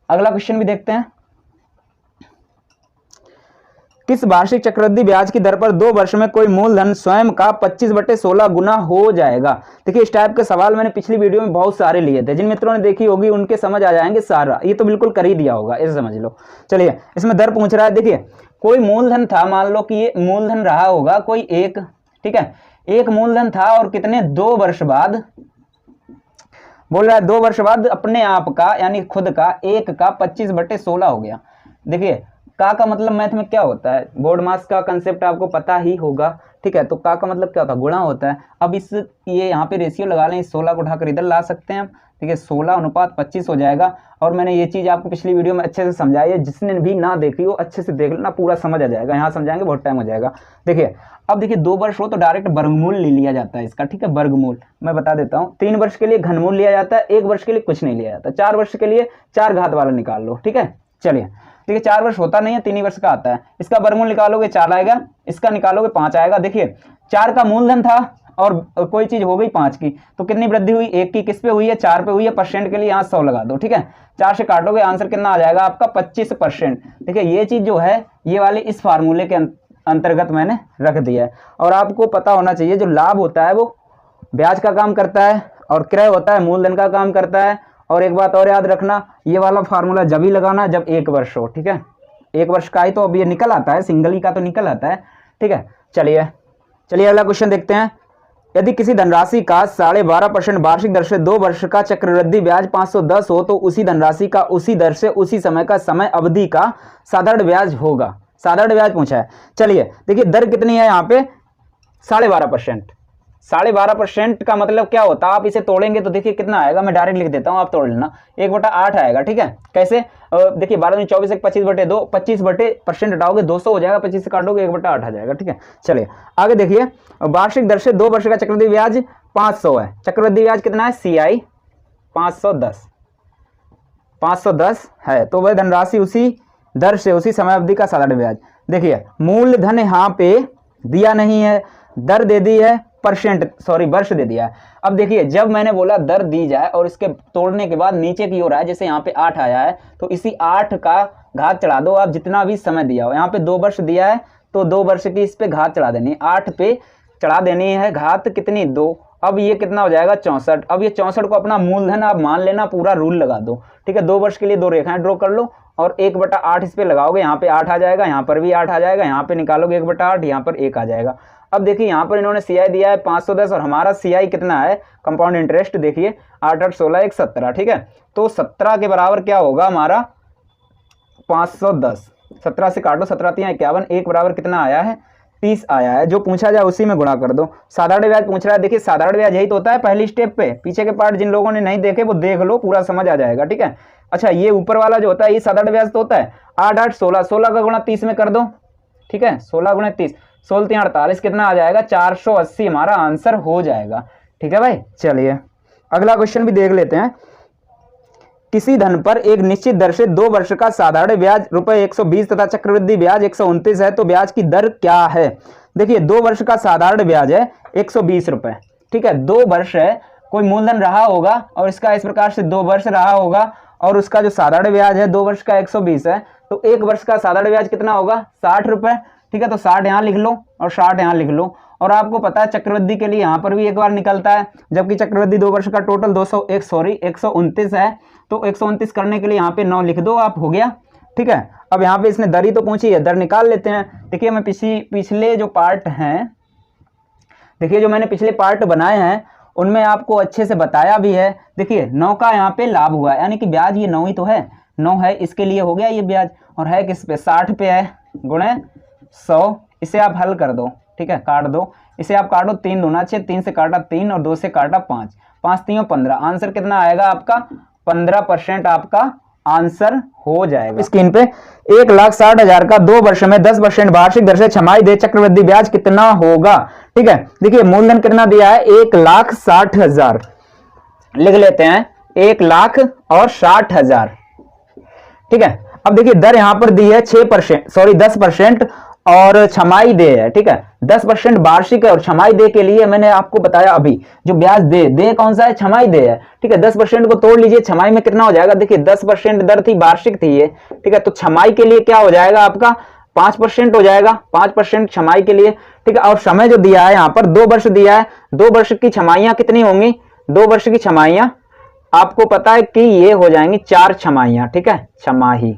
A: अगला क्वेश्चन भी देखते हैं। किस वार्षिक चक्रवृद्धि ब्याज की दर पर 2 वर्ष में कोई मूलधन स्वयं का 25/16 गुना हो जाएगा। देखिए इस टाइप के सवाल मैंने पिछली वीडियो में बहुत सारे लिए थे, जिन मित्रों ने देखी होगी उनके समझ आ जाएंगे सारा, ये तो बिल्कुल कर ही दिया होगा, ऐसे समझ लो। चलिए इसमें दर पूछ रहा है, देखिए कोई मूलधन था, मान लो कि ये मूलधन रहा होगा कोई एक, ठीक है, एक मूलधन था और कितने 2 वर्ष बाद बोल रहा है 2 वर्ष बाद अपने आप का यानी खुद का 1 का 25/16 हो गया। देखिए का मतलब मैथ में क्या होता है, बोर्ड मास का कंसेप्ट आपको पता ही होगा, ठीक है। तो का मतलब क्या होता है गुणा होता है। अब ये यहाँ पे रेशियो लगा लें, इस 16 को उठाकर इधर ला सकते हैं, ठीक है, 16:25 हो जाएगा। और मैंने ये चीज़ आपको पिछली वीडियो में अच्छे से समझाई है, जिसने भी ना देखी हो अच्छे से देख लेना, पूरा समझ आ जाएगा। यहाँ समझाएंगे बहुत टाइम हो जाएगा। देखिए अब देखिए 2 वर्ष हो तो डायरेक्ट वर्गमूल ले लिया जाता है इसका, ठीक है। वर्गमूल मैं बता देता हूँ, 3 वर्ष के लिए घनमूल लिया जाता है, 1 वर्ष के लिए कुछ नहीं लिया जाता, 4 वर्ष के लिए 4 घात वाला निकाल लो, ठीक है। चलिए देखिए 4 वर्ष होता नहीं है, 3 ही वर्ष का आता है। इसका वर्गमूल निकालोगे 4 आएगा, इसका निकालोगे 5 आएगा। देखिए 4 का मूलधन था और कोई चीज हो गई 5 की, तो कितनी वृद्धि हुई 1 की, किस पे हुई है 4 पे हुई है। परसेंट के लिए यहाँ 100 लगा दो, ठीक है। 4 से काटोगे आंसर कितना आ जाएगा आपका 25%। देखिए ये चीज जो है ये वाली इस फार्मूले के अंतर्गत मैंने रख दिया है। और आपको पता होना चाहिए जो लाभ होता है वो ब्याज का काम करता है और क्रय होता है मूलधन का काम करता है। और एक बात और याद रखना, ये वाला फार्मूला जब ही लगाना जब 1 वर्ष हो, ठीक है। 1 वर्ष का ही तो अब ये निकल आता है, सिंगल ही का तो निकल आता है, ठीक है। चलिए अगला क्वेश्चन देखते हैं। यदि किसी धनराशि का 12.5% वार्षिक दर से 2 वर्ष का चक्रवृद्धि ब्याज 510 हो तो उसी धनराशि का उसी दर से उसी समय का समय अवधि का साधारण ब्याज होगा। साधारण ब्याज पूछा है। चलिए देखिए दर कितनी है यहाँ पे 12.5%। 12.5% का मतलब क्या होता है, आप इसे तोड़ेंगे तो देखिए कितना आएगा, मैं डायरेक्ट लिख देता हूँ, आप तोड़ लेना। 1/8 आएगा, ठीक है। कैसे, देखिए 12 24 25/2, 25% हटाओगे 200 हो जाएगा, 25 से काटोगे 1/8 आ जाएगा, ठीक है। चलिए आगे देखिए, वार्षिक दर से 2 वर्ष का चक्रवृद्धि ब्याज 500 है। चक्रवृद्धि ब्याज कितना है CI 510 है, तो वह धनराशि उसी दर से उसी समय अवधि का साधारण ब्याज। देखिए मूलधन यहाँ पे दिया नहीं है, दर दे दी है, वर्ष दे दिया है। अब देखिए जब मैंने बोला दर दी जाए और इसके तोड़ने के बाद नीचे की ओर आए, जैसे यहाँ पे 8 आया है तो इसी 8 का घात चढ़ा दो आप, जितना भी समय दिया हो। यहाँ पे 2 वर्ष दिया है तो 2 वर्ष की इस पे घात चढ़ा देनी, 8 पे चढ़ा देनी है घात कितनी 2। अब ये कितना हो जाएगा 64। अब ये 64 को अपना मूलधन आप मान लेना, पूरा रूल लगा दो, ठीक है। 2 वर्ष के लिए 2 रेखाएं ड्रॉ कर लो और 1/8 इस पे लगाओगे, यहाँ पे 8 आ जाएगा, यहाँ पर भी 8 आ जाएगा, यहाँ पे निकालोगे 1/8, यहाँ पर 1 आ जाएगा। अब देखिए यहाँ पर इन्होंने CI दिया है 510 और हमारा CI कितना है कंपाउंड इंटरेस्ट, देखिए 8 8 16 1 17, ठीक है। तो 17 के बराबर क्या होगा हमारा 510, 17 से काटो, 17 3 51, 1 बराबर कितना आया है 30 आया है। जो पूछा जाए उसी में गुणा कर दो। साधारण ब्याज पूछ रहा है, देखिए साधारण ब्याज यही तो होता है पहली स्टेप पे। पीछे के पार्ट जिन लोगों ने नहीं देखे वो देख लो, पूरा समझ आ जाएगा, ठीक है। अच्छा ये ऊपर वाला जो होता है ये साधारण ब्याज तो होता है 8 8 16, 16 का गुणा 30 में कर दो, ठीक है। 16 गुणा 30, 16 3 48, कितना आ जाएगा 480 हमारा आंसर हो जाएगा, ठीक है भाई। चलिए अगला क्वेश्चन भी देख लेते हैं। किसी धन पर एक निश्चित दर से 2 वर्ष का साधारण ब्याज ₹120 तथा चक्रवृद्धि ब्याज 129 है, तो ब्याज की दर क्या है। देखिए 2 वर्ष का साधारण ब्याज है 120 रुपए, ठीक है। 2 वर्ष है, कोई मूलधन रहा होगा और इसका इस प्रकार से 2 वर्ष रहा होगा और उसका जो साधारण ब्याज है 2 वर्ष का 120 है, तो 1 वर्ष का साधारण ब्याज कितना होगा 60 रुपए, ठीक है। तो 60 यहाँ लिख लो और 60 यहाँ लिख लो। और आपको पता है चक्रवृद्धि के लिए यहाँ पर भी एक बार निकलता है, जबकि चक्रवृद्धि 2 वर्ष का टोटल 129 है, तो 129 करने के लिए यहाँ पे 9 लिख दो आप, हो गया, ठीक है। अब यहाँ पे इसने दर ही तो पूछी है, दर निकाल लेते हैं। देखिए मैं पिछले जो पार्ट हैं, देखिए जो मैंने पिछले पार्ट बनाए हैं उनमें आपको अच्छे से बताया भी है। देखिए 9 का यहाँ पे लाभ हुआ है, यानी कि ब्याज ये 9 ही तो है, 9 है, इसके लिए हो गया ये ब्याज। और है किस पे 60 पे है, गुणे 100, इसे आप हल कर दो, ठीक है, काट दो, इसे आप काटो, 3 दूना 6, 3 से काटा 3 और 2 से काटा 5, 5 3 15, आंसर कितना आएगा आपका 15% आपका आंसर हो जाएगा। स्क्रीन पे 1,60,000 का 2 वर्ष में 10% वार्षिक दर से छमाही दे चक्रवृद्धि ब्याज कितना होगा, ठीक है। देखिए मूलधन कितना दिया है 1,60,000, लिख लेते हैं 1,60,000, ठीक है। अब देखिए दर यहां पर दी है 10% और छमाही दे है, ठीक है। 10% वार्षिक है और छमाही दे के लिए मैंने आपको बताया अभी जो ब्याज दे कौन सा है, छमाही दे है, ठीक है। 10% को तोड़ लीजिए, छमाही में कितना हो जाएगा, देखिए 10% दर थी, वार्षिक थी ये, ठीक है। तो छमाही के लिए क्या हो जाएगा आपका 5% हो जाएगा, 5% छमाही के लिए, ठीक है। और समय जो दिया है यहाँ पर 2 वर्ष दिया है, 2 वर्ष की छमाहियां कितनी होंगी, 2 वर्ष की छमाहियां आपको पता है कि ये हो जाएंगी 4 छमाहियां, ठीक है, छमाही।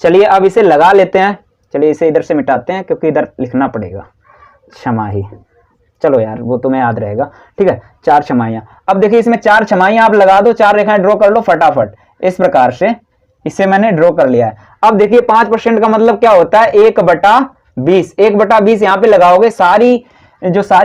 A: चलिए अब इसे लगा लेते हैं, चलिए इसे इधर से मिटाते हैं क्योंकि इधर लिखना पड़ेगा छमाही, चलो यार वो तुम्हें याद रहेगा, ठीक है। 4 छमाहियां। अब देखिए इसमें 4 छमाहियां आप लगा दो, 4 रेखाएं ड्रॉ कर लो फटाफट, इस प्रकार से इसे मैंने ड्रॉ कर लिया है। अब देखिए 5% का मतलब क्या होता है 1/20, 1/20 यहाँ पे लगाओगे, सारी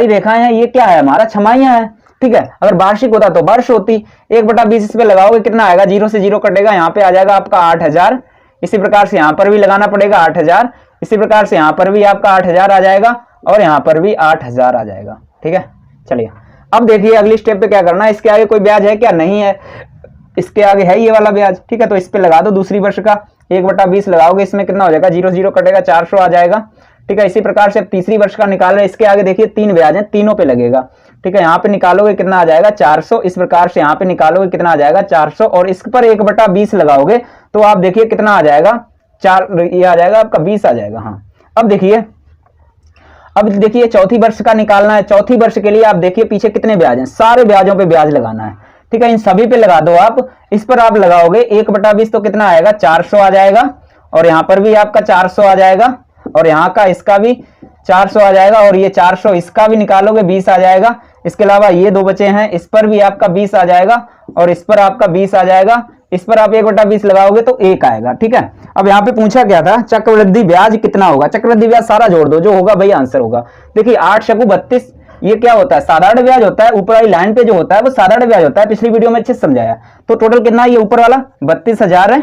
A: रेखाएं हैं ये क्या है हमारा छमाहियां है, ठीक है। अगर वार्षिक होता तो वर्ष होती, 1/20 इस पे लगाओगे कितना आएगा, 0 से 0 कटेगा, यहाँ पे आ जाएगा आपका 8,000। इसी प्रकार से यहाँ पर भी लगाना पड़ेगा 8,000, इसी प्रकार से यहाँ पर भी आपका 8,000 आ जाएगा और यहाँ पर भी 8,000 आ जाएगा, ठीक है। चलिए अब देखिए अगली स्टेप पे क्या करना है, इसके आगे कोई ब्याज है क्या, नहीं है, इसके आगे है ये वाला ब्याज, ठीक है। तो इस पे लगा दो दूसरी वर्ष का 1/20 लगाओगे, इसमें कितना हो जाएगा 0 0 कटेगा, 400 आ जाएगा, ठीक है। इसी प्रकार से तीसरी वर्ष का निकाल रहे, इसके आगे देखिए 3 ब्याज है, तीनों पे लगेगा, ठीक है। यहाँ पे निकालोगे कितना आ जाएगा 400, इस प्रकार से यहाँ पे निकालोगे कितना आ जाएगा 400 और इस पर 1/20 लगाओगे तो आप देखिए कितना आ जाएगा 4, ये आ जाएगा आपका 20 आ जाएगा। हाँ अब देखिए चौथी वर्ष का निकालना है, चौथी वर्ष के लिए आप देखिए पीछे कितने ब्याज हैं, सारे ब्याजों पे ब्याज लगाना है, ठीक है। इन सभी पे लगा दो आप, इस पर आप लगाओगे 1/20 तो कितना आएगा 400 आ जाएगा और यहाँ पर भी आपका 400 आ जाएगा और यहाँ का इसका भी 400 आ जाएगा और ये 400 इसका भी निकालोगे 20 आ जाएगा। इसके अलावा ये 2 बचे हैं, इस पर भी आपका 20 आ जाएगा और इस पर आपका 20 आ जाएगा, इस पर आप 1/20 लगाओगे तो 1 आएगा, ठीक है। अब यहाँ पे पूछा क्या था चक्रवृद्धि ब्याज कितना होगा, चक्रवृद्धि ब्याज सारा जोड़ दो, जो होगा वही आंसर होगा। देखिए 8 × 32 ये क्या होता है साधारण ब्याज होता है, ऊपर वाली लाइन पे जो होता है वो साधारण ब्याज होता है, पिछली वीडियो में अच्छे से समझाया। तो टोटल कितना ये ऊपर वाला 32,000 है।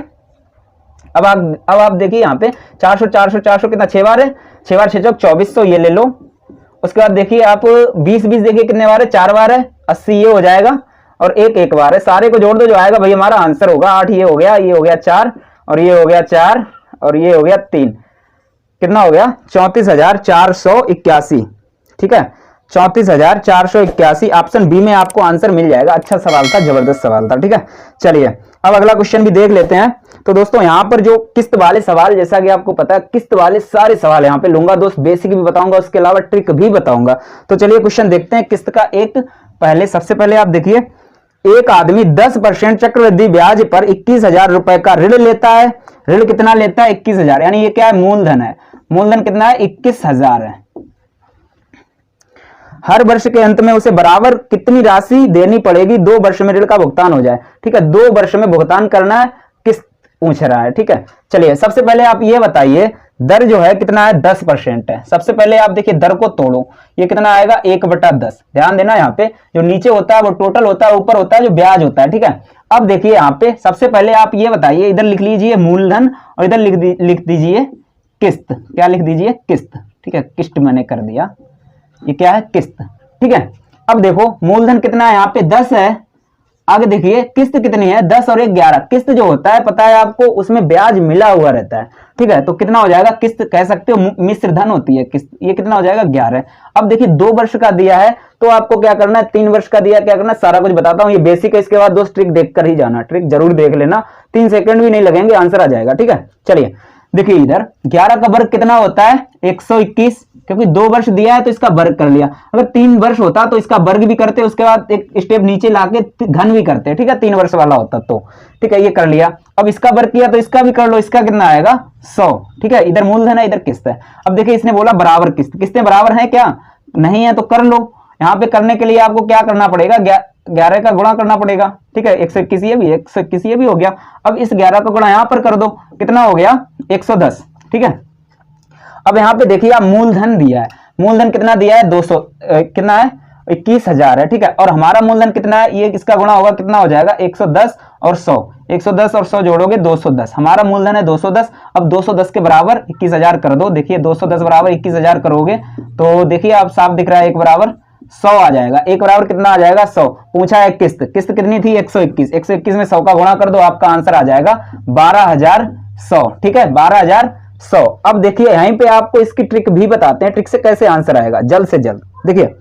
A: अब आप देखिए यहाँ पे 400 400 400 कितना 6 बार है, 6 बार 6 × 2400 ये ले लो। उसके बाद देखिए आप 20 20 देखिए कितने बार है 4 बार है, 80 ये हो जाएगा और 1 बार है, सारे को जोड़ दो जो आएगा भाई हमारा आंसर होगा 8। ये हो गया 4 और ये हो गया 4 और ये हो गया 3, कितना हो गया 34,481, ठीक है 34,481। ऑप्शन बी में आपको आंसर मिल जाएगा। अच्छा सवाल था, जबरदस्त सवाल था, ठीक है। चलिए अब अगला क्वेश्चन भी देख लेते हैं। तो दोस्तों यहाँ पर जो किस्त वाले सवाल, जैसा कि आपको पता है किस्त वाले सारे सवाल यहाँ पे लूंगा दोस्त, बेसिक भी बताऊंगा, उसके अलावा ट्रिक भी बताऊंगा। तो चलिए क्वेश्चन देखते हैं किस्त का एक। सबसे पहले आप देखिए एक आदमी 10% चक्रवृद्धि ब्याज पर 21,000 रुपए का ऋण लेता है। ऋण कितना लेता है? 21,000, यानी ये क्या है? मूलधन है। मूलधन कितना है? 21,000 है। हर वर्ष के अंत में उसे बराबर कितनी राशि देनी पड़ेगी 2 वर्ष में ऋण का भुगतान हो जाए? ठीक है, 2 वर्ष में भुगतान करना है, किस्त पूछ रहा है। ठीक है, चलिए सबसे पहले आप ये बताइए, दर जो है कितना है? 10% है। सबसे पहले आप देखिए दर को तोड़ो, ये कितना आएगा? 1/10। ध्यान देना, यहाँ पे जो नीचे होता है वो टोटल होता है, ऊपर होता है जो ब्याज होता है। ठीक है, अब देखिए यहाँ पे सबसे पहले आप ये बताइए, इधर लिख लीजिए मूलधन और इधर लिख दीजिए किस्त। क्या लिख दीजिए? किस्त। ठीक है, किस्त मैंने कर दिया, ये क्या है? किस्त। ठीक है, अब देखो मूलधन कितना है? यहाँ पे 10 है। आगे देखिए किस्त कितनी है? 10 और 1 11। किस्त जो होता है पता है आपको, उसमें ब्याज मिला हुआ रहता है। ठीक है, तो कितना हो जाएगा? किस्त कह सकते हो, मिश्र धन होती है किस्त। ये कितना हो जाएगा? 11। अब देखिए 2 वर्ष का दिया है तो आपको क्या करना है? 3 वर्ष का दिया, क्या करना है? सारा कुछ बताता हूं, ये बेसिक है। इसके बाद 2 ट्रिक देख कर ही जाना, ट्रिक जरूर देख लेना, 3 सेकंड भी नहीं लगेंगे, आंसर आ जाएगा। ठीक है, चलिए देखिए इधर 11 का वर्ग कितना होता है? 121, क्योंकि 2 वर्ष दिया है तो इसका वर्ग कर लिया। अगर 3 वर्ष होता तो इसका वर्ग भी करते, उसके बाद एक स्टेप नीचे लाके घन भी करते। ठीक है, 3 वर्ष वाला होता तो। ठीक है, ये कर लिया। अब इसका वर्ग किया तो इसका भी कर लो, इसका कितना आएगा? 100। ठीक है, इधर मूलधन है, इधर किस्त है। अब देखिए इसने बोला बराबर किस्त, किस्तें बराबर है क्या? नहीं है तो कर लो। यहाँ पे करने के लिए आपको क्या करना पड़ेगा? 11 का गुणा करना पड़ेगा। ठीक है, 121 ये भी, 121 ये भी हो गया। अब इस 11 का गुणा यहाँ पर कर दो, कितना हो गया? 110। ठीक है, अब यहाँ पे देखिए आप मूलधन दिया है, मूलधन कितना दिया है? 200, कितना है? 21,000 है। ठीक है, और हमारा मूलधन कितना है? ये इसका गुणा होगा, कितना हो जाएगा? 110 और 100। 110 और 100 जोड़ोगे 210। हमारा मूलधन है 210। अब 210 के बराबर 21,000 कर दो। देखिए 210 बराबर 21,000 करोगे तो देखिए आप साफ दिख रहा है, 1 बराबर 100 आ जाएगा। 1 बराबर कितना आ जाएगा? 100। पूछा है किस्त, किस्त कितनी थी? 121। 121 में 100 का गुणा कर दो, आपका आंसर आ जाएगा 12,100। ठीक है, 12,100। अब देखिए यहीं पे आपको इसकी ट्रिक भी बताते हैं, ट्रिक से कैसे आंसर आएगा जल्द से जल्द। देखिए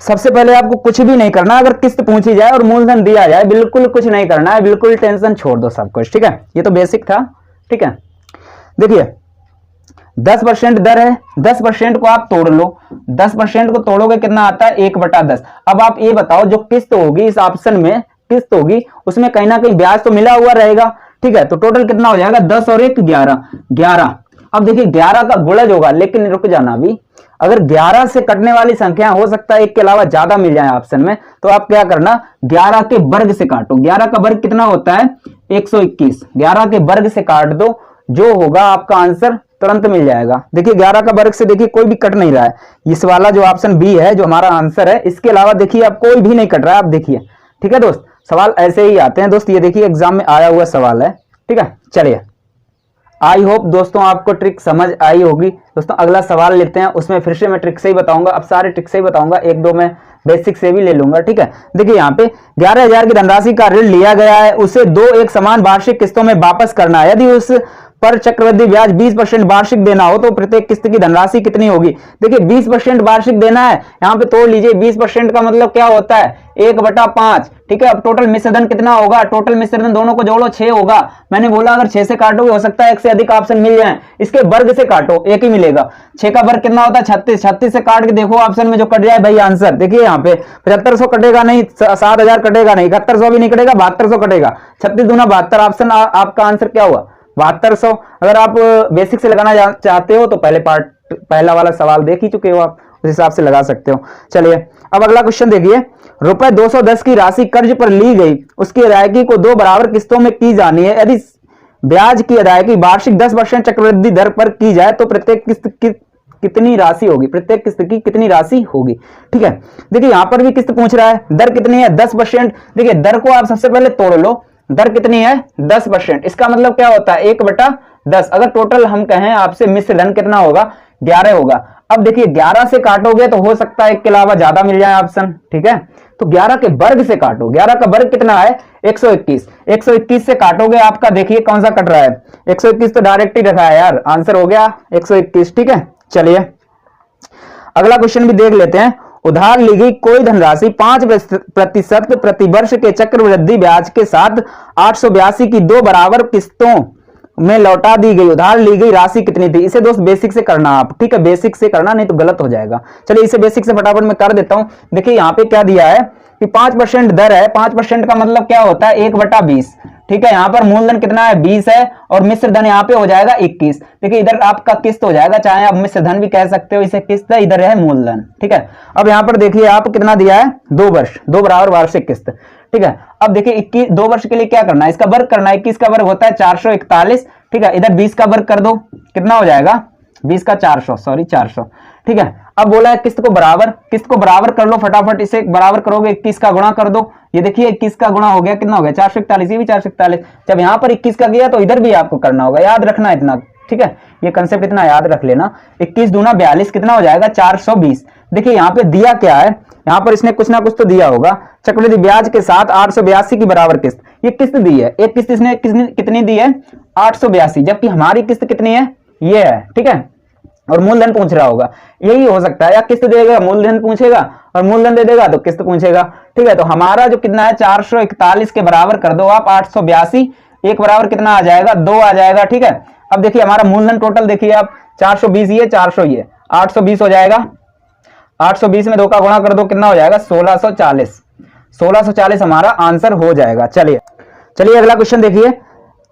A: सबसे पहले आपको कुछ भी नहीं करना, अगर किस्त पूछी जाए और मूलधन दिया जाए बिल्कुल कुछ नहीं करना है, बिल्कुल टेंशन छोड़ दो सब कुछ। ठीक है, ये तो बेसिक था। ठीक है, देखिए 10% दर है, 10% को आप तोड़ लो। 10% को तोड़ोगे कितना आता है? 1/10। अब आप ये बताओ जो किस्त होगी इस ऑप्शन में, किस्त होगी उसमें कहीं ना कहीं ब्याज तो मिला हुआ रहेगा। ठीक है, तो टोटल कितना हो जाएगा? 10 और 1 11। 11। अब देखिए 11 का गुणज होगा, लेकिन रुक जाना अभी, अगर 11 से कटने वाली संख्या हो सकता है 1 के अलावा ज्यादा मिल जाए ऑप्शन में, तो आप क्या करना? 11 के वर्ग से काटो। 11 का वर्ग कितना होता है? 121। 11 के वर्ग से काट दो, जो होगा आपका आंसर तुरंत मिल जाएगा। देखिए 11 का वर्ग से देखिए कोई भी कट नहीं रहा है, इस वाला जो ऑप्शन बी है जो हमारा आंसर है, इसके अलावा देखिए अब कोई भी नहीं कट रहा है। आप देखिए, ठीक है दोस्त, सवाल ऐसे ही आते हैं दोस्त, ये देखिए एग्जाम में आया हुआ सवाल है। ठीक है, चलिए आई होप दोस्तों आपको ट्रिक समझ आई होगी। दोस्तों अगला सवाल लेते हैं, उसमें फिर से मैं ट्रिक से ही बताऊंगा, अब सारे ट्रिक से ही बताऊंगा, 1-2 में बेसिक से भी ले लूंगा। ठीक है, देखिए यहाँ पे 11,000 की धनराशि का ऋण लिया गया है, उसे 2 एक समान वार्षिक किस्तों में वापस करना है। यदि उस पर चक्रवृद्धि ब्याज 20% वार्षिक देना हो तो प्रत्येक किस्त की धनराशि कितनी होगी? देखिए 20% वार्षिक देना है, यहाँ पे तोड़ लीजिए। 20% का मतलब क्या होता है? 1/5। ठीक है, अब टोटल मिश्रधन कितना होगा? टोटल मिश्रधन दोनों को जोड़ो 6 होगा। मैंने बोला अगर 6 से काटोगे हो सकता है 1 से अधिक ऑप्शन मिल जाए, इसके वर्ग से काटो, 1 ही मिलेगा। 6 का वर्ग कितना होता है? 36। 36 से काट के देखो ऑप्शन में जो कट जाए भाई आंसर। देखिए यहाँ पे 7500 कटेगा नहीं, 7000 कटेगा नहीं, 7100 भी नहीं कटेगा, 7200 कटेगा। 36 दूना 72, ऑप्शन आपका आंसर क्या हुआ? 7200। अगर आप बेसिक से लगाना चाहते हो तो पहला वाला सवाल देख ही चुके हो आप, उस हिसाब से लगा सकते हो। चलिए अब अगला क्वेश्चन देखिए, रुपए 210 की राशि कर्ज पर ली गई, उसकी अदायगी को 2 बराबर किस्तों में की जानी है। यदि ब्याज की अदायगी वार्षिक 10% चक्रवृद्धि दर पर की जाए तो प्रत्येक किस्त की कितनी राशि होगी? प्रत्येक किस्त की कितनी राशि होगी? ठीक है, देखिए यहां पर भी किस्त पूछ रहा है, दर कितनी है? 10%। देखिए दर को आप सबसे पहले तोड़ लो, दर कितनी है? 10%। इसका मतलब क्या होता है? 1/10। अगर टोटल हम कहें आपसे मिश्रधन कितना होगा? 11 होगा। अब देखिए 11 से काटोगे तो हो सकता है 1 के अलावा ज्यादा मिल जाए ऑप्शन। ठीक है, तो 11 के वर्ग से काटो। 11 का वर्ग कितना है? 121। 121 से काटोगे आपका देखिए कौन सा कट रहा है? 121 तो डायरेक्ट ही रखा है यार, आंसर हो गया 121। ठीक है, चलिए अगला क्वेश्चन भी देख लेते हैं। उधार ली गई कोई धनराशि 5% प्रतिवर्ष के चक्रवृद्धि ब्याज के साथ 882 की 2 बराबर किस्तों में लौटा दी गई। उधार ली गई राशि कितनी थी? इसे दोस्त बेसिक से करना आप। ठीक है, बेसिक से करना, नहीं तो गलत हो जाएगा। चलिए इसे बेसिक से फटाफट में कर देता हूं। देखिए यहाँ पे क्या दिया है कि 5% दर है, 5% का मतलब क्या होता है 1/20। ठीक है, यहाँ पर मूलधन कितना है 20 है और मिश्र धन यहाँ पे हो जाएगा 21। देखिए इधर आपका किस्त हो जाएगा, चाहे आप मिश्र धन भी कह सकते हो, इसे किस्त है, इधर है मूलधन। ठीक है, अब यहाँ पर देखिए आप कितना दिया है 2 वर्ष, 2 बराबर वार्षिक किस्त। ठीक है, अब देखिए 21 2 वर्ष के लिए क्या करना है, इसका वर्ग करना है। 21 का वर्ग होता है 441। ठीक है, इधर 20 का वर्ग कर दो, कितना हो जाएगा 20 का 400। ठीक है, अब बोला है किस्त को बराबर कर लो फटाफट, इसे बराबर करोगे 21 का गुणा कर दो। ये देखिए 21 का गुणा हो गया, कितना हो गया 441, ये भी 441। जब यहाँ पर 21 का गया तो इधर भी आपको करना होगा, याद रखना इतना। ठीक है, ये कंसेप्ट इतना याद रख लेना। 21 दूना 42, कितना हो जाएगा 420। देखिए यहाँ पे दिया क्या है, यहाँ पर इसने कुछ ना कुछ तो दिया होगा, चक्रवृद्धि ब्याज के साथ 882 की बराबर किस्त। ये किस्त दी है, एक किस्त इसने कितनी दी है 882, जबकि हमारी किस्त कितनी है ये है। ठीक है, और मूलधन पूछ रहा होगा, यही हो सकता है, या किस्त देगा मूलधन पूछेगा और मूलधन दे देगा तो किस्त पूछेगा। ठीक है, तो हमारा जो कितना है 441 के बराबर कर दो आप 882, एक बराबर कितना आ जाएगा 2 आ जाएगा। ठीक है, अब देखिए हमारा मूलधन टोटल देखिए आप 420, ये 400, ये 820 हो जाएगा। 820 में 2 का गुणा कर दो, कितना हो जाएगा 1640। 1640 हमारा आंसर हो जाएगा। चलिए अगला क्वेश्चन देखिए,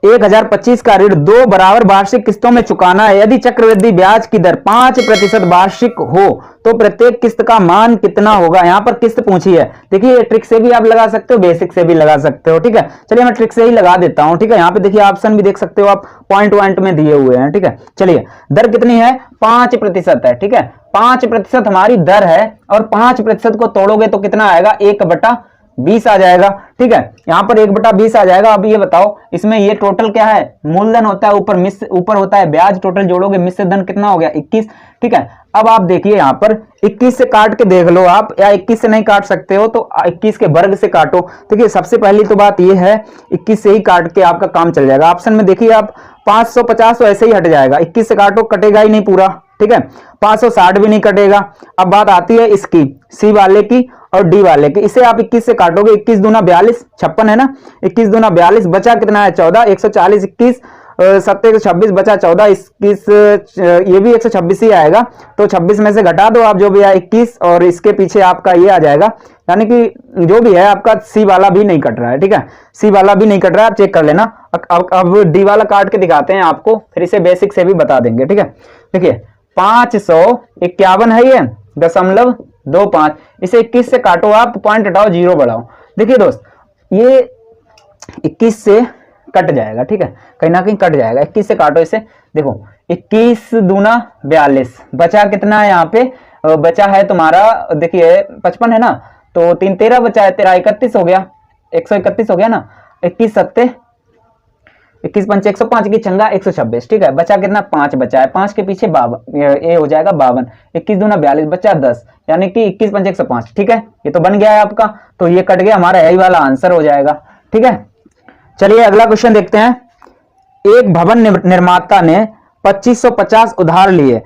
A: 1025 का ऋण 2 बराबर वार्षिक किस्तों में चुकाना है। यदि चक्रवृद्धि ब्याज की दर 5% वार्षिक हो तो प्रत्येक किस्त का मान कितना होगा। यहाँ पर किस्त पूछी है, देखिए ट्रिक से भी आप लगा सकते हो, बेसिक से भी लगा सकते हो। ठीक है, चलिए मैं ट्रिक से ही लगा देता हूँ। ठीक है, यहाँ पे देखिए ऑप्शन भी देख सकते हो आप, पॉइंट में दिए हुए हैं। ठीक है, चलिए दर कितनी है 5% है। ठीक है, 5% हमारी दर है और 5% को तोड़ोगे तो कितना आएगा 1/20 आ जाएगा। ठीक है, यहाँ पर 1/20 आ जाएगा। अब ये बताओ इसमें ये टोटल क्या है, मूलधन होता है, ऊपर होता है ब्याज, टोटल जोड़ोगे मिश्र धन कितना हो गया 21। ठीक है, अब आप देखिए यहाँ पर 21 से काट के देख लो आप, या 21 से नहीं काट सकते हो तो 21 के वर्ग से काटो। देखिए सबसे पहली तो बात ये है 21 से ही काट के आपका काम चल जाएगा। ऑप्शन में देखिए आप 550 तो ऐसे ही हट जाएगा, 21 से काटो कटेगा ही नहीं पूरा। ठीक है, 560 भी नहीं कटेगा। अब बात आती है इसकी सी वाले की और डी वाले की, इसे आप 21 से काटोगे, 21 दूना 42, 56 है ना, 21 दूना 42, बचा कितना है 14, 140, 21 7 126 बचा 14, 21 ये भी 126 ही आएगा। तो 26 में से घटा दो आप जो भी है 21, और इसके पीछे आपका ये आ जाएगा, यानी कि जो भी है आपका सी वाला भी नहीं कट रहा है। ठीक है, सी वाला भी नहीं कट रहा है, आप चेक कर लेना। अब डी वाला काट के दिखाते हैं आपको, फिर इसे बेसिक से भी बता देंगे। ठीक है, देखिए 551 है ये 0.25, इसे 21 से काटो आप, पॉइंट हटाओ, 0 बढ़ाओ। देखिए दोस्त ये 21 से कट जाएगा। ठीक है, कहीं ना कहीं कट जाएगा, 21 से काटो इसे। देखो 21 दूना 42, बचा कितना है यहाँ पे, बचा है तुम्हारा देखिए 55 है ना, तो 3 13 बचा है, 13 31 हो गया, 131 हो गया ना, 21 7 21 5 105 की चंगा 126। ठीक है, बचा कितना 5 बचा है, 5 के पीछे 52, ये हो जाएगा 52, 21 दूना 42, बचा 10, यानी कि 21 5 105। ठीक है, ये तो बन गया है आपका, तो ये कट गया, हमारा यही वाला आंसर हो जाएगा। ठीक है, चलिए अगला क्वेश्चन देखते हैं। एक भवन निर्माता ने 2550 उधार लिए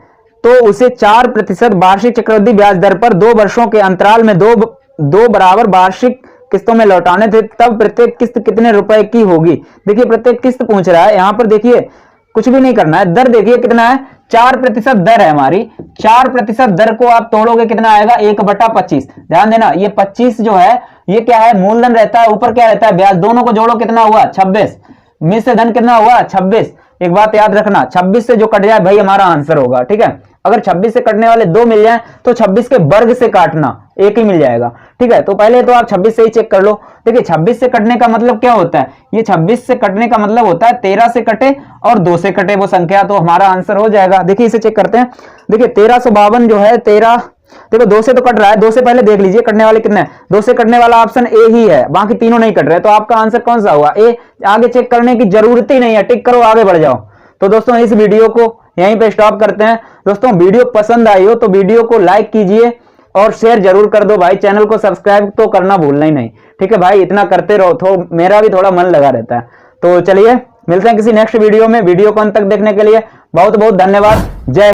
A: तो उसे 4% वार्षिक चक्रवृद्धि ब्याज दर पर 2 वर्षों के अंतराल में दो बराबर वार्षिक किस्तों में लौटाने थे, तब प्रत्येक किस्त कितने रुपए की होगी। देखिए प्रत्येक किस्त पूछ रहा है, यहाँ पर देखिए कुछ भी नहीं करना है, दर देखिए कितना है 4% दर है हमारी, 4% दर को आप तोड़ोगे कितना आएगा 1/25। ध्यान देना ये 25 जो है ये क्या है मूलधन रहता है, ऊपर क्या रहता है ब्याज, दोनों को जोड़ो कितना हुआ 26, मिश्र धन कितना हुआ 26। एक बात याद रखना 26 से जो कट जाए भाई हमारा आंसर होगा। ठीक है, अगर 26 से कटने वाले 2 मिल जाए तो 26 के वर्ग से काटना, एक ही मिल जाएगा। ठीक है, तो पहले तो आप 26 से ही चेक कर लो। देखिए 26 से कटने का मतलब क्या होता है, ये 26 से कटने का मतलब होता है 13 से कटे और 2 से कटे वो संख्या, तो हमारा आंसर हो जाएगा। देखिए इसे चेक करते हैं, देखिए 1352 जो है 13, देखो 2 से तो कट रहा है, 2 से पहले देख लीजिए कटने वाले कितने हैं, 2 से कटने वाला ऑप्शन ए ही है, बाकी तीनों नहीं कट रहे, तो आपका आंसर कौन सा हुआ ए। आगे चेक करने की जरूरत ही नहीं है, टिक करो आगे बढ़ जाओ। तो दोस्तों इस वीडियो को यहीं पे स्टॉप करते हैं। दोस्तों वीडियो पसंद आई हो तो वीडियो को लाइक कीजिए और शेयर जरूर कर दो भाई, चैनल को सब्सक्राइब तो करना भूलना ही नहीं। ठीक है भाई, इतना करते रहो तो मेरा भी थोड़ा मन लगा रहता है। तो चलिए मिलते हैं किसी नेक्स्ट वीडियो में, वीडियो को अंत तक देखने के लिए बहुत बहुत धन्यवाद। जय